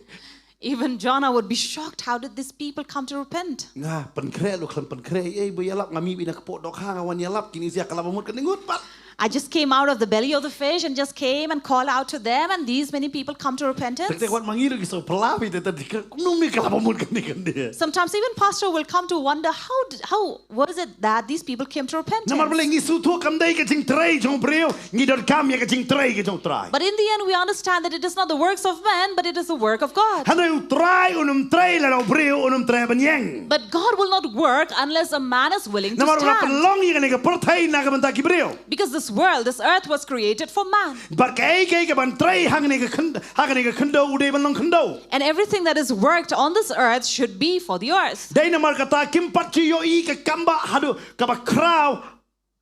Even Jonah would be shocked. How did these people come to repent? Nga penkre lu klan penkre bu yalap ngami bina kepok dok hang awan yalap kini sia kala bemut kene ngut pat. I just came out of the belly of the fish and just came and called out to them, and these many people come to repentance. Tek wan mangiru kiso pelabi te tadi kum mi kala bemut kene kene. Sometimes even pastor will come to wonder how was it that these people came to repentance. Namar bele ngi sutu kam dai ka jing trei jong breu ngi dor kam ya ka jing trei ka jong trai. But in the end, we understand that it is not the works of man, but it is the work of God. Hanai trai unum trei la breu unum trei banyang. But God will not work unless a man is willing to Namar la stand. pelong ya ka pertai na ka banta ki breu. Because this world, this earth was created for man. But kai ka ban trei hang ni ka khndo ude ban long khndo. And everything that is worked on this earth should be for the earth. Dai namar kata kim pat chi yo I ka kamba hadu ka ba kraw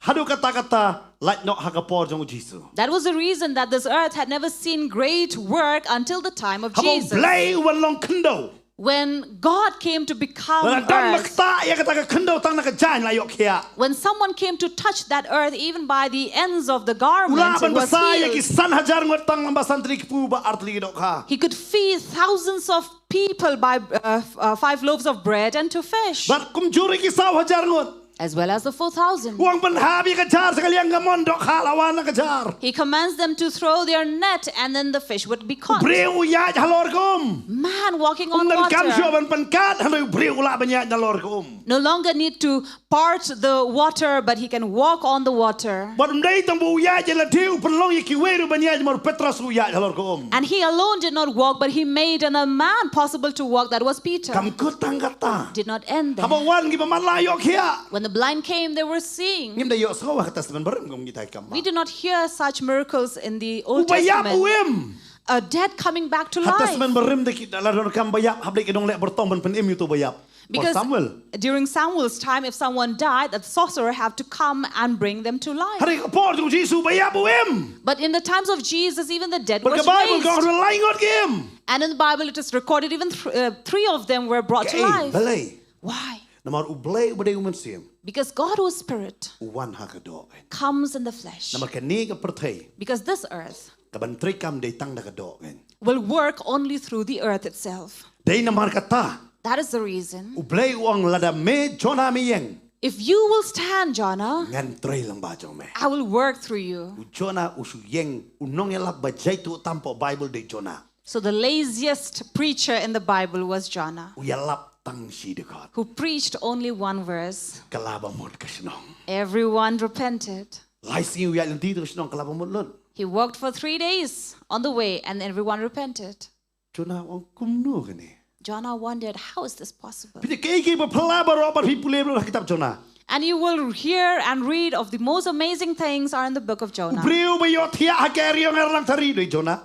hadu kata like not hagapor jong jisu. That was the reason that this earth had never seen great work until the time of Habo Jesus. blai wan long khndo. When God came to become Dan earth, makta ya kata ka khndo tang na ka jan la yok kia. when someone came to touch that earth, even by the ends of the garment, Ula it ban was basaya ki healed. san hajar ngot tang lamba santri ki pu ba artli dok ha. He could feed thousands of people by 5 loaves of bread and 2 fish. But kum juri ki saw hajar ngot. as well as the 4,000. Uang penhabi kejar sekalian gamon dok halawan kejar. He commands them to throw their net and then the fish would be caught. Breu ya halor kum. Man walking on Dan kam water ban penkat handu breu la banyak halor kum. no longer need to part the water, but he can walk on the water. Badum dai tambu ya jela tiu penlong yikiweru banyak mor Petrus ya halor kum. And he alone did not walk, but he made another man possible to walk. That was Peter. Kam kutang kata. Did not end there. Habawan gi pamanla yok hia. When the blind came, they were seeing. Ngim da yok sawa kata semen berem kum kita kam. We do not hear such miracles in the Old Ubayap Testament. uem. A dead coming back to Hatta life. semen berem de kita ladon kam bayap hablek kedong lek bertom ben penim itu bayap. Because Samuel. during Samuel's time, if someone died, the sorcerer had to come and bring them to life. Hari kapor tu Yesus bayap uem. But in the times of Jesus, even the dead was Berke Bible kau raised. lain ngot game. And in the Bible, it is recorded even three of them were brought to life. Belai. Why? Namar ublay ubade umensim. Because God, who is spirit, Uwan hakadok. comes in the flesh. Namar kani ka perthai. Because this earth Kabantri kam day tang nakadok. will work only through the earth itself. Day namar kata. That is the reason. Ublay uang lada me Jonah me yang. If you will stand, Jonah, Ngan tray lang ba jong me. I will work through you. Jonah usu yang unong elap bajay tu tampo Bible de Jonah. So the laziest preacher in the Bible was Jonah, Uyalap tang si dekat. who preached only one verse. Kalaba mod kasinong. Everyone repented. Laisi uyal nanti tu kasinong kalaba mod lon. He walked for 3 days on the way and everyone repented. Jonah uang kumno kani. Jonah wondered, how is this possible? Piti kiki berpelabar apa pipule bro kitab Jonah. And you will hear and read of the most amazing things are in the book of Jonah. Ubriu bayot hiya hakeri yang erlang tari do Jonah.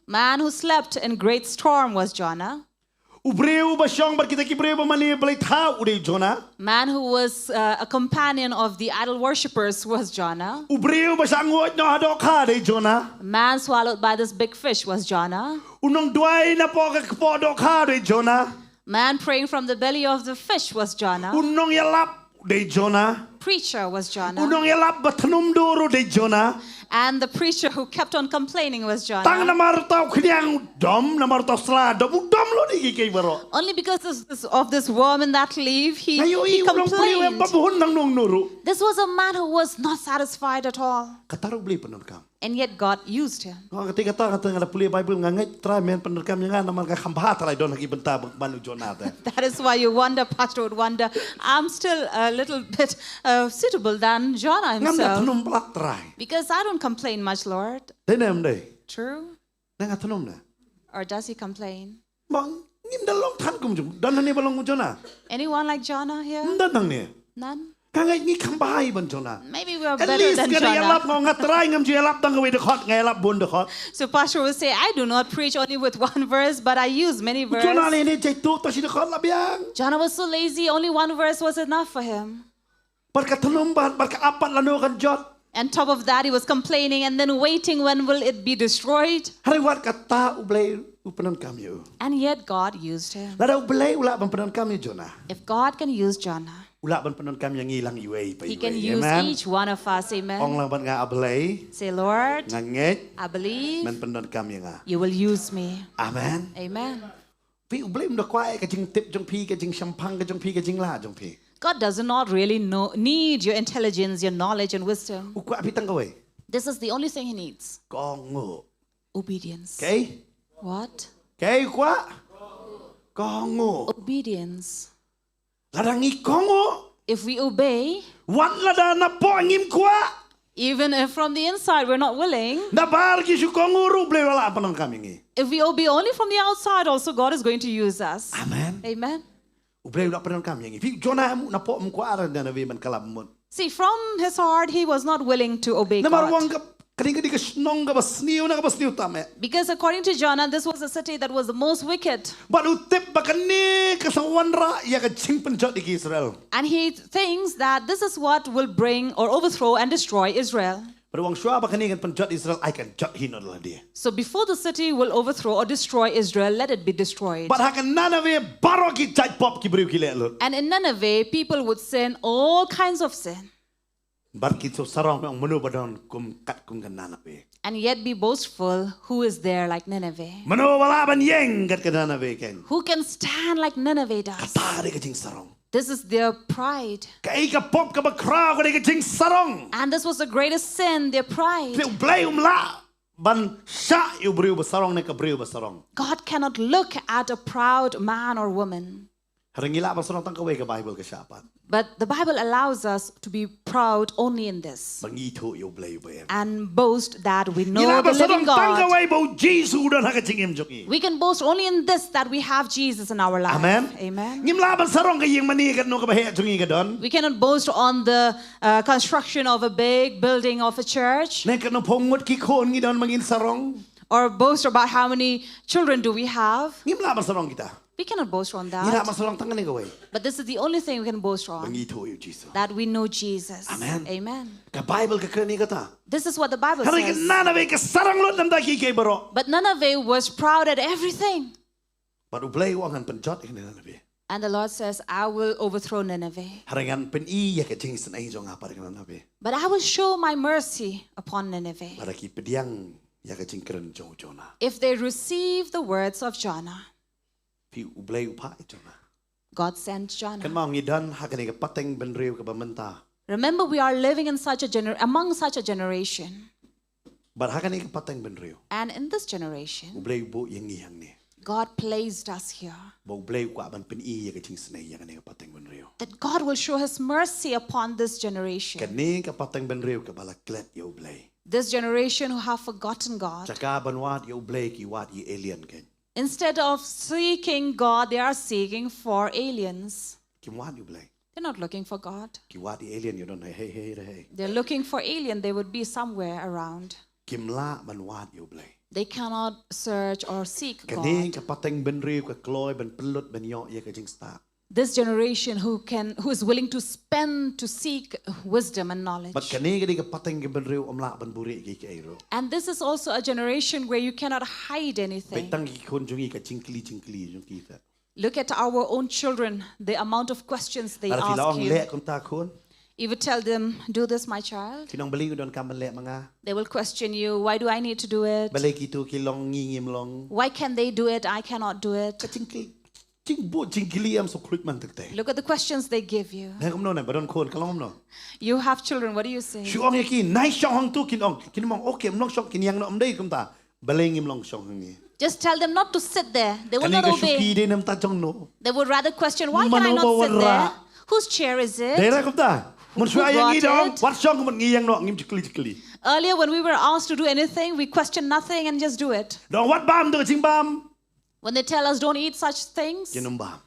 Man who slept in great storm was Jonah. Ubriu basyong berkita kibriu bamani balai tau ude Jonah. Man who was a companion of the idol worshippers was Jonah. Ubriu basangot no hadok ha de Jonah. Man swallowed by this big fish was Jonah. Unong duai na po ka po dok ha de Jonah. Man praying from the belly of the fish was Jonah. Unong yalap de Jonah. Preacher was Jonah. Unong yalap batanum duro de Jonah. And the preacher who kept on complaining was Tang Jonah. namar tau knyang dom namar tau sla dom lo di kiki baro. Only because of this worm in that leaf, he Ayo i ulong priu complained. babuhon nang nong nuru. This was a man who was not satisfied at all. Kataru beli penerkam. And yet God used him. Oh, ketika kata ngada puli Bible ngangai try men penerkam yang namar ka khambha talai don lagi benta banu Jonah ta. That is why you wonder, Pastor would wonder, I'm still a little bit suitable than Jonah Ngam da himself. tunum plak try. Because I don't complain much, Lord. Denem dei. True? Nang tunum na. Or does he complain? Bang ngim da long tan kum jum. Dan ni balong Jonah. Anyone like Jonah here? Dan nang ni. None? Kangai ni khambha ban Jonah. Maybe we are At better least than kada yalap Jonah. ngau ngatrai ngam ji yalap tang de khot ngai yalap bun de khot. So Pastor will say, I do not preach only with one verse, but I use many Jonah verses. ni jai tu to si de khot la biang. Jonah was so lazy, only one verse was enough for him. Barka tunum ban barka apat lanu kan jot. And top of that, he was complaining and then waiting when will it be destroyed. Hari wat kata ublay upenan kami. And yet God used him. Lada ublay ulak ban penan kami Jonah. If God can use Jonah, Ulak ban penan kami yang hilang iway pa he iway. can use each one of us. Ong Amen. lang ban nga ablay Say, Lord, nganget I believe men penan kami nga. you will use me. Amen. Amen. Pi ublay mda kwai ka jing tip jong pi ka jing champang ka jong pi ka jing la jong pi. God does not really need your intelligence, your knowledge, and wisdom. Ukwa pitang kaway. This is the only thing he needs. Kongo. Obedience. Okay? What? Okay kwa? Kongo. Obedience. Ladangi Kongo. If we obey, Wan lada na po angim kwa. even if from the inside we're not willing, Na bargi su Kongo ruble wala panang kami ngi. if we obey only from the outside, also God is going to use us. Amen. Amen. Ublay wala panang kami ngi. Pi Jonah na po mkwa aran na vi man kalam. See, from his heart, he was not willing to obey Namar wang God. ka kading ka snong ka basniw na ka basniw tame. Because according to Jonah, this was a city that was the most wicked. But utip bakani ka sa wanra ya ka chingpan jot di Israel. And he thinks that this is what will bring or overthrow and destroy Israel. Pero wang sywa bakani kan panjot Israel I can jot hinod la dia. So before the city will overthrow or destroy Israel, let it be destroyed. But hakan nanave baro ki chai pop ki briu ki le. And in Nineveh, people would sin all kinds of sin Bar ki so sarong ang menu badon kum kat kum kan nanave. and yet be boastful. Who is there like Nineveh? Menu wala ban yeng kat kan nanave ken. Who can stand like Nineveh does? Kata de ka jing sarong. This is their pride. Kai ka pop ka ba crowd ka jing sarong. And this was the greatest sin, their pride. Tiu blay la ban sha yu briu ba sarong ne ka briu ba sarong. God cannot look at a proud man or woman. Harangila ba sarong tang ka we ka Bible ka sha pat. But the Bible allows us to be proud only in this. Bangi thu yu blay ba em. And boast that we know Ila the ba living sarong tang ka God. we bo Jesus don ha ka jing em joki. We can boast only in this, that we have Jesus in our life. Amen. Amen. Ngim la ban sarong ka ying mani ka no ka ba he jungi ka don. We cannot boast on the construction of a big building of a church, Ne ka no pongot ki khon ngi don mangin sarong. or boast about how many children do we have. Ngim la ban sarong kita. We cannot boast on Ila that. ban sarong tang ne ka we. But this is the only thing we can boast on, Bangi thu yu Jesus. that we know Jesus. Amen. Amen. Ka Bible ka krani ka ta. This is what the Bible Hari ka says. nana we ka sarong lot nam da ki kay baro. But Nineveh was proud at everything. But ublay wa ngan penjot ik nana we. And the Lord says, I will overthrow Nineveh. Hari ngan pen I ya ka jing san ai jong apa ka nana we. But I will show my mercy upon Nineveh. Para ki pediang ya ka jing kren jong jona. If they receive the words of Jonah, Pi ublay upa jona. God sent Kan Jonah. mau ngidan ha ka ni ka pateng ben riu ka ba menta. Remember, we are living in among such a generation. But ha ka ni ka pateng ben riu. And in this generation, Ublay bo yang ni hang ni. God placed us here. Bo ublay kwa ban pen I ya ka jing san ai ya ka ni ka pateng ben riu. That God will show his mercy upon this generation. Kan ni ka pateng ben riu ka bala klet ya ublay. This generation who have forgotten God. Chaka ban wat ya ublay ki wat I alien ken. Instead of seeking God, they are seeking for aliens. Kim wat ublay. They're not looking for God. Ki wat I alien you don hey. They're looking for alien. They would be somewhere around. Kim la ban wat ublay. They cannot search or seek Kani God. ka pateng ben riu ka kloy ben pelut ben yo ya ka jing sta. This generation who is willing to spend to seek wisdom and knowledge. But kani ka di ka pateng ben riu la ban buri ki ka ero. And this is also a generation where you cannot hide anything. Petang ki kon jungi ka jingkli jung ki ta. Look at our own children, the amount of questions they Ara ask kilong le you. kon ta kon. You would tell them, do this, my child. Kinong bali ko don ka man le mga. They will question you, why do I need to do it? Balay ki tu kilong ngingim long. Why can they do it? I cannot do it. Ka jingkli jingbo jingkli am so klut man takte. Look at the questions they give you. Na kom no na baron kon kalong no. You have children, what do you say? Shuong ya ki nai shong hang tu kinong okay mlong shong kinyang no amdai kum ta. Balay ngim long shong hang ni. Just tell them not to sit there. They will Kani not ka shuki obey. de nam ta jong no. They would rather question, why can I Mano not sit bawa there? ra. Whose chair is it? Dera kum ta. Mun Who shwa yang brought ngi dong. it? Wat shong mun ngiyang no ngim jikli. Earlier, when we were asked to do anything, we question nothing and just do it. Dong wat bam de jing bam. When they tell us don't eat such things, Kinum bam.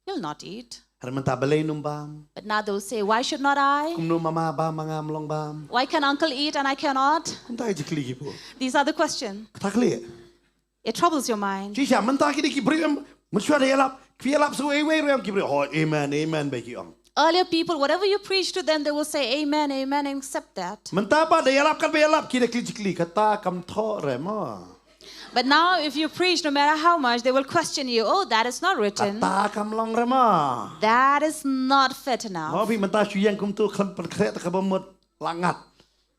you'll not eat. Har man ta balay num bam. But now they'll say, why should not I? Kum no mama bam mga mlong bam. Why can uncle eat and I cannot? Kum ta jikli ki po. These are the questions. Takli. It troubles your mind. Chi man ta ki di ki bri am. Mun shwa de yalap. Ki yalap so we ram ki bri. Oh amen ba ki ong. Earlier people, whatever you preach to them, they will say amen, amen, and accept that. Man ta pa de yalap kan be yalap ki de kli kata kam tho re mo. But now if you preach, no matter how much, they will question you. Oh, that is not written. Kata kam long re mo. That is not fit Mo enough. bi man ta shu yang kum tu kham per kre ta ka ba mot langat.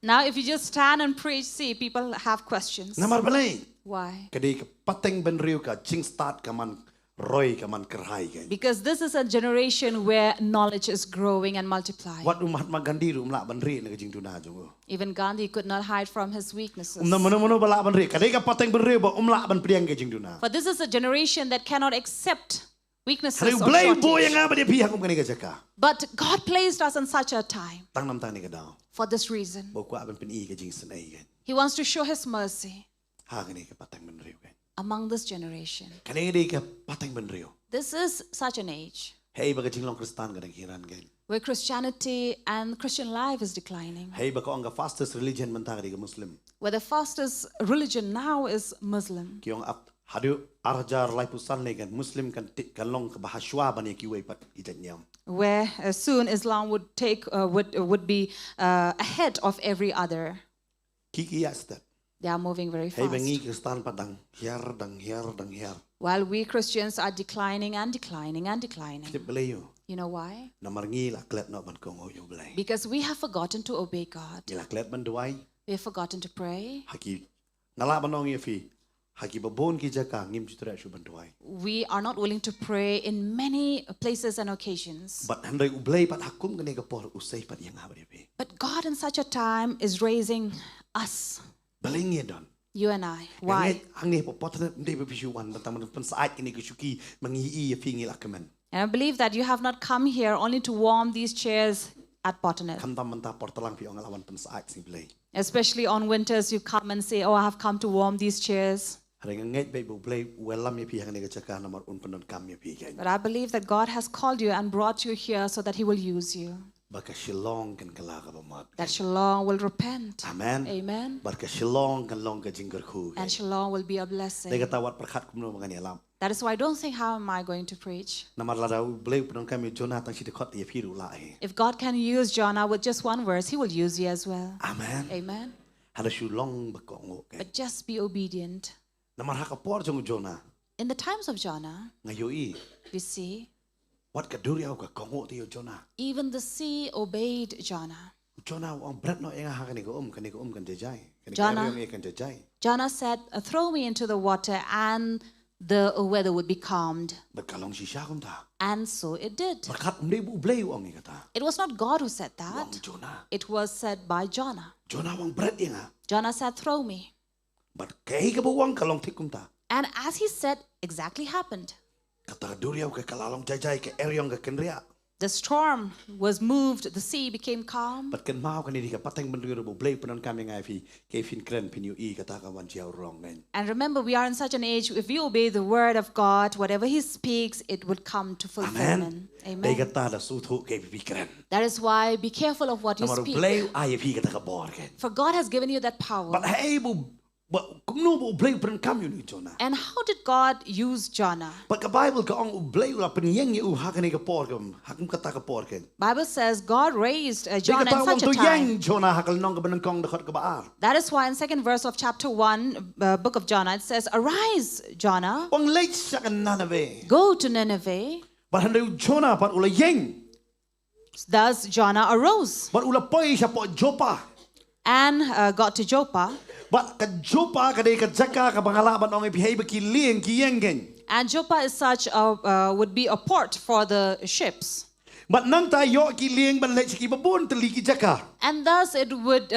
Now if you just stand and preach, see, people have questions. Namar balay. Why? Kadi ka pateng ben riu ka ching start ka man roy ka man kerhai ka. Because this is a generation where knowledge is growing and multiplying. Wat Mahatma Gandhi rum la ban ri na ka jing tu na jong. Even Gandhi could not hide from his weaknesses. Na mono bala ban ri. Kadi ka pateng ben riu ba la ban priang ka jing tu na. For this is a generation that cannot accept weaknesses Hari or blay bo yang shortage. apa dia pihak kum kani ka jaka. But God placed us in such a time Tang nam tang ni ka daw. for this reason. Bo ko ban pen I ka jing san ai ka. He wants to show his mercy Ha kani ka pateng ben riu ka. among this generation. Kani di ka pateng ben riu. This is such an age Hey ba ka jing long Kristan ka dang hiran ka. where Christianity and Christian life is declining, Hey ba ka ang fastest religion man ta ka di ka Muslim. where the fastest religion now is Muslim. Ki ong hadu arjar lai pusan ne kan Muslim kan long ka bahaswa ban ki wei pat ijan nyam. Where soon Islam would would be ahead of every other. Kiki yastat. They are moving very Hey fast. bengi Kristan padang hiar. While we Christians are declining and declining and declining. Tip belayo. You know why? Namar ngi la klet no ban kong yo belay. Because we have forgotten to obey God. Ila klet ban duai We have forgotten to pray. haki nala banong ye fi. Hagi babon ki jaka ngim jutra shubantuai. We are not willing to pray in many places and occasions. But handai ublay pat hakum kani kapor usay pat yang habribe. But God in such a time is raising us, Balingi don. you and I. Why? Hangi po Potternet ndai bebisuan bentaman pensaat kini kusuki mangi ya pingi lakaman. And I believe that you have not come here only to warm these chairs at Potternet. Kamtam menta portalang pi ngalawan pensaat sing blay. Especially on winters, you come and say, oh, I have come to warm these chairs. Hari ngai be ublay welam ya pi hangi jaka namar un pendon kam ya pi kan. But I believe that God has called you and brought you here so that He will use you. Baka Shillong kan kalaga bamat. That Shillong will repent. Amen. Amen. Baka Shillong kan long ka jinggar ku. And Shillong will be a blessing. Dega tawat perkhat kumno mangani alam. That is why I don't think, how am I going to preach? Namar ladau ublay pendon kami Jonah tang sidikot ya piru lai. If God can use Jonah with just one verse, He will use you as well. Amen. Amen. Hada Shillong bakongo kan. But just be obedient. Namar hakapor jong Jonah. In the times of Jonah, Ngayoi. we see Wat kaduriaw ka kongo tiyo Jonah. even the sea obeyed Jonah. Jonah ang berat no enga hakani ko kan jajai. Jonah. Kan jajai. Jonah said, throw me into the water and the weather would be calmed. Berkalong si siya ta. And so it did. Berkat mde bu blay ang kata. It was not God who said Wang that. Jonah. It was said by Jonah. Jonah wang berat nga. Jonah said, throw me. But kay ka wang kalong tikum ta. And as he said, exactly happened. Kata kaduriaw ka kalalong jajai ka eryong ka kenria. The storm was moved, the sea became calm. But kan mau kan ka pateng bendur bu blay penon kami ngai fi kay fin kren pinu i kata ka wan jiaw wrong men. And remember, we are in such an age, if we obey the word of God, whatever He speaks, it would come to fulfillment. Day Amen. kata da suthu kay fi kren. That is why be careful of what you Namar speak. blay ay fi kata ka bor ken. For God has given you that power. But hey bu kumno bu blay penon kami ni Jonah. And how did God use Jonah? But the Bible ka ang ublay ula penyeng yu hakani ka por kam hakum kata ka por ken. Bible says God raised Di Jonah ka in tawang such a tu time. yang Jonah hakal nong ka benang kong dakot ka baar. That is why in second verse of chapter 1, book of Jonah, it says, arise, Jonah, Wang late sa kan Nineveh. go to Nineveh. But handay Jonah pat ula yang. Thus Jonah arose But ula poy siya po Joppa. and got to Joppa. But ka Joppa kaday ka jaka ka bangalaban ong ipihayba ki lieng ki yengen. And Joppa is such a, would be a port for the ships. But nang tayo ki lieng ban late ki babon tali ki jaka. And thus it would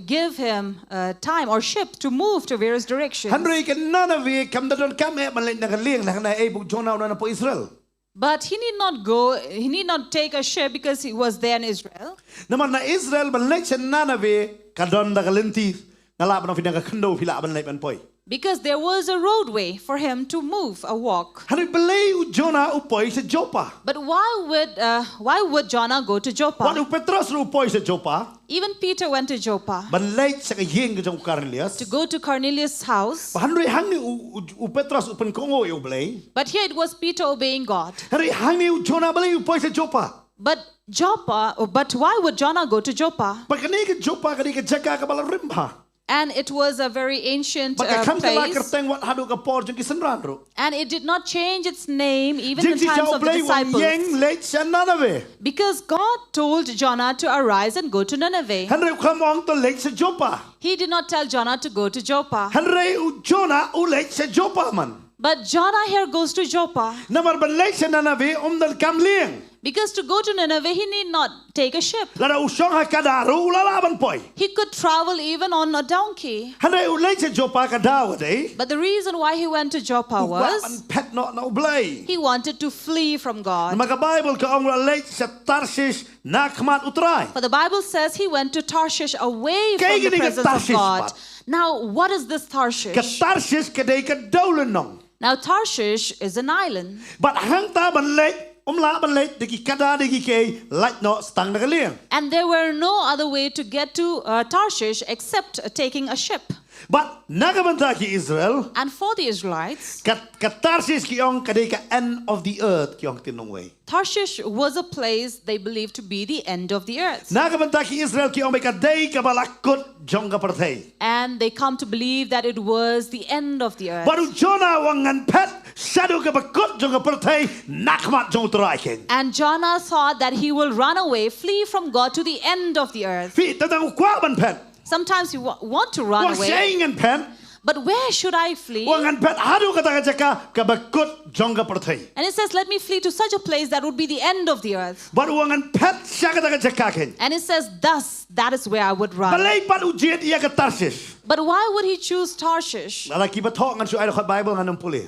give him time or ship to move to various directions. Handay ka Nineveh kam dadon kame ban late na ka lieng na kanay bug Jonah na po Israel. But he need not go, he need not take a ship because he was there in Israel. Naman na Israel ban late sa Nineveh kadon da kalenti. Nalaban ang pinagakando pila ban late ban poy. Because there was a roadway for him to move, a walk. Handay balay u Jonah upoy sa Joppa. But why would Jonah go to Joppa? Wanu Petros upoy sa Joppa. Even Peter went to Joppa Ban late sa kayeng ka jong Cornelius. to go to Cornelius' house. Handay hangni u Petros upan kongo yu balay. But here it was Peter obeying God. Handay hangni u Jonah balay upoy sa Joppa. But why would Jonah go to Joppa? Pagkani ka Joppa kani ka jaka ka bala rimba. And it was a very ancient Pagkakam ka place. kerteng wat hadu ka por jong kisanranro. And it did not change its name even in Jing si times siya of the ublay wang disciples. yeng late sa Nineveh. Because God told Jonah to arise and go to Nineveh. Handay kamong to late sa Joppa. He did not tell Jonah to go to Joppa. Handay u Jonah u late sa Joppa man. But Jonah here goes to Joppa. Namar ban late sa Nineveh dal kam lieng. Because to go to Nineveh, he need not take a ship. Lada usong ha kadaru ulalaban poy. He could travel even on a donkey. Handay u late sa Joppa kadawa day. But the reason why he went to Joppa was Wapan pet not na ublay. he wanted to flee from God. Maka Bible ka ang late sa Tarshish nakmat utray. For the Bible says he went to Tarshish away Kaya from the gini ka presence of Tarshish, God. Pat. Now, what is this Ka Tarshish? Tarshish kaday ka daulan nong. Now, Tarshish is an island. But hangta ban late ban late diki kada diki kay light no stang nakaliang. And there were no other way to get to Tarshish except taking a ship. But nagamanta ki Israel And for the Israelites, ka Tarshish ki ong kaday ka end of the earth ki ong tinong way. Tarshish was a place they believed to be the end of the earth. Nagamanta ki Israel ki ong may kaday ka balakot jong ka partay. And they come to believe that it was the end of the earth. Baru Jonah wangan pet shadow ka bakot jong ka partay nakmat jong turakin. And Jonah thought that he will run away, flee from God to the end of the earth. Fi tatang ukwa ban pet. Sometimes you want to run Was away, saying and pen. But where should I flee? Wangan pet hadu kata jaka ka bakut jonga perthai. And it says, let me flee to such a place that would be the end of the earth. But wangan pet sya kata jaka ken. And it says, thus, that is where I would run. Balay pat ujiet ia ka Tarshish. But why would he choose Tarshish? Lala kibatok ngan su ay khot Bible ngan puli.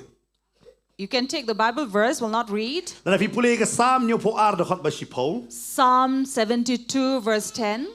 You can take the Bible verse, will not read. Lala fi puli ka Sam nyo po ar khot ba shipo. Psalm 72 verse 10.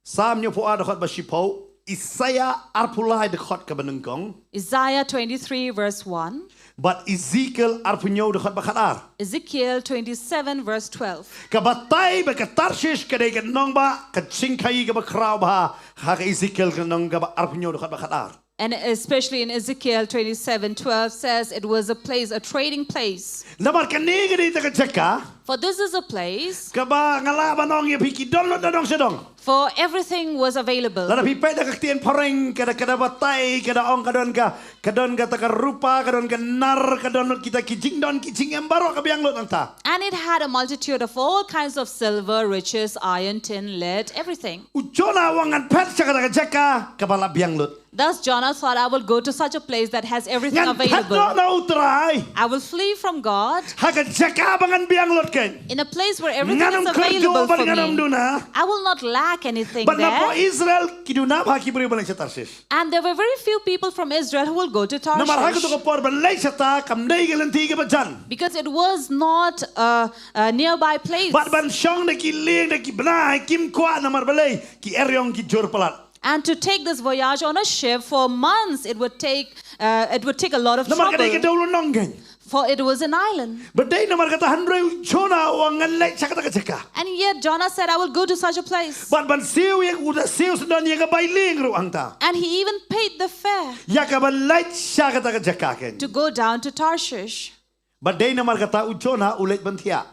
Sam nyo po ar khot ba shipo. Isaiah arpulai de khot ka banungkong. Isaiah 23 verse 1. But Ezekiel arpunyo de khot ba khatar. Ezekiel 27 verse 12. Ka batay ba ka Tarshish ka de ka nong ba ka chingkai ka ba kraw ba ha ka Ezekiel ka nong ka ba arpunyo de khot ba khatar. And especially in Ezekiel 27:12 says it was a place, a trading place. Nabar ka ni gidi ta ka cheka. For this is a place, Ka ba ngala ba nong ya piki don na dong sedong. for everything was available. Lada pipai da kaktian pareng kada batai kada ong kadon ka taka rupa kadon ka nar kadon kita kijing em baro ka biang lot anta. And it had a multitude of all kinds of silver, riches, iron, tin, lead, everything. Ujona wangan pet sa kada jaka kabala biang lot. Thus Jonah thought, I will go to such a place that has everything Ngan pet no available. na utray. I will flee from God Ha ka jaka bangan biang lot ken. in a place where everything Nganong is available kerjo for nganong me. duna. I will not lack anything But na po there. Israel kiduna pa kibri balang sa Tarshish. And there were very few people from Israel who will go to Na marha ko Tarshish. to por balay sa ta kamday galanti ka ba jan. Because it was not a nearby place. Bat ban syong na ki ling na ki banay kim kwa na marbalay ki eryong ki jor palat. And to take this voyage on a ship for months, it would take a lot of Na marka ka trouble. daw nonggen. For it was an island. But day na marka ta handray Jonah wangan lay sa kata ka. And yet Jonah said, I will go to such a place. Bat ban siw yang udah siw sudah niya ka bailing ro angta. And he even paid the fare Ya ka ban lay sa kata ka ken. to go down to Tarshish. But day na marka ta Jonah ulit bantia.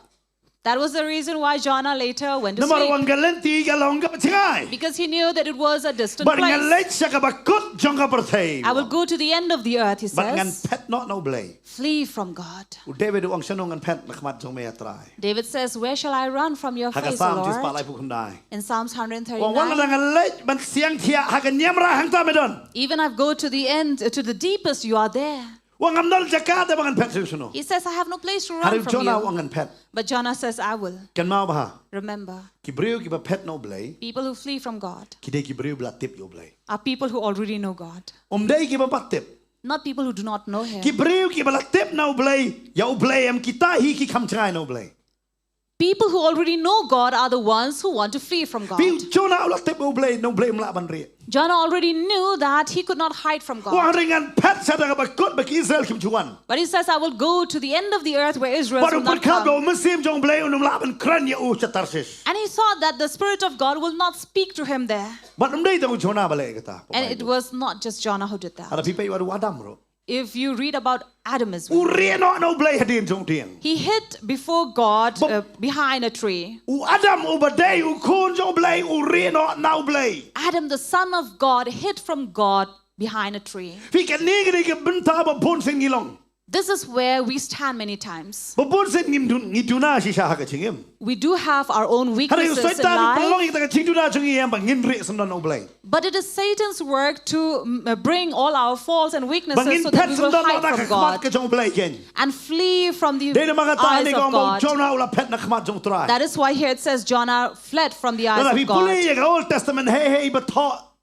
That was the reason why Jonah later went to Na sleep. marwang galanti ka long ka patingay. Because he knew that it was a distant But ngan place. lay sa ka bakut jong ka pertay. I will go to the end of the earth, he But ngan says. pet not no blay. Flee from God. U David ang sanong ngan pet nakmat jong may atray. David says, where shall I run from your Haga face, sam O tis Lord? palay pukundai. In Psalms Wang 139. ngan lay ban siang tia haga nyamra hang ta medon. Even I go to the end, to the deepest, you are there. Wang amnol jakata bangan pet suno. He says, I have no place to run Hari from Jonah you. wangan pet. But Jonah says, I will. Kan mau bah. Remember, Kibriu kiba pet no blay. people who flee from God Kide kibriu bla tip yo blay. are people who already know God, Day kiba pat tip. not people who do not know Him. Kibriu kiba la tip no blay. Ya blay am kita hi ki kam chai no blay. People who already know God are the ones who want to flee from God. Pi Jonah la tip no blay mla ban ri. Jonah already knew that he could not hide from God. Wang ringan pet sa daga bakut baki Israel kim chuan. But he says, I will go to the end of the earth where Israel will Baru not berkat come. do musim jong blay unum la ban kran ya u sa Tarshish. And he thought that the Spirit of God will not speak to him there. But day tang Jonah balay kata. And it was not just Jonah who did that. Ada pipai waru Adam ro. If you read about Adam as well, Uri no blay hadin jong tiang. he hid before God behind a tree. U Adam u badai u kun jong blay uri no blay. Adam, the son of God, hid from God behind a tree. Fi kan ni gani ke benta ba bon sing ngilong. This is where we stand many times. Ba bon sing ngiduna si sa ha ka chingim. We do have our own Hari weaknesses in Satan life, pelong ita ka chingduna chungi am ba nginri sandan no blay. but it is Satan's work to bring all our faults and Ba weaknesses ngin so that pet we will sandan no hide na from ka khamat God ka jong blay ken. and flee from the Dei na mga eyes tani of ko mo God. Jonah ula pet na khamat jong try. That is why here it says Jonah fled from the eyes Wala of fi God. pulay ka Old Testament hey ba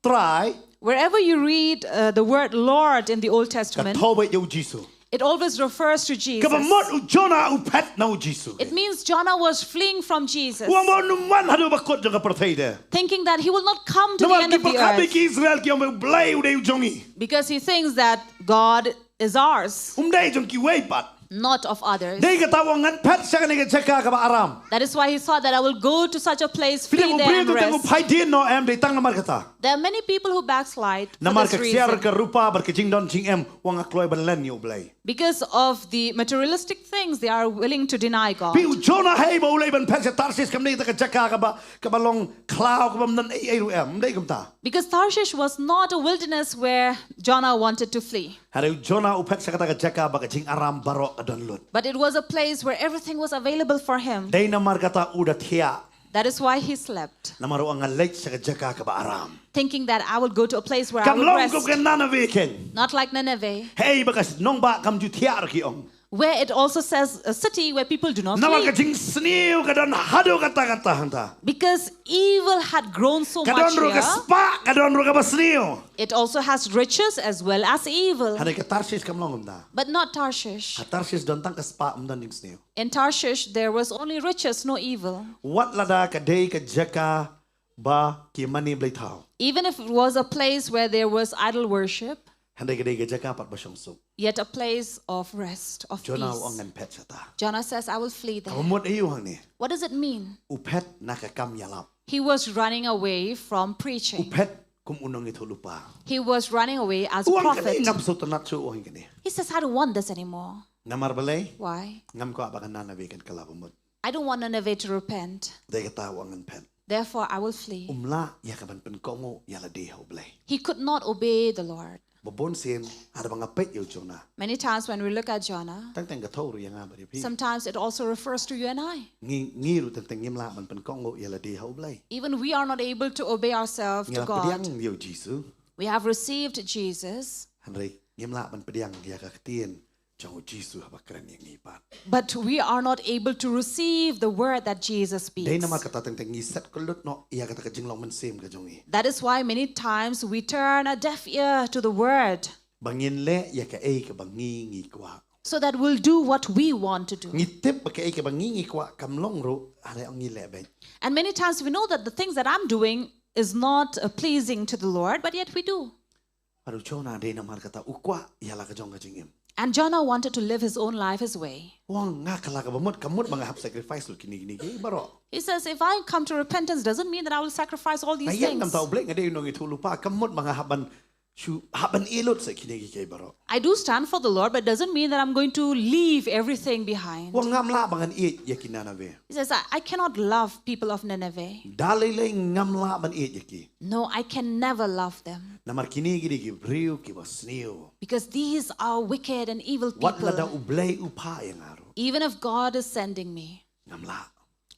try. Wherever you read the word Lord in the Old Ka Testament, ba yo Jisu. it always refers to Jesus. Ka ba mot u Jonah u pet na u Jisu. It means Jonah was fleeing from Jesus, Wa mo numan hadu ba kot jong ka perthai de. thinking that he will not come to the Naman end ki of the pakabi earth ki Israel ki om blay u de jongi. because he thinks that God is ours, Day jong ki way pat. not of others. Dei ka tawangan pet sa kanang cheka ka ba aram. That is why he thought that I will go to such a place, Fili flee mo there brio and ko tengo rest. pai din no em de tang namar kata. There are many people who backslide for Namar this ka siar reason ka rupa bar ka jing don jing em wang akloy ban len yo blay. because of the materialistic things. They are willing to deny God. Pi u Jonah hey ba ulay ban pet sa Tarsis kam nei ta ka cheka ka ba long cloud ka bam nan ai ru em dei kam ta. Because Tarshish was not a wilderness where Jonah wanted to flee, Hari Jonah u pet sa kata ka cheka ba ka jing aram baro adon lut. but it was a place where everything was available for him. Dei namar kata udah thia. That is why he slept, Namaro ang late sa jaka ka ba aram. thinking that I would go to a place where I Kam would long ko rest. kan Nineveh ken. Not like Nineveh, Hey bakas nong ba kam ju tiar ki ong. where it also says a city where people do not Nawa ka sleep. jing sniu ka don hado kata hanta. Because evil had grown so Ka much don ro ka here, spa ka don ro ka ba sniu. it also has riches as well as evil. Hane ka Tarshish kam long da. But not Tarshish. Tarshish don tang ka spa don ding sniu. In Tarshish, there was only riches, no evil. Wat lada ka day ka jaka ba ki mani blay tao. Even if it was a place where there was idol worship, Hande ka day ka jaka pat ba siyang suk. yet a place of rest, of Jonah ang peace. an pet sa ta. Jonah says, I will flee there. Kamot ayo hang ni. What does it mean? Upet nakakam yalap. He was running away from preaching. Upet kum unong ito lupa. He was running away as a Uang prophet. kani ngam so tanat so uang kani. He says, I don't want this anymore. Namar balay Why? ngam ko abakan Nineveh kan kalabamot. I don't want Nineveh to repent. Day ka tawo ang pen. Therefore, I will flee. Umla ya ka ban pen kongo yala di ho blay. He could not obey the Lord. Babon sin ada mga pet yo Jonah. Many times when we look at Jonah, Tang ka tawro yang abari pi. sometimes it also refers to you and I. Ngiru tang ngimla ban pen kongo yala di ho blay. Even we are not able to obey ourselves to Ngila God. pediang yo Jisu. We have received Jesus, Henry ngimla ban pediang ya ka tien jang Jisu habakran yang ipat. but we are not able to receive the word that Jesus Day speaks. naman katatang ngiset kulut no iya kata kajing long mensim ka jongi. That is why many times we turn a deaf ear to the word, Bangin le ya ka ei ka bangi ngi kwa. so that we'll do what we want to do. Ngitip ba ka ei ka bangi ngi kwa kam long ro are ang ngile ba. And many times we know that the things that I'm doing is not pleasing to the Lord, but yet we do. Paru chona day naman kata ukwa yala ka jong ka jingim. And Jonah wanted to live his own life his way. Wang nga kala ka bamot kamot mga hap sacrifice lo kini baro. He says, if I come to repentance, doesn't mean that I will sacrifice all these Ayan nam things. tao blek nga day nong itulu pa kamot mga haban ilot sa kini baro. I do stand for the Lord, but it doesn't mean that I'm going to leave everything behind. Wang ngam la bangan it ya kinanabe. He says, I cannot love people of Nineveh. Dalay lay ngam la ban it yaki. No, I can never love them. Namar kini gidi ki brio ki wasniu. Because these are wicked and evil Wat la da people. ublay upa yang aro. Even if God is sending me, Ngam la.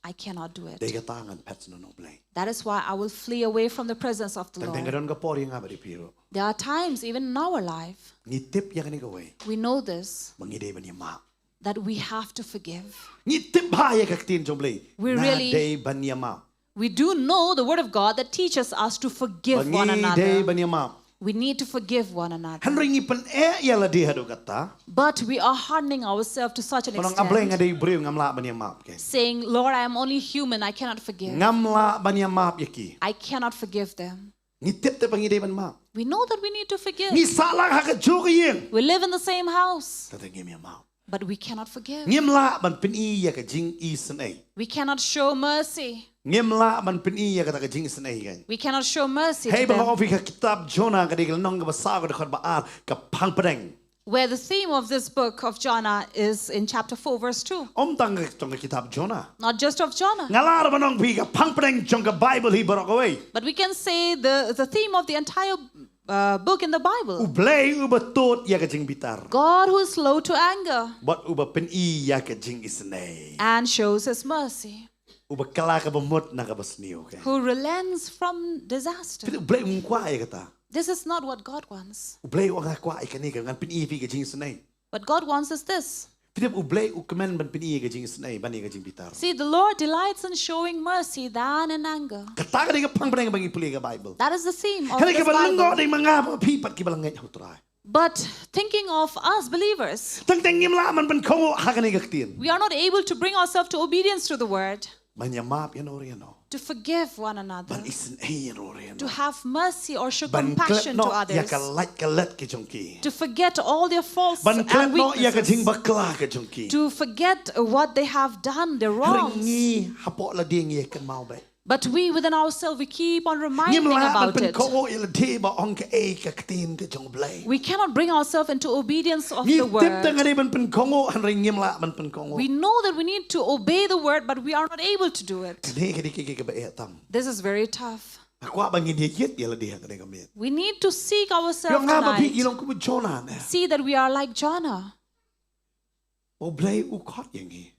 I cannot do it. Day ka tangan pets no ublay. That is why I will flee away from the presence of the Tang Lord. garon ka pori nga bari piro. There are times, even in our life, Ngitip ya kani gaway. we know this, Mangide ba niya ma. that we have to forgive. Ngitip ba ya kaktin jomblay. We Na really- day ba niya ma. We do know the word of God that teaches us to forgive one Day another. ba niya ma. We need to forgive one another. Henry ngipan yala di hado kata. But we are hardening ourselves to such an Manong ablay nga extent, day brio ngam la ba niya ma. saying, Lord, I am only human, I cannot forgive. Ngam la ba niya ma yaki. I cannot forgive them. Ngitip te pangide ban ma. We know that we need to forgive. Ngi salang ha ka jugiyeng. We live in the same house, Tatang niya ma. but we cannot forgive. Ngim la ban pini ya ka jing isan ay. We cannot show mercy. Ngim la ban pini ya ka ta jing isan ay gan. We cannot show mercy Hey to ba them. ofi ka kitab Jonah ka digil nong ka basa ko dekhat ba ar ka pangpadeng. Where the theme of this book of Jonah is in chapter 4, verse 2. Tang ka kitab Jonah. Not just of Jonah, Ngalar ba nong pi ka pangpadeng jong ka Bible hi barok away. but we can say the theme of the entire book in the Bible. Ublay ubatot ya ka jing bitar. God who is slow to anger But uba pini ya ka jing isan ay. and shows his mercy, Uba kala ka bamot na ka basniyo ka. who relents from disaster. Pero ublay kwa ya kata. This is not what God wants. Ublay wa nga kwa ikani ka ngan pini pi ka jing isan ay. What God wants is this. Pero ublay ukamen ban pini ka jing isan ay bani ka jing bitar. See, the Lord delights in showing mercy than in anger. Kata ka di ka pangpadeng bang ipuli ka Bible. That is the theme of Kani this ka balanggo Bible. di mga pipat ki balangay hutray. But thinking of us believers, Tang ngim laman ban kongo hakani ka tin. we are not able to bring ourselves to obedience to the word, Banya map yan ori ano. to forgive one another, Ban isan ay yan ori ano. to have mercy or show Ban compassion klet to no ya others, ka lat ki jongki. to forget all their faults Ban and klet no ya ka jing weaknesses, bakla ka jongki. to forget what they have done, their wrongs. Ringi hapo la ding ye kan mau ba. But we within ourselves, we keep on reminding Ngim laman about ban it. kongo ila di ba ong ka ay ka tin ka jong blay. We cannot bring ourselves into obedience of Ngi the tip tang word. ari ban pan kongo han ngim laman pan kongo. We know that we need to obey the word, but we are not able to do it. Kani ka di ka ba etam. This is very tough. Ako bang hindi yet yala di ka ka mit. We need to seek Yo ourselves nga ba pi tonight. ilong ko Jonah na. See that we are like Jonah. O blay u kot yang hi.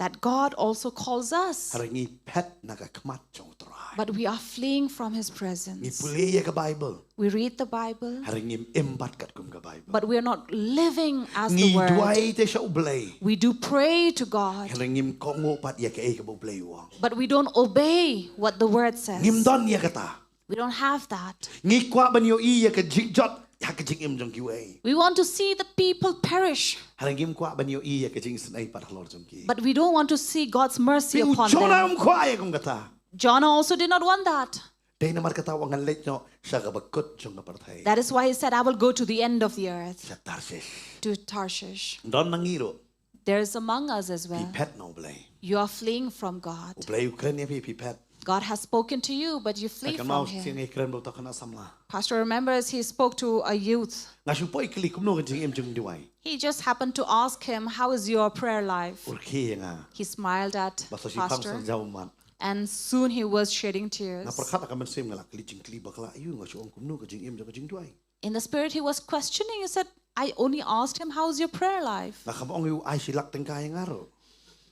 that God also calls us. Harangi pet naga kmat jong try. But we are fleeing from His Ngi presence. puli ya ka Bible. We read the Bible, Harangi embat kat kum ka Bible. but we are not living as Ngi the Word. duai te sa ublay. We do pray to God, Harangi kongo pat ya ka e ka ublay wang. but we don't obey what the Word says. Ngim don ya kata. We don't have that. Ngi kwa ban yo i ya ka jigjot ya ka jing im jong kiway. We want to see the people perish, Harangi kwa ban yo i ya ka jing snai pat halor jong ki. but we don't want to see God's mercy Pi upon uchona them. kwa ya kum kata. Jonah also did not want that. Dahil namar kata wangan let no siya ka bakot jong ka partay. That is why he said, I will go to the end of the earth, Siya Tarsis. to Tarshish. Don nangiro. There is among us as Pi well. pet no ublay. You are fleeing from God. Ublay Ukraine ya pi pet. God has spoken to you, but you flee Akan from mau Him. sing Ukraine bo takana samla. Pastor remembers he spoke to a youth. Ngasu po ikli kumno ka jing im jong diway. He just happened to ask him, how is your prayer life? Urki nga. He smiled at Basta si pang Pastor, sang jawman. and soon he was shedding Na tears. perkata ka mensim nga kli jing kli bakla ayu ngasu ang kumno ka jing im jong ka jing diway. In the spirit, he was questioning. He said, I only asked him, how's your prayer life? Nakamaong yu ay silak teng kaya ngaro.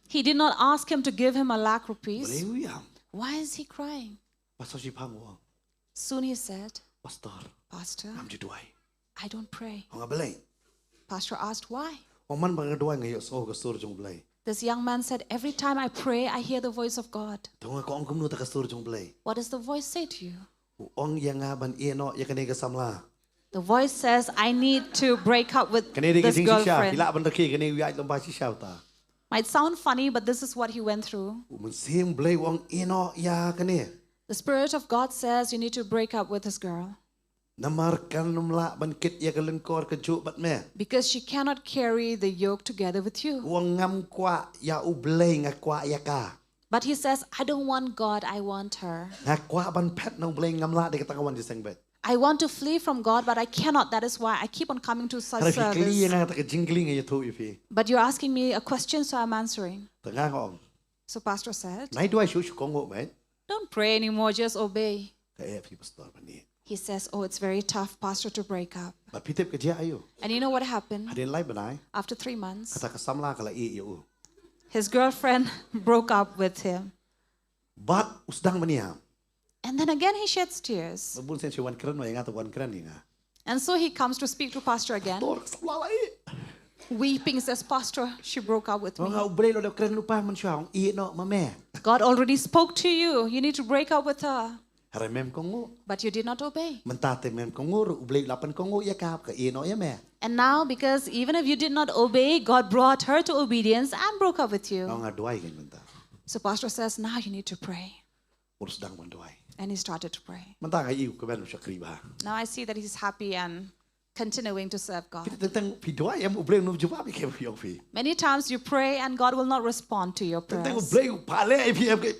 He did not ask him to give him a lakh rupees. Balew yam. Why is he crying? Basta si pang wang. Soon he said, Pastor, Pastor, am jidway. I don't pray. Ang balay. Pastor asked, why? Ang man bang duway ngayo so ka sur jong balay. This young man said, every time I pray, I hear the voice of God. Tunga ko ang kumno ta ka sur jong balay. What does the voice say to you? Ong yang nga ban eno ya kanay ka samla. The voice says, I need to break up with Kanay ka this jing si siya. girlfriend. Hila ban raki kanay yu ay lomba si siya ta. Might sound funny, but this is what he went through. Umunsim balay wang eno ya kanay. The Spirit of God says you need to break up with this girl Namarkan numla ban kit ya ka lengkor ka ju bat me. because she cannot carry the yoke together with you. Wang ngam kwa ya ublay nga kwa ya ka. But he says, I don't want God, I want her. Nga kwa ban pet na ublay ngam la de katangawan di seng bet. I want to flee from God, but I cannot. That is why I keep on coming to such Hara fi kli service. nga ta ka jingling nga tu ifi. But you're asking me a question, so I'm answering. Tengah ko. So Pastor said, Nai duay shu kongo bet. don't pray anymore, just obey. Ka e fi pastor bani. He says, oh, it's very tough, Pastor, to break up. Ba pitep ka dia ayo. And you know what happened? Hadin lai banai. After 3 months, Kata ka samla kala i yu. his girlfriend broke up with him. But usdang mania. And then again, he sheds tears. Mabun sen si wan kran wa nga ta wan kran nga. And so he comes to speak to Pastor again. Tor ka samla lai. Weeping says, Pastor, she broke up with me. Mga ublay lo kran lupa man siya ang i no mame. God already spoke to you. You need to break up with her. Hara mem kongo. But you did not obey. Mentate mem kongo ublay lapan kongo ya kap ka i no ya me. And now, because even if you did not obey, God brought her to obedience and broke up with you. Nga nga duay kan menta. So Pastor says, now you need to pray. Urusdang man duay. And he started to pray. Menta ka iu ka ben siya kriba. Now I see that he's happy and continuing to serve God. Tentang pi duay am ublay no jawab ke fi fi. Many times you pray and God will not respond to your Tentang prayers. ublay pale fi am ke.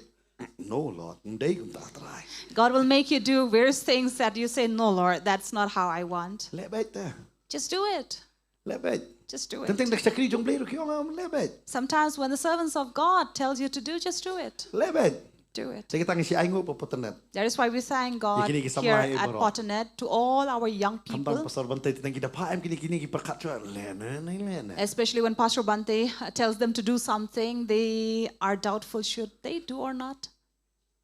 No Lord, ndai kun ta try. God will make you do various things that you say, no, Lord, that's not how I want. Lebet ta. Just do it. Lebet. Just do Tentang it. dak sakri jong blay ro kyo ngam lebet. Sometimes when the servants of God tells you to do, just do it. Lebet. Do it. Sige tang si ay ngo po Potternet. That is why we thank God Kini ki here samay at baro. Potternet to all our young Kambang people, pastor bantay tentang kita pa am kini ki perkat chua lena. especially when Pastor Bante tells them to do something, they are doubtful should they do or not.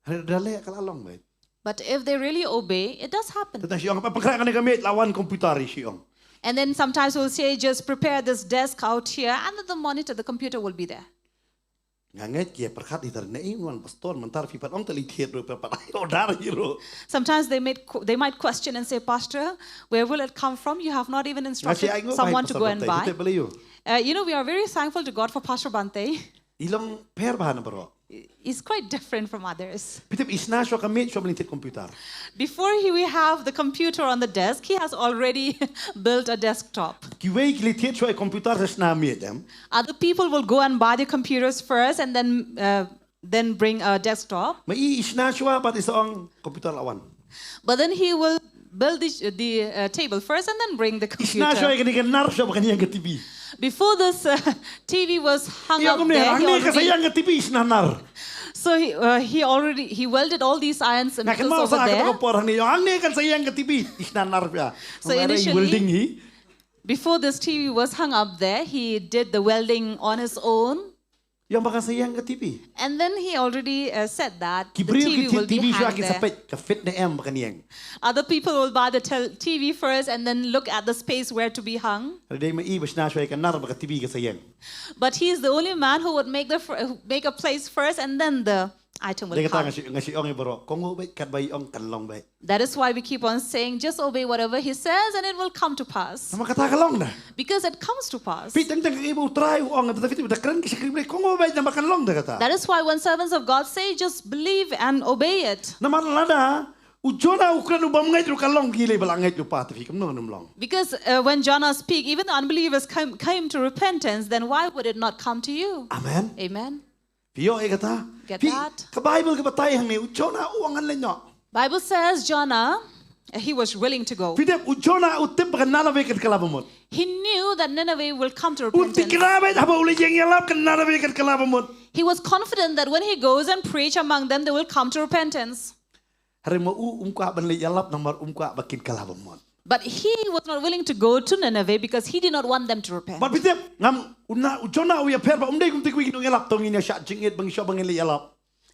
Dale kalalong bet. But if they really obey, it does happen. Tentang siang pagkra kan gamit lawan komputer siang. And then sometimes we'll say, just prepare this desk out here, and then the monitor, the computer will be there. Nganget kia perkat itar na inwan pastor mentar fi patong tali thiet ro pa o dar hiro. Sometimes they might question and say, Pastor, where will it come from? You have not even instructed someone to go and buy. You know, we are very thankful to God for Pastor Bante. Ilang per bahan bro. He's quite different from others. Pitip isna syo kami syo melintit komputer. Before we have the computer on the desk, he has already built a desktop. Kiwei kilitit syo komputer sa snami dem. Other people will go and buy the computers first and then bring a desktop. Mai isna syo pat isang komputer lawan. But then he will build the table first and then bring the Isna syo computer. kini kenar syo kanya ke TV. Before this TV was hung Iya up ko me there, angni ka sayang ke TV isna nar. so he welded all these irons and Nga kan pieces mau over sa ka there. por ni angni kan sayang ke TV isna nar pya. So initially, before this TV was hung up there, he did the welding on his own. Yang bakal sayang ke TV. And then he already said that the Kibriu TV will be TV hung syaki there. sepet ke fit na em bakan yang. Other people will buy the TV first and then look at the space where to be hung. Ada mai I basna syai kan nar bakan TV ke sayang. But he is the only man who would make a place first and then the item will Dia kata come. ngasi ong bro. Kongo baik kat bai ong kan long baik. That is why we keep on saying, just obey whatever he says and it will come to pass. Sama kata kalong dah. Because it comes to pass. Pi tang ibu try ong tapi tidak keren ke sekali baik. Kongo baik nama kan long dah kata. That is why when servants of God say, just believe and obey it. Nama lada. Ujona ukran ubam ngai tu kalong gile balang ngai tu pa tapi kamno long. Because when Jonah speak, even the unbelievers came to repentance, then why would it not come to you? Amen. Amen. Pio kata. Get that? Ke Bible ke batai hang ni ujona uangan lenyo. Bible says Jonah, he was willing to go. Pidep ujona utip bakan Nineveh kat kalabamut. He knew that Nineveh will come to Uti repentance. kerabat haba uli jeng yalap kan Nineveh kat kalabamut. He was confident that when he goes and preach among them, they will come to repentance. Hari mau umka banli yalap nomor umka bakin kalabamut. But he was not willing to go to Nineveh because he did not want them to repent. But pidep ngam ujona uya perba umdei kum tikwi kinung yalap tongin ya syak jingit bang syak bangin li yalap.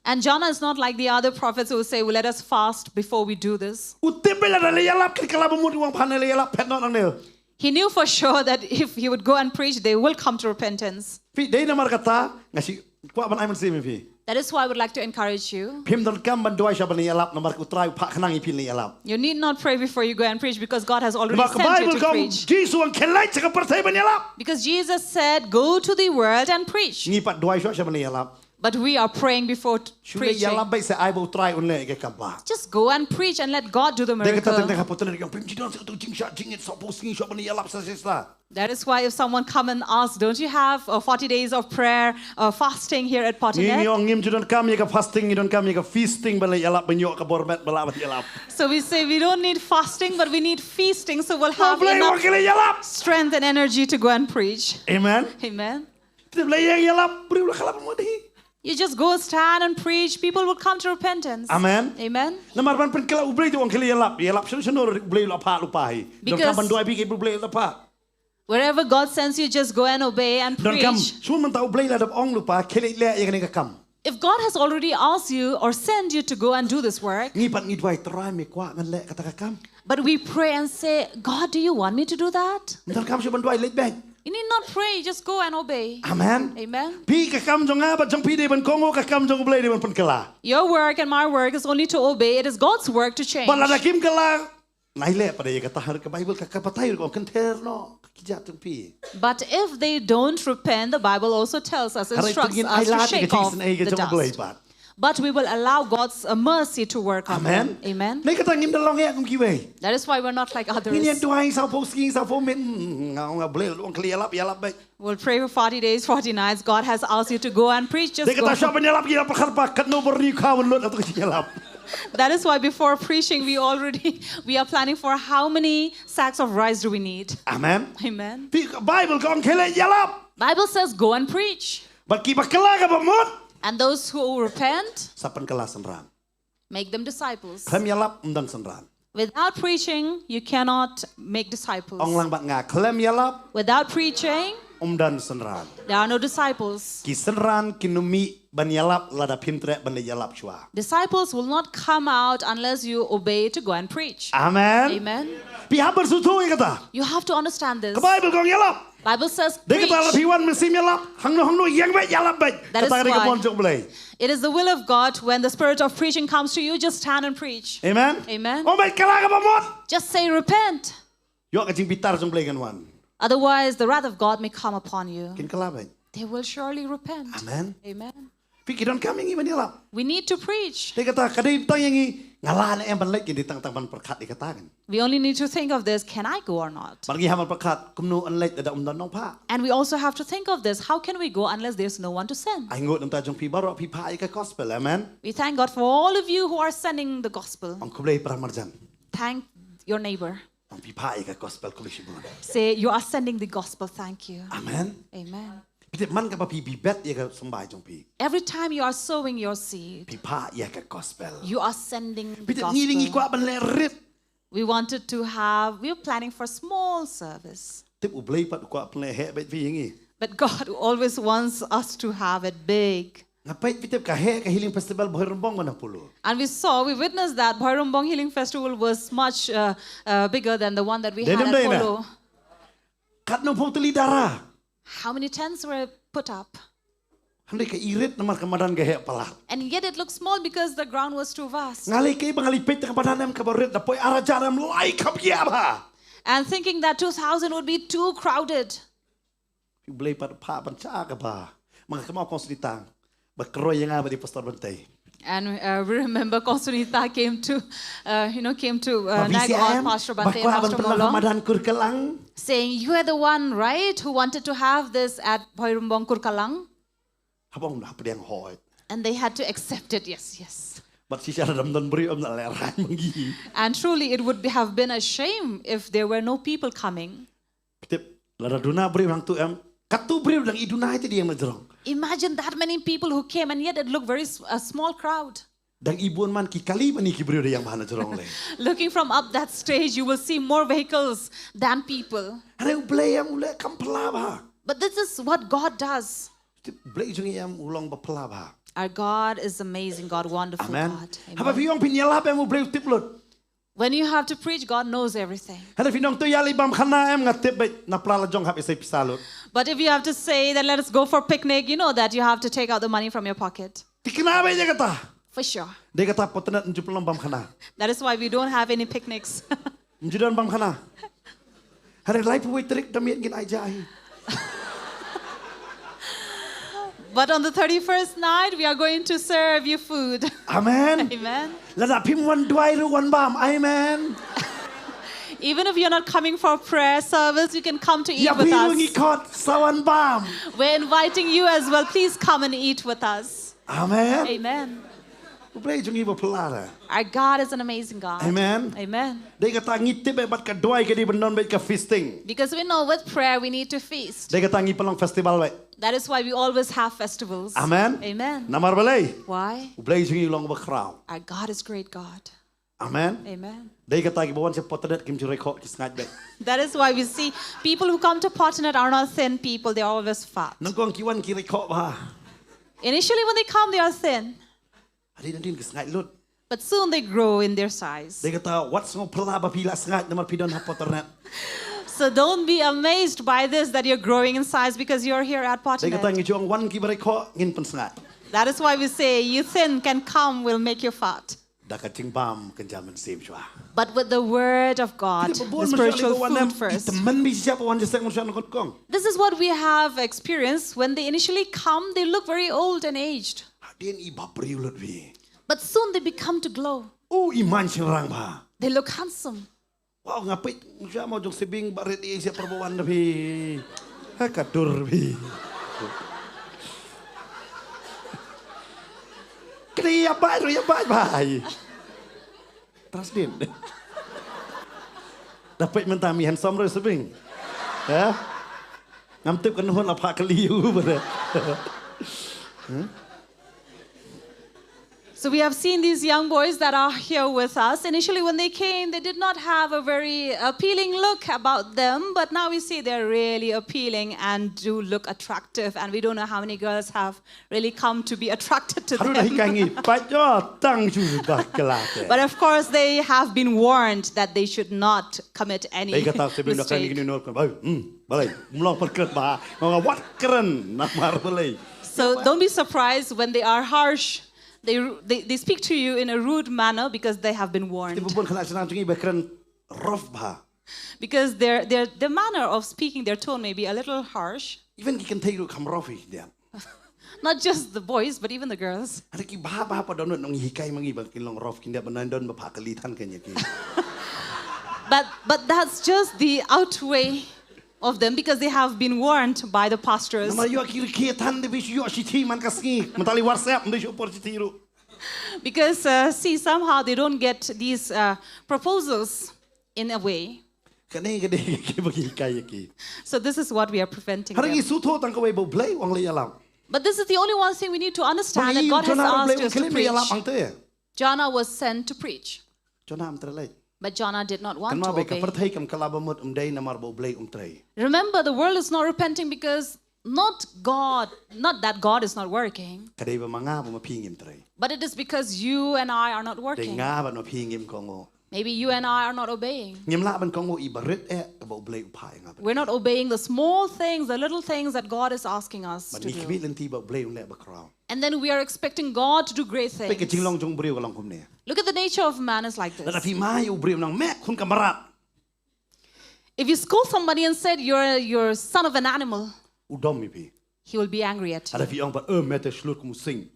And Jonah is not like the other prophets who will say, well, let us fast before we do this. Utip bela li yalap kat kalabamut uang panel li yalap pet not nang neo. He knew for sure that if he would go and preach, they will come to repentance. Pi dei namar kata ngasi kuat ban aiman simi pi. That is why I would like to encourage you. Pim don kam ban doai syak ban li yalap nomor utrai pak kenang ipin li yalap. You need not pray before you go and preach because God has already Namar sent you Bible to kau preach. Jisu ang kelai cakap pertai ban yalap. Because Jesus said, go to the world and preach. Ngipat doai syak ban li yalap. But we are praying before Shule preaching. yalap baik se ai bau try unle ke kaba. Just go and preach and let God do the Dia kata miracle. tengah Potternet yang pim jidon tu jing syak jingit sok posting syak ban yalap sa. That is why if someone come and ask, don't you have 40 days of prayer, fasting here at Ni Potternet? ong ngim jidon kam ye ka fasting ni don kam ye ka feasting ban yalap banyo ka borbet bala ban yalap. So we say we don't need fasting, but we need feasting, so we'll have Boleh enough wakil yalap. strength and energy to go and preach. Amen. Amen. Kita boleh yang yalap beri ulah kalap mudi. You just go stand and preach, people will come to repentance. Amen. Amen. Namar ban pen kala ublei tu ong kali yalap. Yalap seno ublei lupa lupai. Don kam Because- ban doi bi ke ublei lupa. Wherever God sends you, just go and obey and Don kam preach. semua mentau ublei la dap ong lupa kele le yang ni ka kam. If God has already asked you or sent you to go and do this work, Ngipat ngidwai terai me kwa ngan le kata ka kam. but we pray and say, God, do you want me to do that? Don kam semua ban doi let bang. You need not pray, just go and obey. Amen. Amen. Pi ka kam jong apa jong pi de ban kongo ka kam jong ublei de ban pen kala. Your work and my work is only to obey. It is God's work to change. Bala kim kala. Nai le pada ye kata har ka Bible ka patai ko kan ter no. Kijat jong pi. But if they don't repent, the Bible also tells us, Hari instructs tugin us ai to lat shake ke off jing ai ke the jong ublei dust. bat. But we will allow God's mercy to work on Amen. them. Amen. Nei kata ngim dalong ya kum kiwe. That is why we're not like Ini others. doai sa posting sa fomen ngau boleh luang kali yalap baik. We'll pray for 40 days, 40 nights. God has asked you to go and preach. Just Dia kata go. siapa yalap karpa kat no berni kawan lot atau yalap. That is why before preaching, we are planning for how many sacks of rice do we need. Amen. Amen. Bible kong kele yalap. Bible says go and preach. Baki bakala ka bamot. And those who repent, Sapan kelas senran. make them disciples. Klem yalap undang senran. Without preaching, you cannot make disciples. Ong lang bat nga klem yalap Without preaching, umdan senran. there are no disciples. Ki senran kinumi ban yalap lada pintre ban yalap chua. Disciples will not come out unless you obey to go and preach. Amen. Amen. Pihak bersutu kata. You have to understand this. Ke Bible kong yalap. Bible says Dia preach. kata lapiwan mesim yalap. Hangno yang baik yalap baik. That is Kata dia why- kapon jong boleh. It is the will of God when the spirit of preaching comes to you, just stand and preach. Amen. Amen. Oh baik kalah ka bamot. Just say repent. Yo kacing pitar jong boleh kan wan. Otherwise, the wrath of God may come upon you. Kin kalah baik. They will surely repent. Amen. Amen. Pikiran kami ngi yalap. We need to preach. Dia kata kadai tang yang ngi ngalah em ban lek di tang tang ban perkat dikatakan. We only need to think of this, can I go or not? Bagi hamal perkat kumnu an lek ada umdan nong pa. And we also have to think of this, how can we go unless there's no one to send? Ai ngot nam ta jong pi barok pi pa ka gospel. Amen. We thank God for all of you who are sending the gospel. Ong kublai pramarjan. Thank your neighbor. Ong pi pa ka gospel kublai sibun. Say, you are sending the gospel, thank you. Amen. Amen. Pite man ka pa pi bet ya ka sembai jong pi. Every time you are sowing your seed, Pi pa ya ka gospel. you are sending the Pite ngilingi gospel. kwa ban le rit. We are planning for small service. Tip ublai pat kwa plan he bet vi ngi. But God always wants us to have it big. Ngapait pitip kahe ka healing festival Bhoirumbong mana pulu. And we witnessed that Bhoirumbong Healing Festival was much bigger than the one that we had at Polo. Kat no putuli dara. How many tents were put up? Handai ka irit namar kamadan gahe pala. And yet it looked small because the ground was too vast. Ngalai kay bangalipit ka badanam ka borit na poi arajaram lai kabya. And thinking that 2,000 would be too crowded. You blay pa pa banca ka ba. Mga kamao konsulitang. Bakroy nga ba di pastor bantay. And we remember Konsunita came to Nagaon, Pastor Bante and Pastor Mawlong, saying, you are the one, right, who wanted to have this at Bhoirumbong Kurkalang? And they had to accept it, yes. And truly it would have been a shame if there were no people coming. Imagine that many people who came, and yet it looked a small crowd. Looking from up that stage, you will see more vehicles than people. But this is what God does. Our God is amazing God, wonderful God. Amen. When you have to preach, God knows everything. But if you have to say that let us go for picnic, you know that you have to take out the money from your pocket. For sure. That is why we don't have any picnics. But on the 31st night, we are going to serve you food. Amen. Amen. Amen. Even if you're not coming for prayer service, you can come to eat with us. We're inviting you as well. Please come and eat with us. Amen. Amen. Our God is an amazing God. Amen. Amen. Because we know with prayer we need to feast. That is why we always have festivals. Amen. Amen. Why? Our God is great God. Amen. Amen. That is why we see people who come to Potternet are not thin people, they're always fat. Initially when they come, they are thin. But soon they grow in their size. So don't be amazed by this that you're growing in size because you're here at Potternet. That is why we say you thin can come, will make you fat. But with the word of God, the spiritual food first. This is what we have experienced. When they initially come, they look very old and aged. But soon they become to glow. They look handsome. Trust din. Dapat mentami handsome rồi sebing. Ya. Ngam tip kan hon apa kaliu pada. So we have seen these young boys that are here with us. Initially when they came, they did not have a very appealing look about them, but now we see they're really appealing and do look attractive, and we don't know how many girls have really come to be attracted to them. But of course they have been warned that they should not commit any mistake. So don't be surprised when they are harsh. They speak to you in a rude manner because they have been warned. Because their manner of speaking, their tone may be a little harsh. Not just the boys, but even the girls. But that's just the outway of them because they have been warned by the pastors. Because see, somehow they don't get these proposals in a way. So this is what we are preventing them. But this is the only one thing we need to understand, that God has asked us to preach. Jonah was sent to preach. But Jonah did not want to obey. Remember, the world is not repenting because not that God is not working, Kadai ba manga ba mapingim tray. but it is because you and I are not Dai working. nga ba no pingim kongo. Maybe you and I are not obeying. Ngim la ban kongo ibarit ba ublay upai nga. We're not obeying the small things, the little things that God is asking us Ban to ni do. kibit lenti ba ublay unle ba kraw. And then we are expecting God to do great Pe ke things. jinglong jong brio ka lang kum ne. Look at the nature of man is like La this. fi mai ubrio nang me kun kamarat. If you scold somebody and said you're son of an animal, Udom mi pi. he will be angry at Ada you. fi ong ba me te slut kum sing.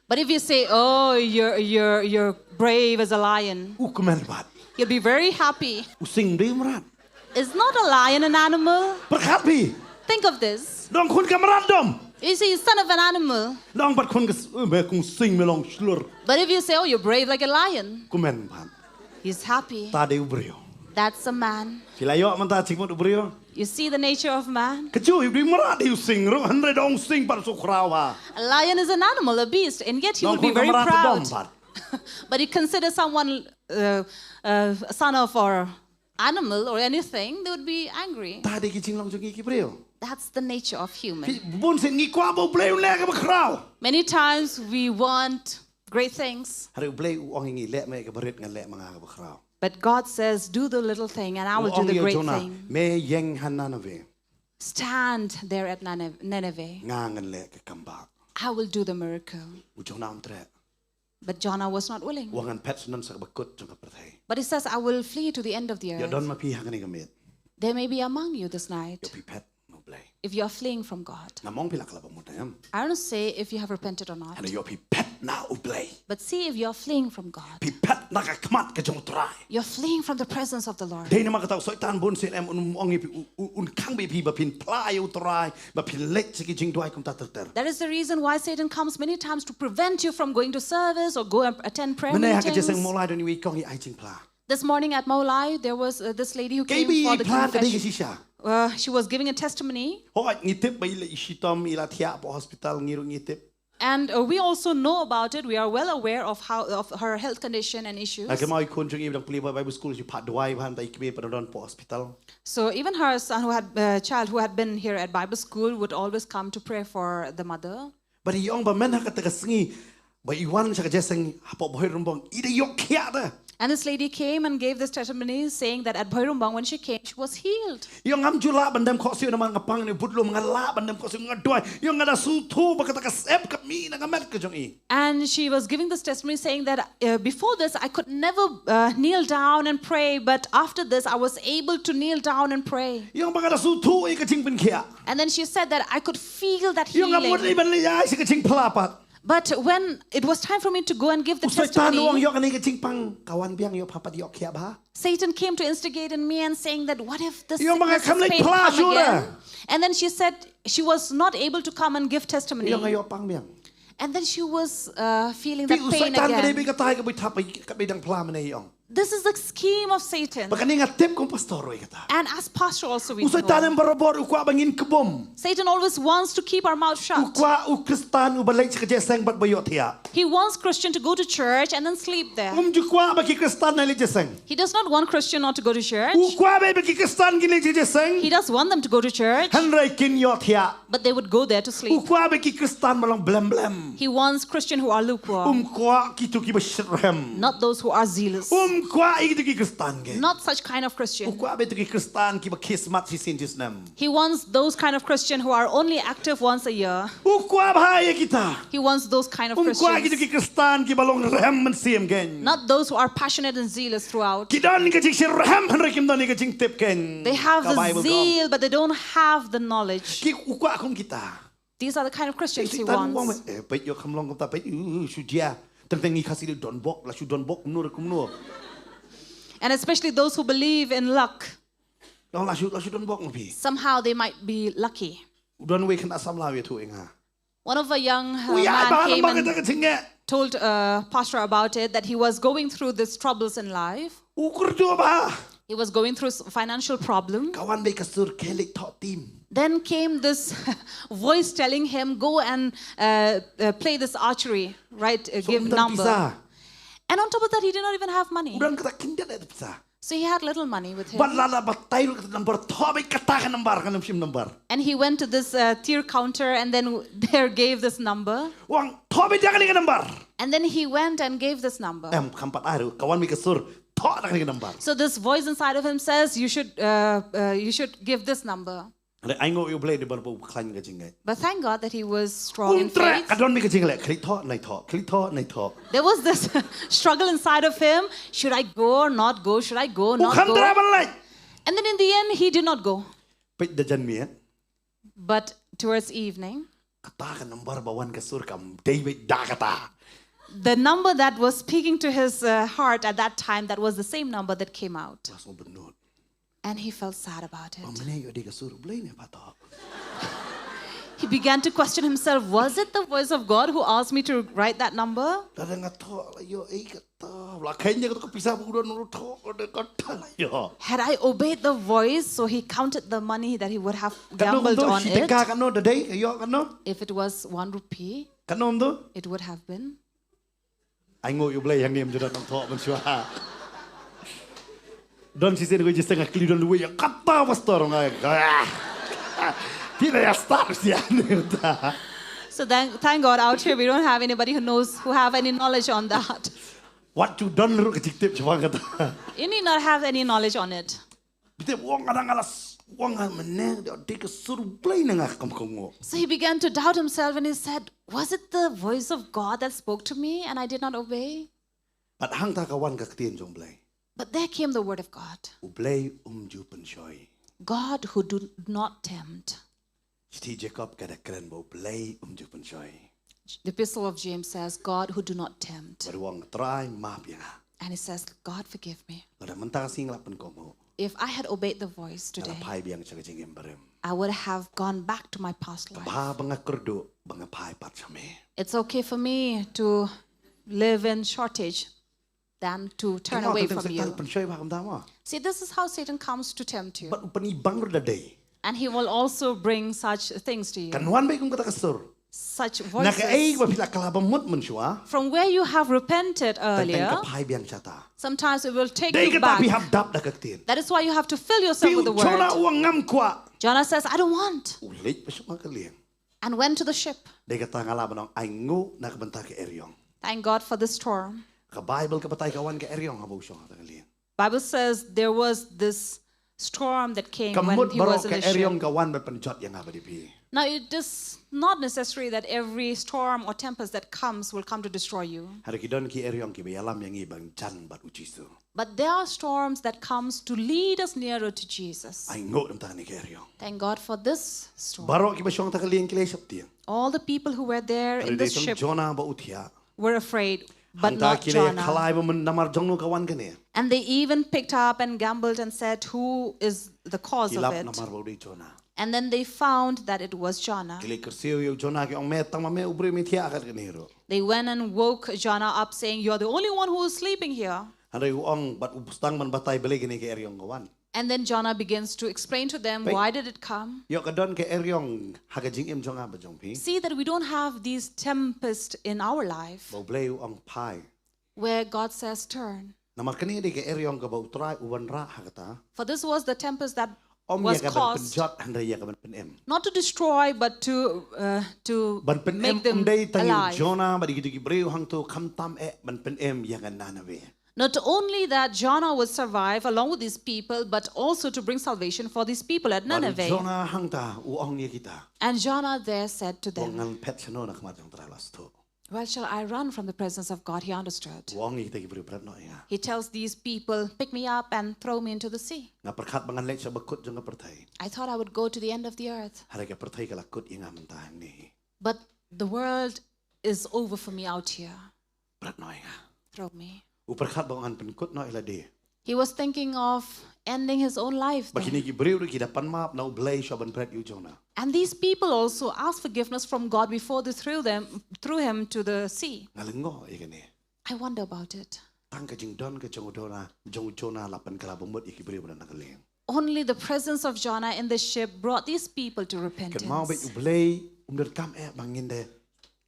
But if you say, oh, you're brave as a lion, Kumen bat. he'll be very happy. Using di marat. Is not a lion an animal? Berkapi. Think of this. Dong kun kamarat dom. You say you're son of an animal. Dong bat kun me kun sing me long slur. But if you say, oh, you're brave like a lion, Kumen bat. he's happy. Ta de ubrio. That's a man. Filayo man ta chikmot ubrio. You see the nature of man? Kecu di marat di sing ro handre dong sing par su krawa. A lion is an animal, a beast, and yet he Dong would be kun very kamarat dom proud. bat. But you consider someone a son of or animal or anything, they would be angry. Ta de ki jinglong jong ki brio. That's the nature of human. Bun sing ni kwa ba ublay unle ka ba kraw. Many times we want great things, Hari ublay ong ngi le me ka barit nga le mga ka ba kraw. but God says, do the little thing and I will do the great thing. Me yeng hananave. Stand there at Nineveh. Nga ngan le ka kambak. I will do the miracle. Ujona am tre. But Jonah was not willing. Wangan pet nan sa bakut jong ka perthai. But he says, I will flee to the end of the Ya don earth. mapi hangani gamit. There may be among you this Yo night pi pet no blay. if you are fleeing from God. Namong pila kala mo tayam. I don't say if you have repented or not, Ano yo pi pet na ublay. but see if you are fleeing from God. Pi pet na ka kmat ka jong try. You're fleeing from the presence of the Lord. Dei na makataw so tan bun sin em ongi un kang bi pi ba pin play u try ba pin let sigi jing duai kum tater. That is the reason why Satan comes many times to prevent you from going to service or go and attend prayer Mene ha ka jeseng meetings. molai don wi kong i ai jing pla. This morning at Mawlong, there was this lady who came Kay for bi the plan ka di ka confession. sisha. She was giving a testimony. Hoy ngitip ba ila isitom ila tia po hospital ngiru ngitip. And we also know about it. We are well aware of her health condition and issues. Ay kamay kun jong ibang puli Bible school si pat duai ban ba ikbe pa don po hospital. So even her son, who had child who had been here at Bible school, would always come to pray for the mother. But yung ba men ha ka tagasngi ba iwan sa ka jeseng hapo boy rumbong ida yok kya da. And this lady came and gave this testimony saying that at Bhoirumbang, when she came, she was healed. Yung am jula bandam ko siyo naman ngapang ni budlo mga la bandam ko siyo nga duay. Yung nga nasuto ba katakasep kami na ngamet ka jong i. And she was giving this testimony saying that before this, I could never kneel down and pray, but after this, I was able to kneel down and pray. Yung ba nasuto ay kaching pinkiya. And then she said that I could feel that Yung nga mo healing. iban liyay si kaching palapat. But when it was time for me to go and give the Usoy tano ang testimony, yok ani kaching pang kawan biyang yok papat yok kya ba. Satan came to instigate in me and saying that what if the Yung mga sickness and kamlay pain pala, come sure. again? And then she said she was not able to come and give testimony. Yung nga yok pang biyang. And then she was feeling Pi that usoy pain tan ka again. debi katay ka boy tapay kabidang plam na iyong. This is the scheme of Satan. Baka ni nga tip kong pastoro ay kata. And as pastor also we Usoy know. tanem barabor ukwa bangin kabom. Satan always wants to keep our mouth shut. Ukwa ukristan ubalay sa kajeseng bat bayot hiya. He wants Christian to go to church and then sleep there. Jukwa baki kristan na lijeseng. He does not want Christian not to go to church. Ukwa ba baki kristan gini lijeseng. He does want them to go to church, Hanray kin yot hiya. but they would go there to sleep. Ukwa baki kristan malang blem blem. He wants Christian who are lukewarm, Kwa kitu ki bashrem. not those who are zealous. Kwa ikitu ki kristan ge. Not such kind of Christian. Ukwa betu ki kristan ki ba kismat si sinjis nem. He wants those kind of Christian who are only active once a year. Ukwa bahaya kita. He wants those kind of Kwa kitu ki Christians, kristan ki balong rem man siem gen. not those who are passionate and zealous throughout. Kidan ni kajing si rem hanray kim dan ni kajing tip ken. They have Ka the Bible gom. zeal, but they don't have the knowledge. Ki ukwa akong kita. These are the kind of Christians he Tan wang wants. pait yo kamlong kom ta pait sudia. Tentang ni kasi don bok la su don bok nur kumno. And especially those who believe in luck. La su don bok mapi. Somehow they might be lucky. Don we kan asam lawi tu inga. One of a young Uya man ba came ba and ka tinga. told pastor about it, that he was going through these troubles in life. Ukur tu ba. He was going through financial problem. Kawan be kasur kelik thought team. Then came this voice telling him, go and play this archery, right? Give number. And on top of that, he did not even have money. Udan kata kinda da pisa. So he had little money with him. But lala batay number tobi katakan number kanam sim number. And he went to this tier counter and then there gave this number. Wang tobi dia kali number. And then he went and gave this number. Kampat aru kawan mi kesur to kali number. So this voice inside of him says, you should give this number. I know you play the ball klan ka jingai. But thank God that he was strong in faith. Kadon mi ka jingai kali to nai to. There was this struggle inside of him. Should I go or not go? Should I go or not go? And then in the end, he did not go. Pit da jan mi. But towards evening, Katakan number bawan kesur kam David dakata. the number that was speaking to his heart at that time, that was the same number that came out. Langsung benut. And he felt sad about it. Pamane yo di kesur boleh ni patok. He began to question himself, was it the voice of God who asked me to write that number? Dada ngato yo kata. La kayaknya ko pisah bukan nurut to kata yo. Had I obeyed the voice, so he counted the money that he would have gambled on Si it. teka kano dadai yo kano. If it was 1 rupee, Kano tu. it would have been. I know you play yang ni menjadi nang to mensua. Don si sen ko just tengah kili don luwe yang kata pastor ngai. Tidak ya start sian ni ta. So thank God out here we don't have anybody who have any knowledge on that. What you done lu kecik tip cuma kata. You need not have any knowledge on it. Kita wong kadang alas wong meneng dia kesuruh play nengah kamu. So he began to doubt himself and he said, was it the voice of God that spoke to me and I did not obey? But hang tak kawan kaktian jong play. But there came the word of God. Play ju pensoi. God who do not tempt. Sti Jacob kada keren bau play ju pensoi. The epistle of James says, God who do not tempt. Beruang try maaf ya. And he says, God forgive me. Lada mentang sing lapan komo. If I had obeyed the voice Kada today, pai biang caga jengem barem. I would have gone back to my past life. Bah banga kerdo banga pai pat same. It's okay for me to live in shortage than to turn away from you. Pensoi bah kamtama. See, this is how Satan comes to tempt you. But upani bangro dadai. And he will also bring such things to you. Kanuan baik kum kata kesur. Such Nakaig voices. bapila kalabamut mensua. From where you have repented earlier, Tentang pai biang cata. sometimes it will take Dai you kata back. bihap dap dah kaktin. That is why you have to fill yourself with the Piu cona word. uang ngam kuat. Jonah says, I don't want. Ulit pasok makaliang. And went to the ship. Dai kata ngalaban ang aingo nakabenta ke eryong. Thank God for the storm. Ka Bible ka patay kawan ke eryong habau syong kaliang. Bible says there was this storm that came when Kamut he baro was in ke the ship. eryong kawan berpenjot yang apa dipi. Now, it is not necessary that every storm or tempest that comes will come to destroy you. Hari kidon ki eryong ki bayalam yang ibang chan bat ucisu. But there are storms that comes to lead us nearer to Jesus. Aingo nam tani ke eryong. Thank God for this storm. Baro ki basyong takaliang kilesap tiang. All the people who were there Hari in this desong ship Jonah ba utia. were afraid, but Hanta not kile Jonah. kalai ba men namar jongno kawan kene. And they even picked up and gambled and said, who is the cause of Kilap it? namar ba udi Jonah. And then they found that it was Jonah. Kile kersiu yo Jonah ki ong metang mame ubri mitia akar kenero. They went and woke Jonah up saying, you're the only one who is sleeping here. Hari uang bat ubustang man batay balik kene ke eryong kawan. And then Jonah begins to explain to them, why did it come? Yo kadon ke eryong hagajing im jonga ba jongpi. See that we don't have these tempests in our life Ba blay uang pai. where God says turn. Namar kani di ke eryong ka ba utray uwan ra hagata. For this was the tempest that Om was ya ka ban caused penjot handai ya ka ban penem. not to destroy but to Ban penem make them dai tangi alive. Jonah ba digiti gibreu hang tu kam tam ban penem ya kan nanawe. Not only that Jonah would survive along with these people, but also to bring salvation for these people at Ban Nineveh. Jonah hang ta uong ni kita. And Jonah there said to them, Ngan pet sano nak mat jong tralas tu. where shall I run from the presence of God? He understood. Uong ni kita gibreu prat no ya. He tells these people, pick me up and throw me into the sea. Nga perkat bangan lek sa bakut jong ka pertai. I thought I would go to the end of the earth. Hari ka pertai ka lakut inga mentang ni. But the world is over for me out here. Prat no ya. Throw me. Uperkat bangan penkut no ila de. He was thinking of ending his own life there. Bakini gibreu ri kita pan map na ublay sa ban prat yu Jonah. And these people also asked forgiveness from God before they threw him to the sea. Ngalengo ikani. I wonder about it. Tang ka jing don ka jong Jonah lapan kalabumut ikibreu ban nakaleng. Only the presence of Jonah in the ship brought these people to Kan mau bet repentance. ublay kam bangin de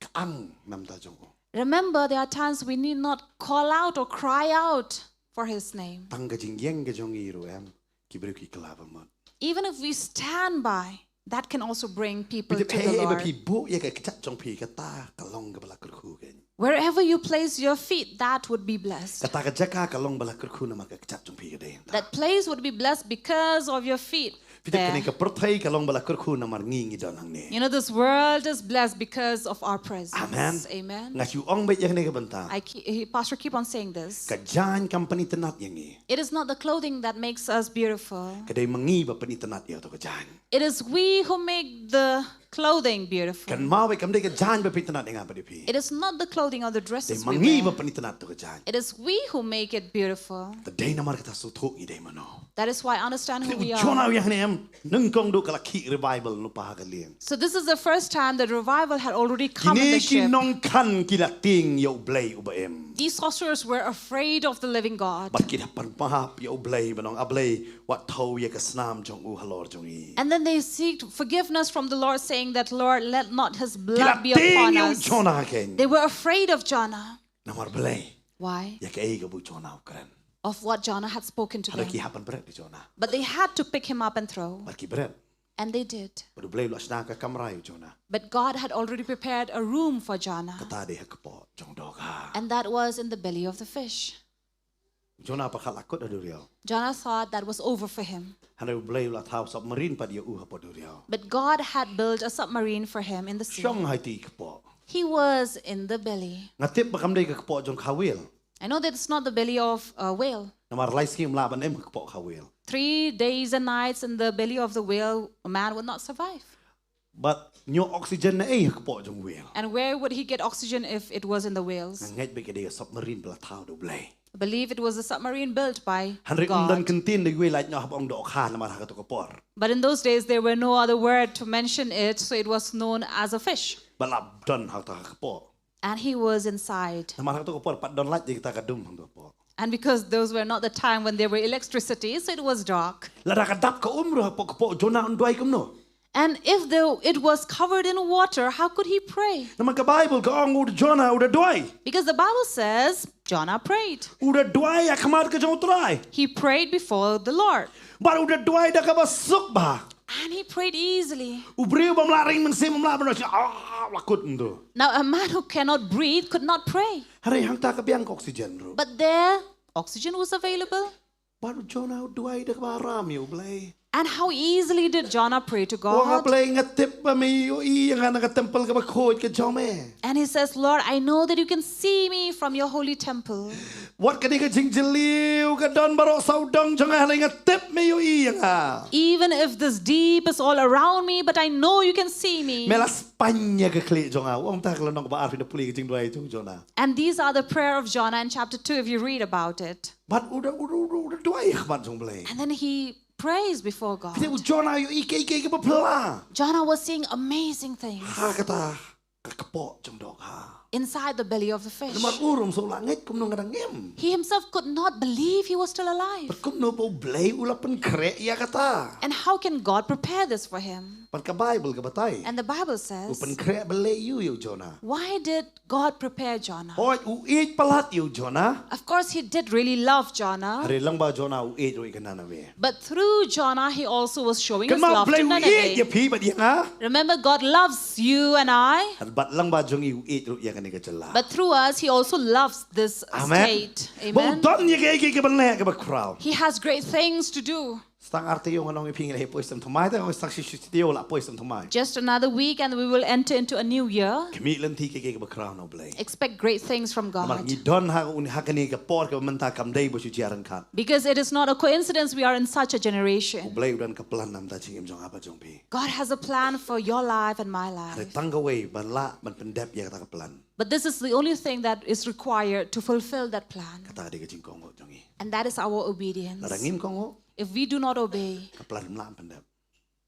kaang nam ta jong. Remember, there are times we need not call out or cry out for his name. Tang ka jing yeng ka jong iru em ki bru ki klava mon. Even if we stand by, that can also bring people Pi to te the pe Lord. pi bu ye ka chat jong pi ka ta ka long ka bala kurku gen. Wherever you place your feet, that would be blessed. Ka ta ka jaka ka long bala kurku na ma ka chat jong pi ka den. That place would be blessed because of your feet. Pi te there. kani ka perthai ka long bala kurku na mar ngi ngi don hang ne. You know, this world is blessed because of our presence. Amen. Amen. Nga chu ong be ye ne ka banta. Pastor, keep on saying this. Ka jan company tenat yengi. It is not the clothing that makes us beautiful. Ka dai mangi ba pani tenat ye to ka jan. It is we who make the clothing beautiful. Kan mau be kam dai ka jan ba pi tenat nga pa di pi. It is not the clothing or the Dai dresses we mangi ba wear. pani tenat to ka jan. It is we who make it beautiful. Ta dai na mar ka ta su thok i dai mano. That is why I understand who we Chona are. yang ne em nung kong do kala ki revival no pa ka lien. So this is the first time that revival had already come in Kini the ki ship. nong kan ki la ting yo blay uba em. These sorcerers were afraid of the living God. Bat ki da pan pa yo blay banong ablay wat thau ye ka snam jong u halor jong i. And then they seek forgiveness from the Lord, saying that, Lord, let not his Ki blood la be ting upon yo us. chona ken. They were afraid of Jonah. Na mar blay Why? ye ka ei ka bu chona ukran. Of what Jonah had spoken to Hada ki them. hapan bret di chona. But they had to pick him up and throw. Bat ki bret. And they did. Badu blay lo asna ka kamra yo chona. But God had already prepared a room for Jonah. Kata de ka po jong do ka. And that was in the belly of the fish. Chona pa khalakot adu riao. Jonah thought that was over for him. Hada blay lo thau submarine pa dia u ha po du riao. But God had built a submarine for him in the sea. Shong hai ti ka po. He was in the belly. Ngatip ba kam dai ka po jong khawil. I know that it's not the belly of a whale. Na mar lai skim la ban em ka po khawil. 3 days and nights in the belly of the whale, a man would not survive. But nyo oxygen na ei ka po jong wheel. And where would he get oxygen if it was in the whales? Ngat be ka dai submarine bla thau do blay. I believe it was a submarine built by Hanrik dan God. kentin de wheel like nyo habong do kha na mar ha ka to ka por. But in those days, there were no other word to mention it, so it was known as a fish. But la don ha ta ka po. And he was inside. Na mar ha to ka por pat don like de ta ka dum hang do po. And because those were not the time when there were electricity, so it was dark. La ra ka dap ka umro ha po ka po jona on duai kum no. And if it was covered in water, how could he pray? Na man ka Bible ka ong ud jona uda duai. Because the Bible says Jonah prayed. Uda duai ya kamar ka jong trai. He prayed before the Lord. Bar uda duai da ka basuk ba. And he prayed easily. Ubriu bam la ring mang sim bam la ban la kut ndo. Now, a man who cannot breathe could not pray. Hari hang ta ka biang ka oxygen ro. But there, oxygen was available. Baru Jonah duai da ka ram yo blay. And how easily did Jonah pray to Wang God? ablay ngatip pa may yo i yang nga temple ka bakhoy ka jome. And he says, Lord, I know that you can see me from your holy temple. What ka di ka jingjiliw ka don baro saudang jong nga ngatip may yo i yang ha. Even if this deep is all around me, but I know you can see me. Melas panya ka kli jong ha. Wang ta ka lanong ba arfi na puli ka jing duai jong Jonah. And these are the prayer of Jonah in chapter 2 if you read about it. But uda duai ka ban jong blay. And then he prays before God. Kasi Jonah yo ike ka pala. Jonah was seeing amazing things Ha kata ka kapo jong dog ha. inside the belly of the fish. Naman urum so langit kum nung ngadangim. He himself could not believe he was still alive. But kum no po blay ulapan kre ya kata. And how can God prepare this for him? Pan ka Bible ka batay. And the Bible says, Upan kre balay yo Jonah. why did God prepare Jonah? Hoy uit palat yo Jonah. Of course, he did really love Jonah. Hari lang ba Jonah uit ro ikanana we. But through Jonah, he also was showing his Kan ma love blay to uit ya Nineveh. pi bat yang ha. Remember, God loves you and I. At bat lang ba jong uit ro ya kanika jala. But through us, he also loves this Amen. state. Amen. Bon ya kay ka balay ka ba crowd. He has great things to do. Stang arte yung anong ipingin ay poisem tumay ta stang sisitiyo la poisem tumay. Just another week and we will enter into a new year. Kamilan ti kay ka ba crowd no blay. Expect great things from Mar God. ni don ha un ha kanika por ka manta kam day bo siyaran kan. Because it is not a coincidence we are in such a generation. Blay udan ka plan nam ta chingim jong apa jong pi. God has a plan for your life and my Hari life. tanggaway ban la ban pendep ya ka plan. But this is the only thing that is required to fulfill that plan. Kata di ka jingkong mo jongi. And that is our obedience. Larangim kong mo If we do not obey, ka plan mla pendep.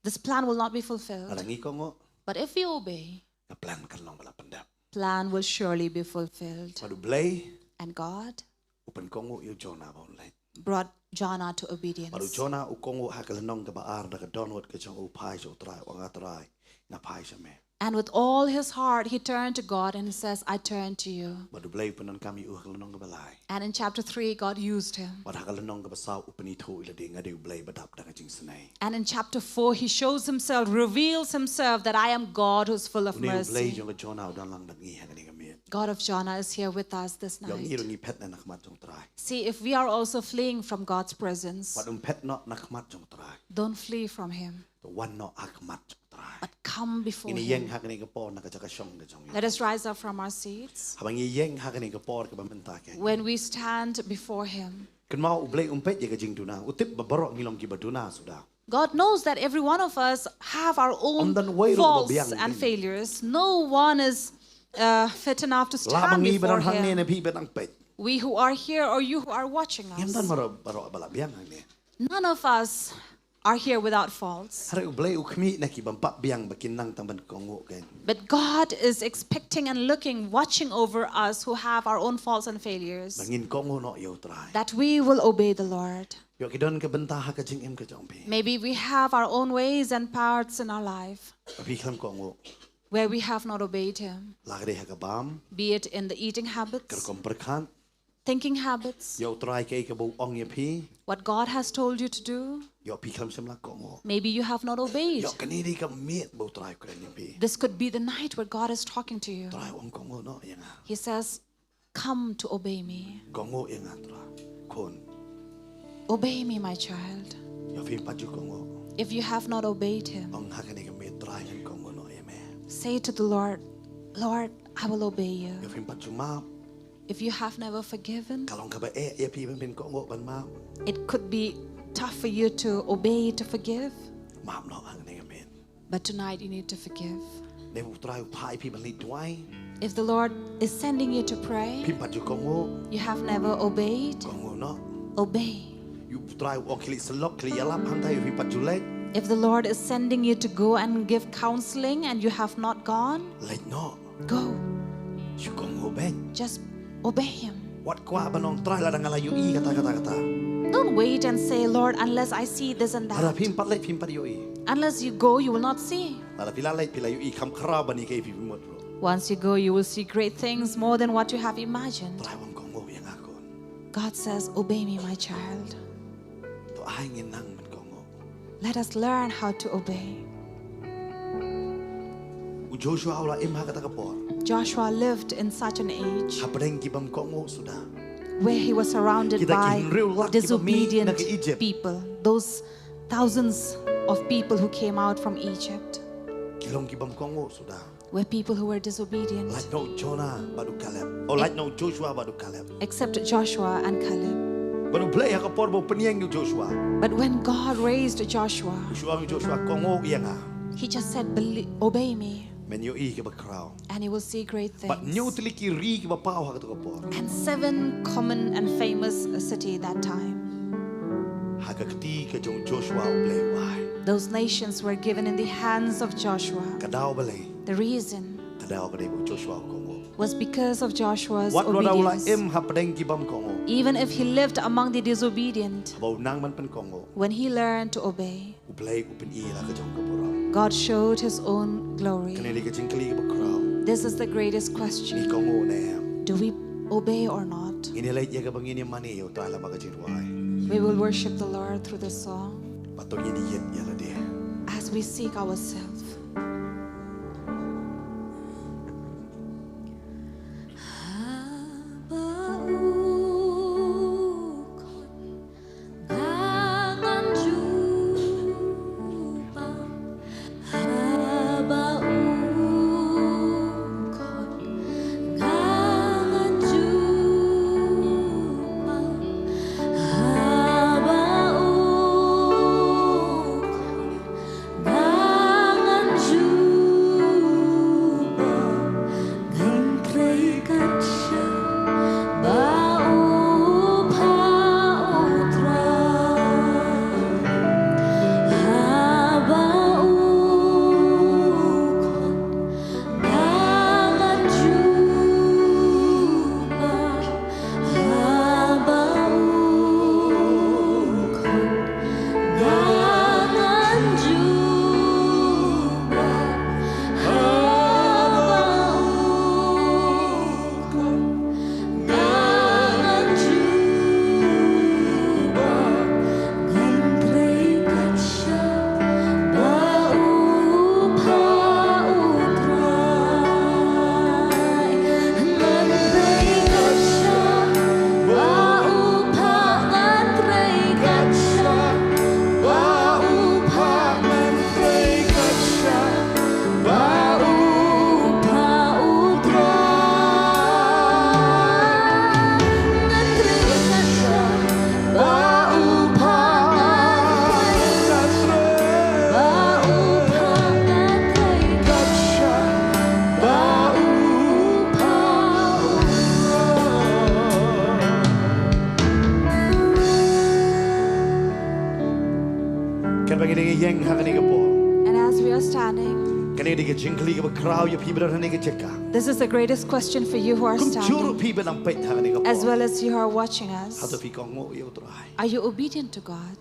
this plan will not be fulfilled. Larangi kong mo But if we obey, ka plan kan long bala pendep. plan will surely be fulfilled. Padu blay And God upan kong mo yo Jonah ba online. brought Jonah to Padu obedience. Jonah u kong mo ha ka lanong ka baar da ka donwat ka jong upai so try o nga try na pai sa me. And with all his heart, he turned to God and he says, I turn to you. Badu blay penon kami uhakalonong kabalay. And in chapter 3, God used him. Badakalonong kabasaw upanito ilading adu blay badap dangajing sanay. And in chapter 4, he shows himself, reveals himself that I am God who's full of Blay mercy. jong Jonah udan lang dangi hangani kami. God of Jonah is here with us this Yung night. iro ni pet na nakmat jong try. See, if we are also fleeing from God's presence, Badum pet not nakmat jong try. don't flee from him, The one no akmat jong try. but come before Ini him. yeng hangani kapor nakachakashong ka jong. Let us rise up from our seats. Habang yeng hangani kapor kabamenta ke. When we stand before him, Kun mau ublay umpet ya kajing tuna. Utip babaro ngilong kibaduna sudah. God knows that every one of us have our own Ondan way ro faults babiyang and din. failures. No one is fit enough to stand Labang ni before barang hang ni him. na pi betang pet. We who are here or you who are watching Yam dan us, baro balabiyang hang ni. none of us are here without faults. Hari ublay ukmi na kibampak biang bakinang tamban kongo ken. But God is expecting and looking, watching over us who have our own faults and failures, Bangin kongo no yo try. that we will obey the Lord. Yo kidon ka benta ha kajing em ka jong pi. Maybe we have our own ways and parts in our life Api klam kongo. where we have not obeyed Him, Lagre ha kabam. be it in the eating habits, Kerkom perkan. thinking habits, Yo try kay ka bu ong ya pi. what God has told you to do. Yo pi klam semla kongo. Maybe you have not obeyed. Yo kaniri ka miet bu try ko ni pi. This could be the night where God is talking to you. Try ong kongo no yang ha. He says, come to obey me. Kongo yang ha try. Kon. Obey me, my child. Yo pi paju kongo. If you have not obeyed Him, Ong ha kani ka miet try kan kongo no ya me. say to the Lord, Lord, I will obey you. Yo pi paju ma. If you have never forgiven, Kalong ka ba ya pi ben kongo ban ma. it could be tough for you to obey, to forgive. Mam no hang ni ka miet. But tonight you need to forgive. Ne bu try pai pi ban li tuai. If the Lord is sending you to pray, Pi paju kongo. you have never obeyed, Kongo no. obey. You try walk kili selok kili yalap hantai pi paju lek. If the Lord is sending you to go and give counseling and you have not gone, Lek no. go. You kongo ben. Just obey Him. Wat kwa banong try la ngalayu i kata. Don't wait and say, Lord, unless I see this and Ara that. pim pat lek pim pat yo i. Unless you go, you will not see. Ala pila lek pila yo i kam khara bani ke pi mot ro. Once you go, you will see great things more than what you have imagined. Try wang kongo yang akon. God says, obey me, my child. To ai ngin nang man kongo. Let us learn how to obey. U Joshua aula im ha kata kapor. Joshua lived in such an age Ha pedeng kibam kongo sudah. where he was surrounded Kita by kinrew lak disobedient kiba mi na ke Egypt. people, those thousands of people who came out from Egypt Kilong kibam kongo sudah. were people who were disobedient, Like no Jonah badu Caleb. Or like no Joshua badu Caleb. except Joshua and Caleb. Badu play ha kapor bo peniang yo Joshua. But when God raised Joshua, Joshua kongo yang ha. he just said, obey me, Men yo i ke bakrao. and you will see great But things. nyo tiliki ri ke bapau ha kata kapor. And 7 common and famous city that time. Ha ka kati ke jong Joshua u play why. Those nations were given in the hands of Joshua. Kadao balay. The reason Kadao balay bo Joshua kongo. was because of Joshua's Wat lo daula obedience. im ha pedeng kibam kongo. Even if he lived among the disobedient, Bau nang man pen kongo. when he learned to obey, U play u pen i la ke jong kapurang. God showed his own glory. Kanili ke jingkali ke bakrao. This is the greatest Ni question. kongo ne. Do we obey or not? Ini lait ya ke bangini mani yo ta la ba ke jinwai. We will worship the Lord through this song Patong ini yet ya la dia. as we seek ourselves. Gangan Kan bagi dengan yang hakani ke por. And as we are standing, Kan ini ke jingkli ke crowd ya pi benar ni ke cekak. this is the greatest question for you who are Kum juru standing, pi benang pet hakani ke por. as well as you who are watching Hatu us. pi kongo ya utrai. Are you obedient to God?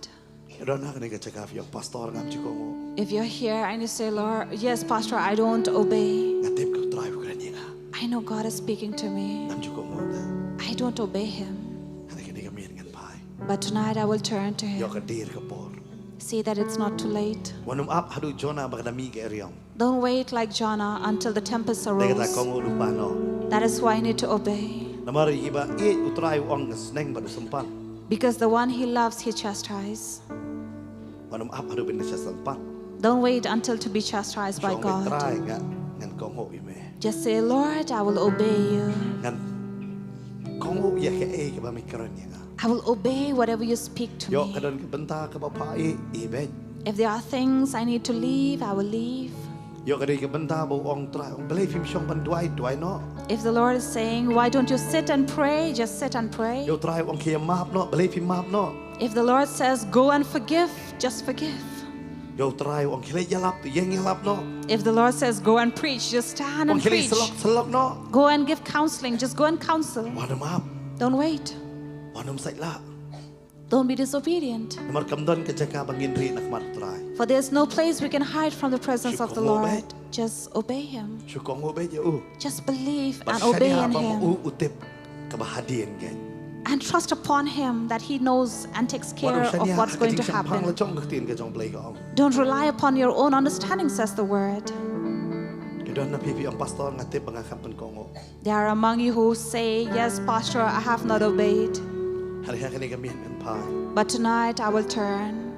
Ron hakani ke cekak yang pastor ngam cikongo. If you're here and you say, Lord, yes, Pastor, I don't obey. Ngatip ke utrai bukan yang I know God is speaking to me. ngam cikongo. I don't obey Him. Hani kini kami dengan pai. But tonight I will turn to Yo Him. ke dir ke por. See that it's not too late. Wanum up hadu Jonah bagdami ke eriam. Don't wait like Jonah until the tempest Dek kata arose. kongo lupa no. That is why I need to obey. Namari iba utrai uang neng baru sempat. Because the one He loves, He chastises. Wanum up hadu benda sempat. Don't wait until to be chastised by Song God. try ngan kongo ime. Just say, Lord, I will obey you. Ngan kongo ya ke ba mikron yang. I will obey whatever you speak to Yo me. kadon ke benta ke bapa iben. If there are things I need to leave, I will leave. Yo kadon ke benta bo ong try ong believe him song ban duai no. If the Lord is saying, why don't you sit and pray? Just sit and pray. Yo try ong kia map no believe him map no. If the Lord says, go and forgive, just forgive. Yo try ong kile yalap yang yalap no. If the Lord says, go and preach, just stand Ong and kile preach. selok no. Go and give counseling, just go and counsel. Wanum up. Don't wait. Wanum sai la. Don't be disobedient. Namar kamdon ke cekak bangin ri nak mat try. For there's no place we can hide from the presence of the Syukur Lord. obey. Just obey Him. Syukong obe je Just believe and obey in Him. Utip kebahadian kan. And trust upon Him that He knows and takes care of what's going to happen. Don't rely upon your own understanding, says the Word. There are among you who say, yes, Pastor, I have not obeyed. But tonight I will turn.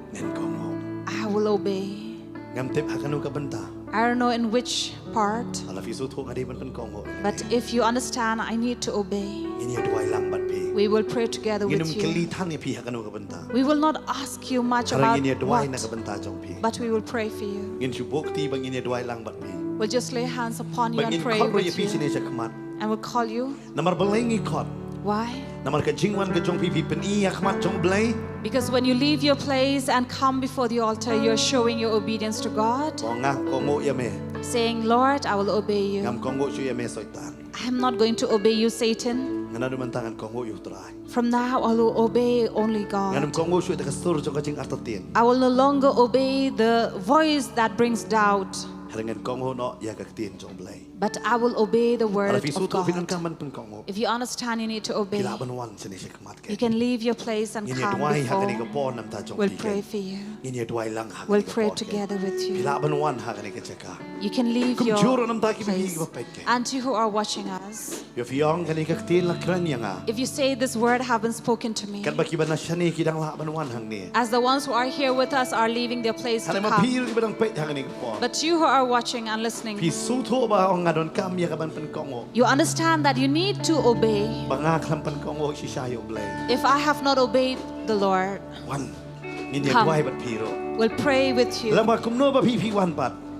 I will obey. I don't know in which part, but if you understand, I need to obey. We will pray together with you. We will not ask you much about what, but we will pray for you. We'll just lay hands upon you and pray with you. And we'll call you. Why? Because when you leave your place and come before the altar, you're showing your obedience to God, saying, Lord, I will obey you. I am not going to obey you, Satan. From now, I will obey only God. I will no longer obey the voice that brings doubt, but I will obey the word of God. If you understand, you need to obey. You can leave your place and come before. We'll pray for you. We'll pray together with you. You can leave your place. And you who are watching us, if you say this word haven't spoken to me, as the ones who are here with us are leaving their place to come, but you who are watching and listening, you understand that you need to obey. If I have not obeyed the Lord, come. We'll pray with you.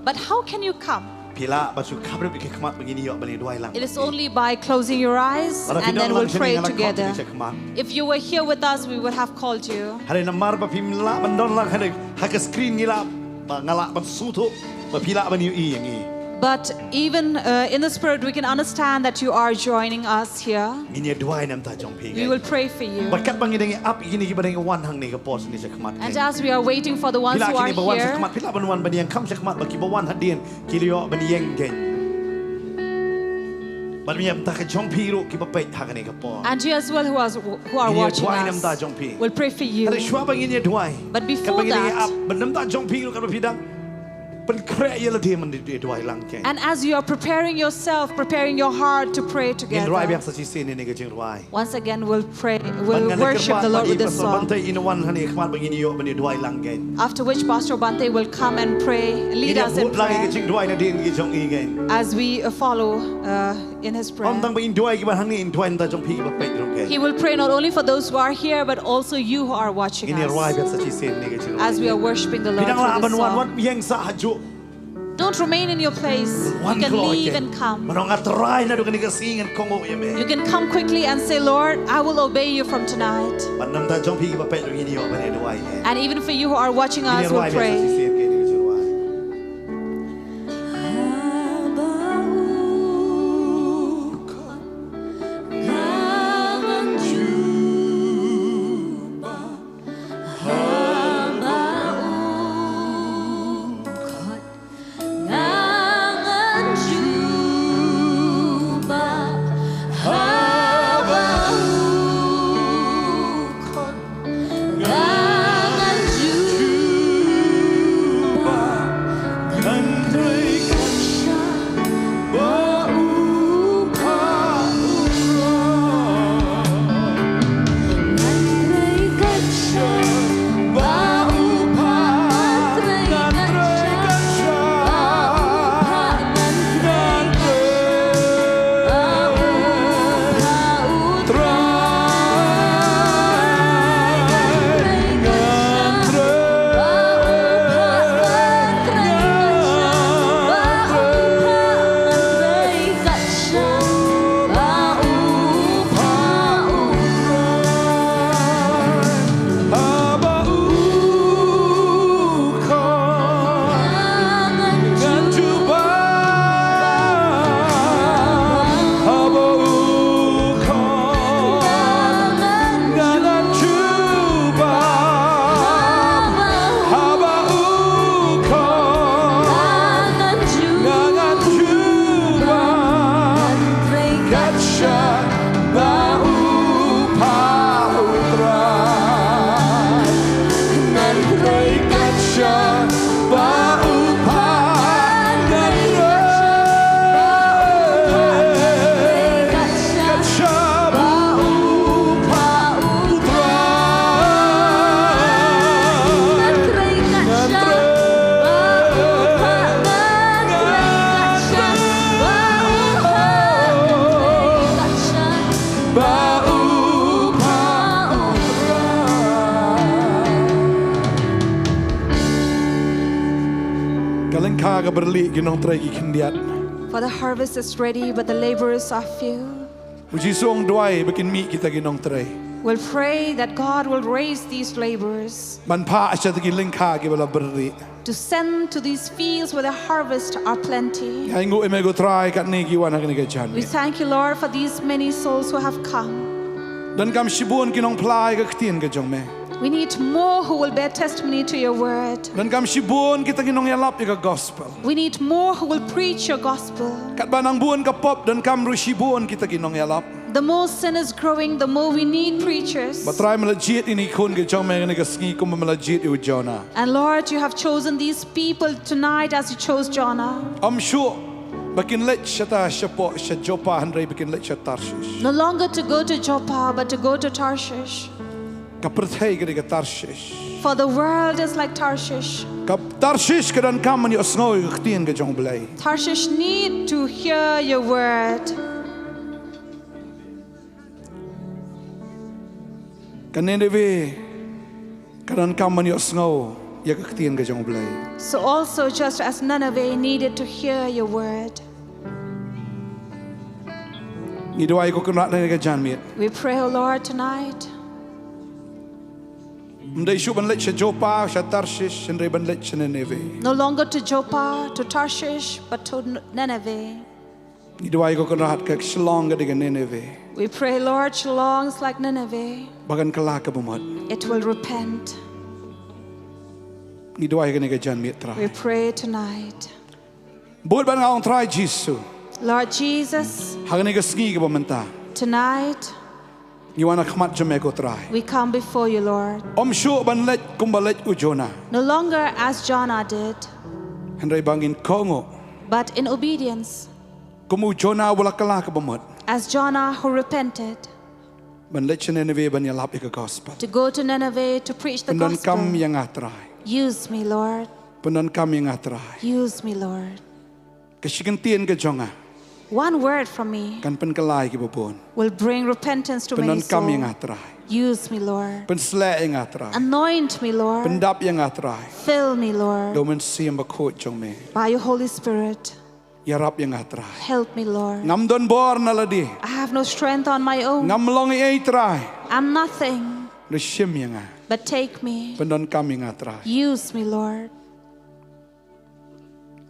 But how can you come? It is only by closing your eyes and then we'll pray together. If you were here with us, we would have called you. But even in the spirit, we can understand that you are joining us here. We will pray for you. And as we are waiting for the ones who are here, and you as well who are watching us, we'll pray for you. But before that, and as you are preparing yourself, preparing your heart to pray together, once again we'll pray, we'll worship the Lord with this song. After which Pastor Bante will come and pray, lead us in prayer as we follow in his prayer. He will pray not only for those who are here, but also you who are watching us as we are worshiping the Lord through this song. Don't remain in your place. You can leave and come. Manong atray na do kani kasing and kongo yeme. You can come quickly and say, Lord, I will obey you from tonight. Panam ta jong pi pa pe do ini o bane do ai. And even for you who are watching us, we'll pray. For the harvest is ready, but the laborers are few. We'll pray that God will raise these laborers to send to these fields where the harvest are plenty. We thank you, Lord, for these many souls who have come. We need more who will bear testimony to your word. We need more who will preach your gospel. The more sin is growing, the more we need preachers. And Lord, you have chosen these people tonight as you chose Jonah. I'm sure. No longer to go to Joppa, but to go to Tarshish. For the world is like Tarshish. Tarshish need to hear your word. So also just as Nineveh needed to hear your word. We pray, O Lord, tonight. No longer to Joppa, to Tarshish, but to Nineveh. We pray, Lord, Shillong is like Nineveh. It will repent. We pray tonight. Lord Jesus, tonight we come before you, Lord. No longer as Jonah did, but in obedience. As Jonah who repented to go to Nineveh to preach the gospel. Use me, Lord. Use me, Lord. One word from me will bring repentance to many souls. Use me, Lord. เป็นสแลงอัตราย Anoint me, เป็น Lord. ดับยังอัตราย Fill me, โด Lord. มันเสียมบะโคจงเม By your Holy Spirit, อย่ารับยังอัตราย help me, Lord. งำดนบอร์นั่นละดี I have no strength on my own. งำลองไอ้ตราย I'm nothing, หรือชิมยังไง but take me. เป็นดนกรรมยังอัตราย Use me, Lord.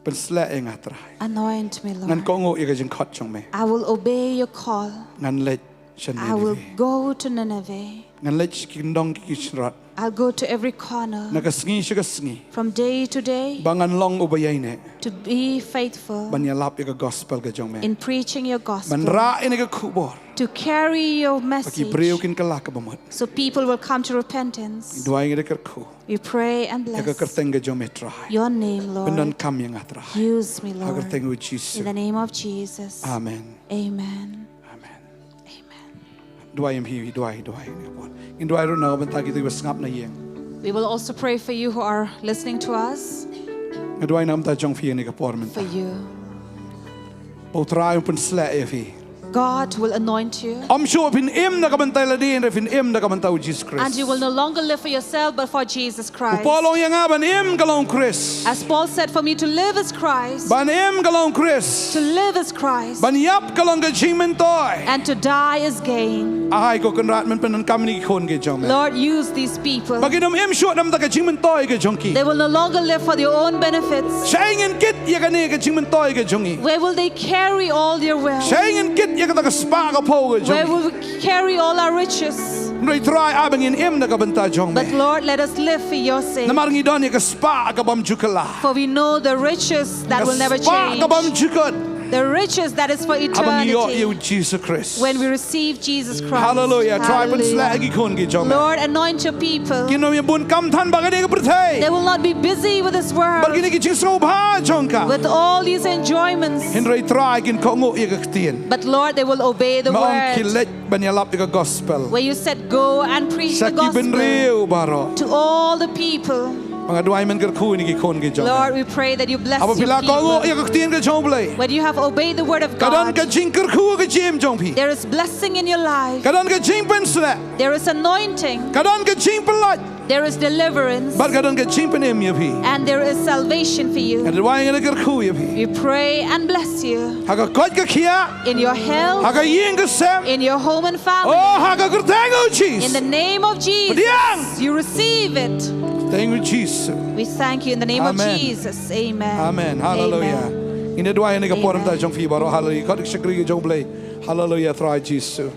เป็นสแลงอัตราย Anoint me, งั้น Lord. ก็งูอีกจังคัดจงเม I will obey your call. งั้นเล็ดฉัน I นี่ will go to Nineveh. งั้นเล็ดกินดองกิชรัต I'll go to every corner นักสงีชกสงี from day to day บางอันลองอุบายเนี่ย to be faithful บัญญัติอีกกอสเปลกับจงเม in preaching your บัน gospel, ร้าอินก็คูบอร์ to carry your ปกิ message เบรียวกินกะลากบหมด so people will come to repentance. ด้วยอินก็คู We pray and อีกก็ bless เต็งกับจงเมตราย your name, เป็นดอน Lord. คำยังอัตราย Use me, อีกก็เต็ง Lord. วิจิส In the name of Jesus. อาเมน Amen. อาเมน Amen. ด้วยยังพี่ด้วยนี่ครับอินด้วยรู้นะว่าบรรทากิติวสงับในยัง We will also pray for you who are listening to us, ด้วยน้ำตาจงพี่นี่กับปอร์มัน for you. ปูตรายมันเป็นสแลเอฟี God will anoint you, อมชัวพินอิมนะกับบันไตละดีนะพินอิมนะกับบันตาอุจิสคริส and you will no longer live for yourself but for Jesus ปอล Christ. งยังอาบันอิมกับลงคริส As Paul said, for me to live is Christ, บันอิมกับลงคริส to live is Christ, บันยับกับลงกับชิงมันตอย and to die is gain. อายก็กันรัดมันเป็นกรรมนี่คนกับจงแม่ Lord, use these people. บางทีน้ำอิมชัวน้ำตากับชิงมันตอยกับจงกี They will no longer live for their own benefits. ใช้เงินกิดยังกันนี่กับชิงมันตอยกับจงกี Where will they carry all their wealth? ใช้เงินกิดยังกันตากับสปากับพ่อกับจง Where กี will we carry all our riches? เลยทรายอาบังอินอิมนะกับบันตาจงแม่ But Lord, let us live for your sake. น้ำมันงี้ดอนยังกับสปากับบัมจุกลา For we know the riches that will never สปากับบัม change. จุกด The riches that is for อาบังยอยู eternity. จีสุคริส When we receive Jesus Christ. ฮาเลลูยาทรายเป็นสแลก Hallelujah. กี่คนกี่จงแม่ Lord, anoint your people. กินนมยบุญกำทันบางอันนี้ก็ประเทศ They will not be busy with this บางที world, นี่กินชิงโซภาจงกะ with all these enjoyments. เห็นไรทรายกินของงูอีกเตียน But Lord, they will obey the มาองคิด word. เล็กบัญญัติอีกกอสเปล Where you said, go and preach สัก the กี่เป็นเรีย gospel วบารอ to all the people. บางด้วยมันก็คู่นี่กี่คนกี่จง Lord, we pray that you bless เอาไป your พิลาของงูอี people. กเตียนก็จงเลย When you have obeyed the word of กระดอนก็ God, จิงกระคู่ก็จิมจงพี่ there is blessing in your life. กระดอนก็จิงเป็นสแล There is anointing. กระดอนก็จิงเป็นลัด There is deliverance. บัดกระดอนก็จิงเป็นเอ็มยพี่ And there is salvation for กระ you. ดอนก็กระคู่ยพี่ We pray and bless you หากก็ก็เขีย in your หาก health, ก็ยิงก็เซม in your home and โอ้ family. หากก็กระแทงเอาชีส In the name of Jesus, you receive it. Thank you Jesus We thank you in the name of Amen. Jesus. Amen. Amen Hallelujah Amen. Ini doa ini keporam Amen. ta jong fi baro hallelujah kau syukri jong blai hallelujah thrai Jesus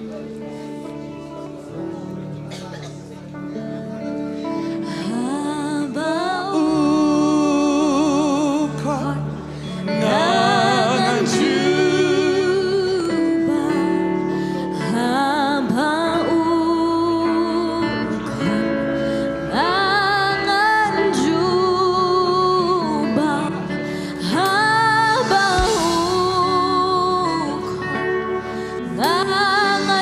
Haba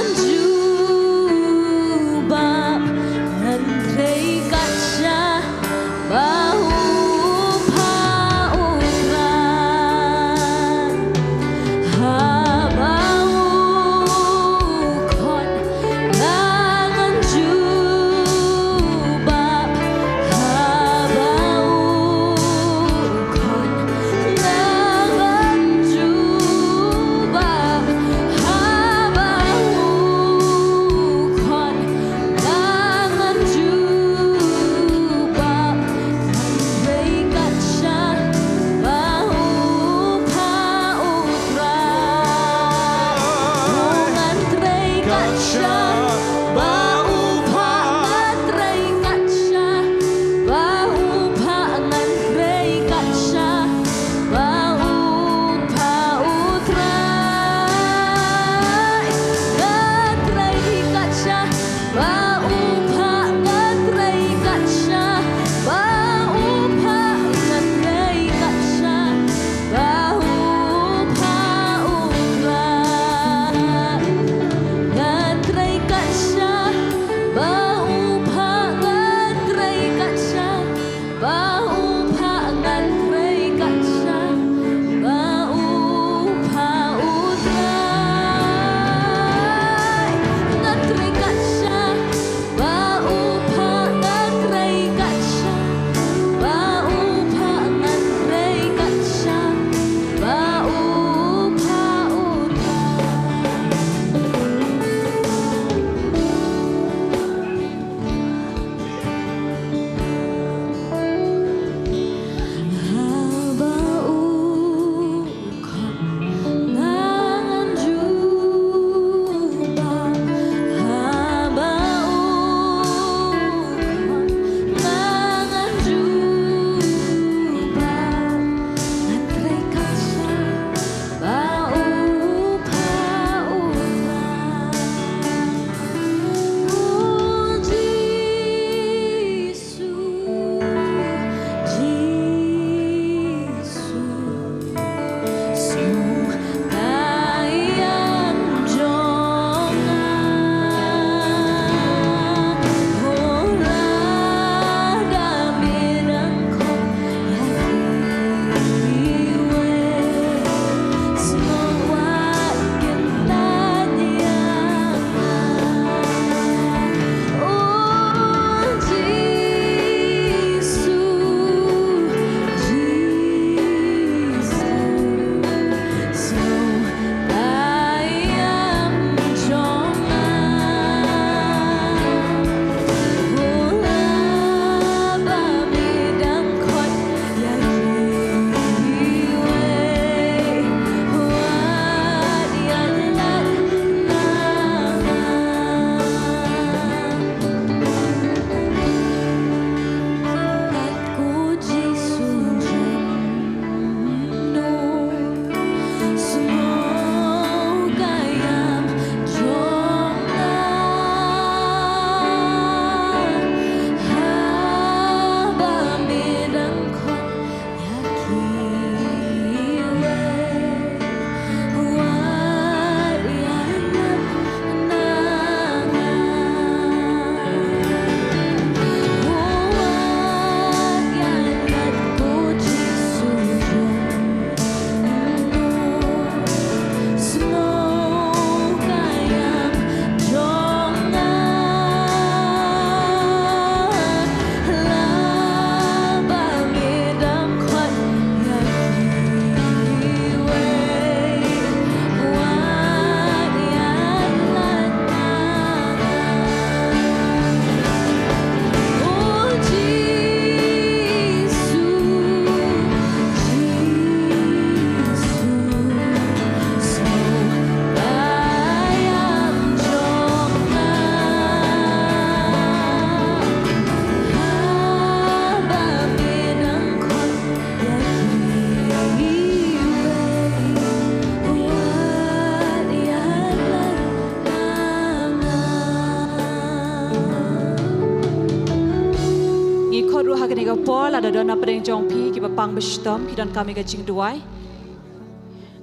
ru hagani ga pol ada don apreng jong pi ki bapang bestom ki don kami ga jing duai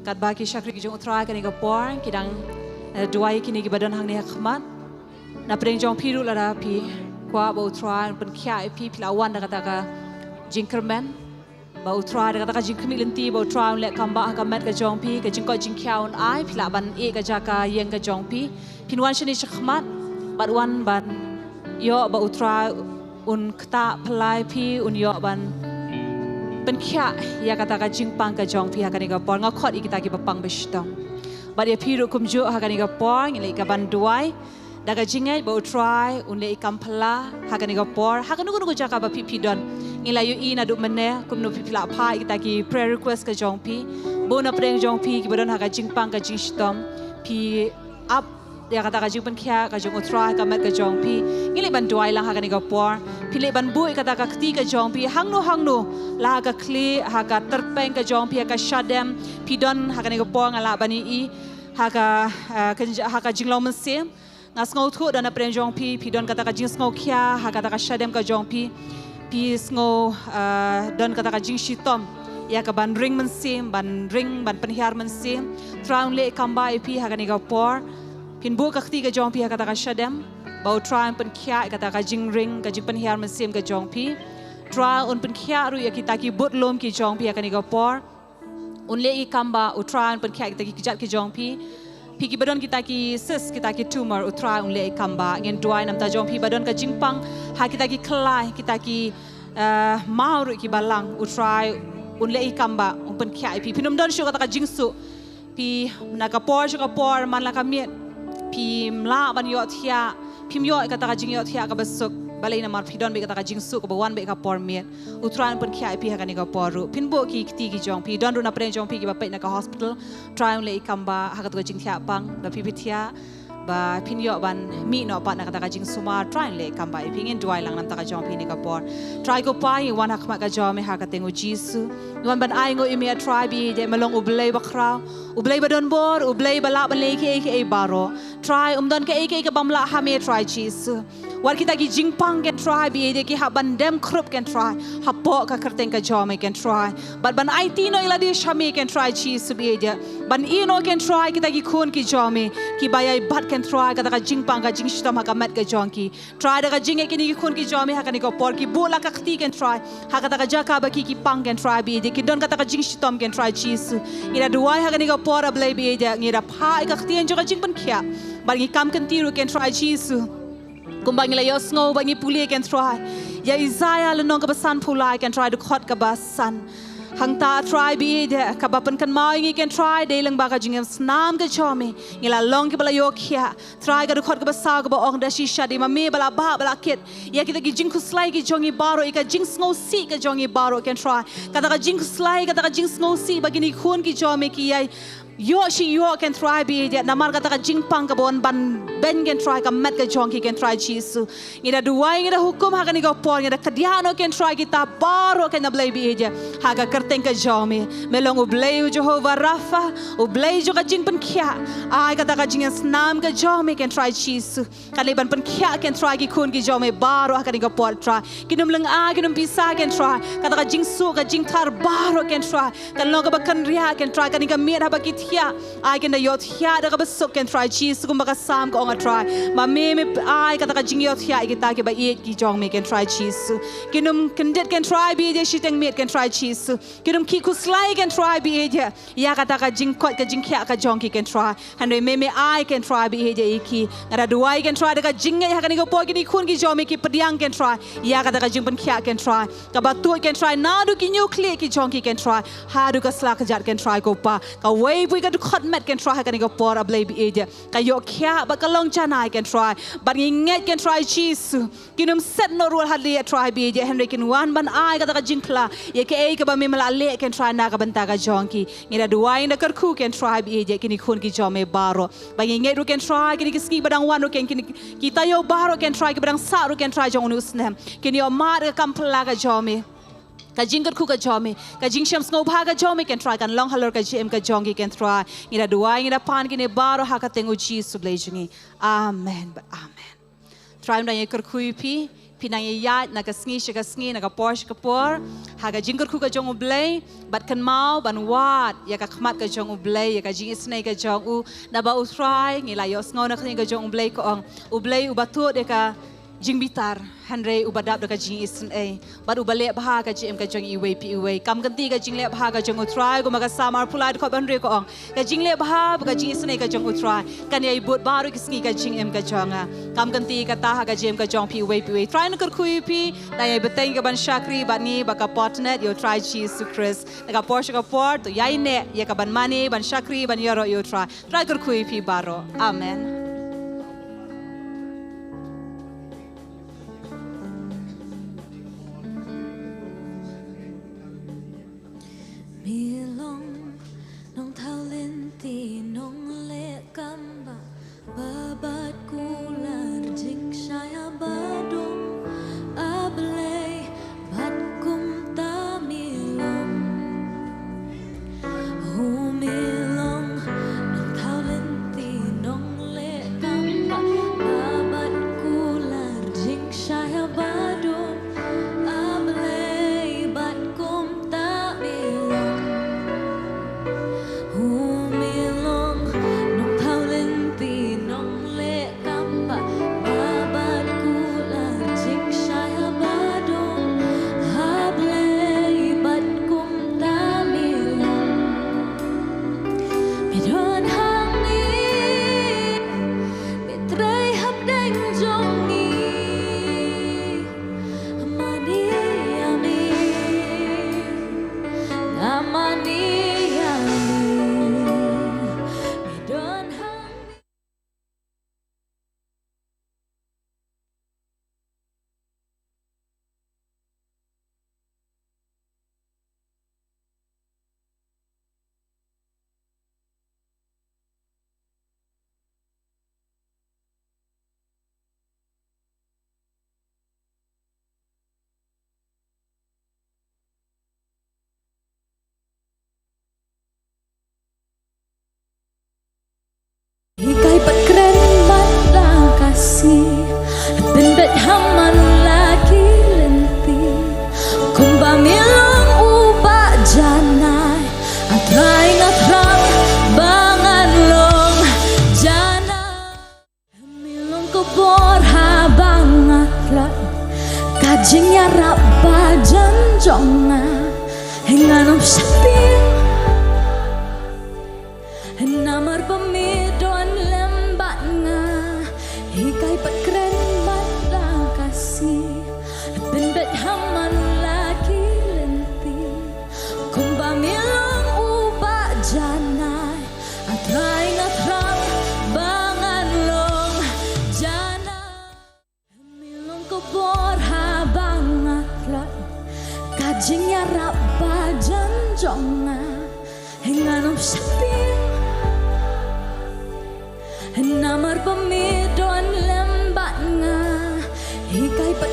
kat ba ki syakri ki jong utra kani ga por ki dang duai ki ni ki badon hang ni khmat na preng jong pi ru la da pi kwa ba utra pen kya pi pilawan da kata ga jing kermen ba utra da kata ga jing kmi lenti ba utra le kamba ka met ga jong pi ka jing ko jing kyaun ai pila ban e ga jaka yeng ga jong pi pinwan shani khmat bat wan ban yo ba utra un kta plai pi un yo ban pen kya ya kata ka jing pang ka jong pi ha kani ga por nga khot ikita ki bapang bestom ba dia pi ru kum jo ha kani ga por ngi ka ban duai daga jingai ba utrai un le ikam phala ha kani ga por ha kanu kunu jaka ba pi don ngi la yu i na du mene kum no pi pila pha ikita ki prayer request ka jong pi bo na preng jong pi ki badon ha ka jing pang ka jing stom pi up dia kata ka jing pen kya ka jong utrai ka met ka jong pi ngi le ban duai lang ha kani ga por pi le ban bu kata ka kti ka jong pi hang no la ka kli ha ka terpeng ka jong pi ka shadem pi don ha kani ga por ngala bani i ha ka jing lo men sem ngas ngau thu dan apreng jong pi don kata ka jing ngau kya ha kata ka shadem ka jong pi ngau don kata ka jing shitom ya ka ban ring men sem ban penhiar men sem traun le kamba pi ha kani ga por pin bu ka khti ka jong pi ha kata ka shadem bau traun pen kya kata ka jing ring ka jing penhiar men sem ka jong pi traun un pen kya ru ya kita ki but lom ki jong pi ha kani ga por un le I kamba utraun pen kya kita ki kijat ki jong pi ki badon kita ki sis kita ki tumor utra un le kamba ngen duai nam ta jong pi badon ka jingpang ha kita ki klai kita ki maur ki balang utrai un le kamba un pen kya pi pinum don shu kata ka jingsu pi na ka por man la ka miet pi mla ban yo thia pim yo kata ka jing yo thia ka basuk balai na mar pidon be kata ka jingsu ko bawan be ka por miet utran pen kya pi ha ka ni ka poru pin bo ki ti ki jong pi don ru na pre jong pi ki ba pe na ka hospital try le kamba ha ka to jing thia pang ba pi thia ba pin yo ban mi no pa na kata ka jing suma try le kamba pi ngin duai lang nam ta ka jong pi ni ka por try ko pa I wan ha ka jong me ha ka tengu jisu wan ban ai ngo imi a try bi de malong ublei ba kra ublei ba don bor ublei ba la ban le ki baro try don ka ka bam la ha me try jisu war kita ki jingpang can try bi de ki ha ban dem krup can try ha po ka kerteng ka jome can try but ban IT no ila di shami can try cheese bi de ban I no can try kita ki khun ki jome ki bayai bat can try ka ka jingpang ka jing shtam ha ka mat ka jonki try da ka jinge ki ni khun ki jome ha ka ni ko por ki bola ka khti can try ha ka ka jaka ba ki pang can try bi de ki don ka jing shtam can try cheese ira duai ha ka ni ko por ablai bi de ngira pha ka khti en jo ka jing ban khia ban ki kam kan tiru can try cheese kumbang la yo snow bangi puli can try ya Isaiah le nong ka basan pulai can try to khot ka basan hang ta try bi de ka bapan kan mai ngi can try de lang ba ka jingam snam ka chomi ngila long ki bala yo khia try ka khot ka basa ka ba ong da shi shadi ma me bala ba bala kit ya kita ki jing kuslai ki jongi baro ka jing snow si ka jongi baro can try ka jing kuslai ka jing snow si bagini khun ki chomi ki ai yo can try bi de namar kata ka jing pang ka bon ban ben can try ka met ka jonki can try chisu ngira duai ngira hukum ha ka ni ko por ngira kadiano can try kita baro ka na blai bi de ha ka kerteng ka jomi melong u blai Jehovah Rafa u blai jo ka jing pen kya ai kata ka jing snam ka jomi can try chisu ka le ban pen kya can try ki khun ki jomi baro ha ka ni ko por try kinum lang a kinum pisa can try kata ka jing su ka jing thar baro can try kan lo ka ba kan ria can try ka ni ka mir ha ba ki I can yot here da ka basuk can try cheese kum ba ka sam ko nga try ma me ai ka ta ka jing yot here kita ke ba eat ki jong me can try cheese kinum kandet can try bi de shiteng me can try cheese kinum ki kuslai can try bi de ya ka ta ka jing kot ka jing kya ka jong ki can try and me I can try bi de ki ngara duai can try da ka jing ya ka ni ko po ki ni khun ki jong me ki padiang can try ya ka ta ka jing pan kya can try ka ba tu can try na du ki nuclear ki jong ki can try ha du ka sla ka jat can try ko pa ka wei ka du khot met can try ka ni ko por ablai bi eja ka yo kya ba ka long chanai can try but nget can try cheese kinum set no rule hadli try bi eja Henry kin wan ban ai ka ta jinkla ye ke ei ka ba me mala le can try na ka banta ka jonki ngira duai na kar khu can try bi eja kini khun ki jome baro ba nget ru can try kini ski badang wan ru can ki ta yo baro can try ki badang sa ru can try jong nu snem kini yo mar ka kampla ka jome ka jingkat ku ka jome ka jing sham snow bha ka jome can try kan long halor ka jm ka jongi can try ngira duai ngira pan kini baro ha ka tengu chi su blejungi amen but amen try na ye kar khu pi pinang yat na kasngi na kaposh kapor haga jingkur ku ka jong ublay bat kan mau ban wat ya ka khmat ka jong ublay ya ka jing isnay ka jong u na ba utrai ngila yos ngau na ka jong ublay ko ang ublay ubatu de ka jing bitar hanre ubadap de ka jing isnay bat ubale bha ka jim ka jong iwe pi iwe kam ganti ka jing le bha ka jong utrai ko maga samar pulai ko banre ko ang ka jing le bha ka jing isnay ka jong utrai kan ya ibut baru kisngi ka jing em ka jonga kam ganti ka ta ka jim ka jong pi iwe try na kurkui pi na ya beteng ka ban shakri ban ni ba ka Potternet yo try Jesus Christ na ka porsche ka port to yai ne ya ka ban mani ban shakri ban yoro yo try kurkui pi baro amen. Milong nong thao lên tì nong lệ cam ba babat kular jing shaya badum ablay bat kum ta milong hu milong nong thao lên tì nong lệ cam ba babat kular jing shaya badum ablay bat kum ta milong Ikai pakren mata kasih Bendet haman lagi lenti Kumba milong uba janai Atrai ngatrang bangan long janai Milong kubor habang atlat Kajing yarap bajan jonga Hinganop sapil Namar pemidon lembat nga Hikai pakren mata kasih Bendet haman lagi lenti Kumba milong uba janai Atrai ngatrang bangan long janai Milong kubor habang atlat Kajing yarap bajan jonga Hinganop sapil Namar pemidon lembat nga Hikai pat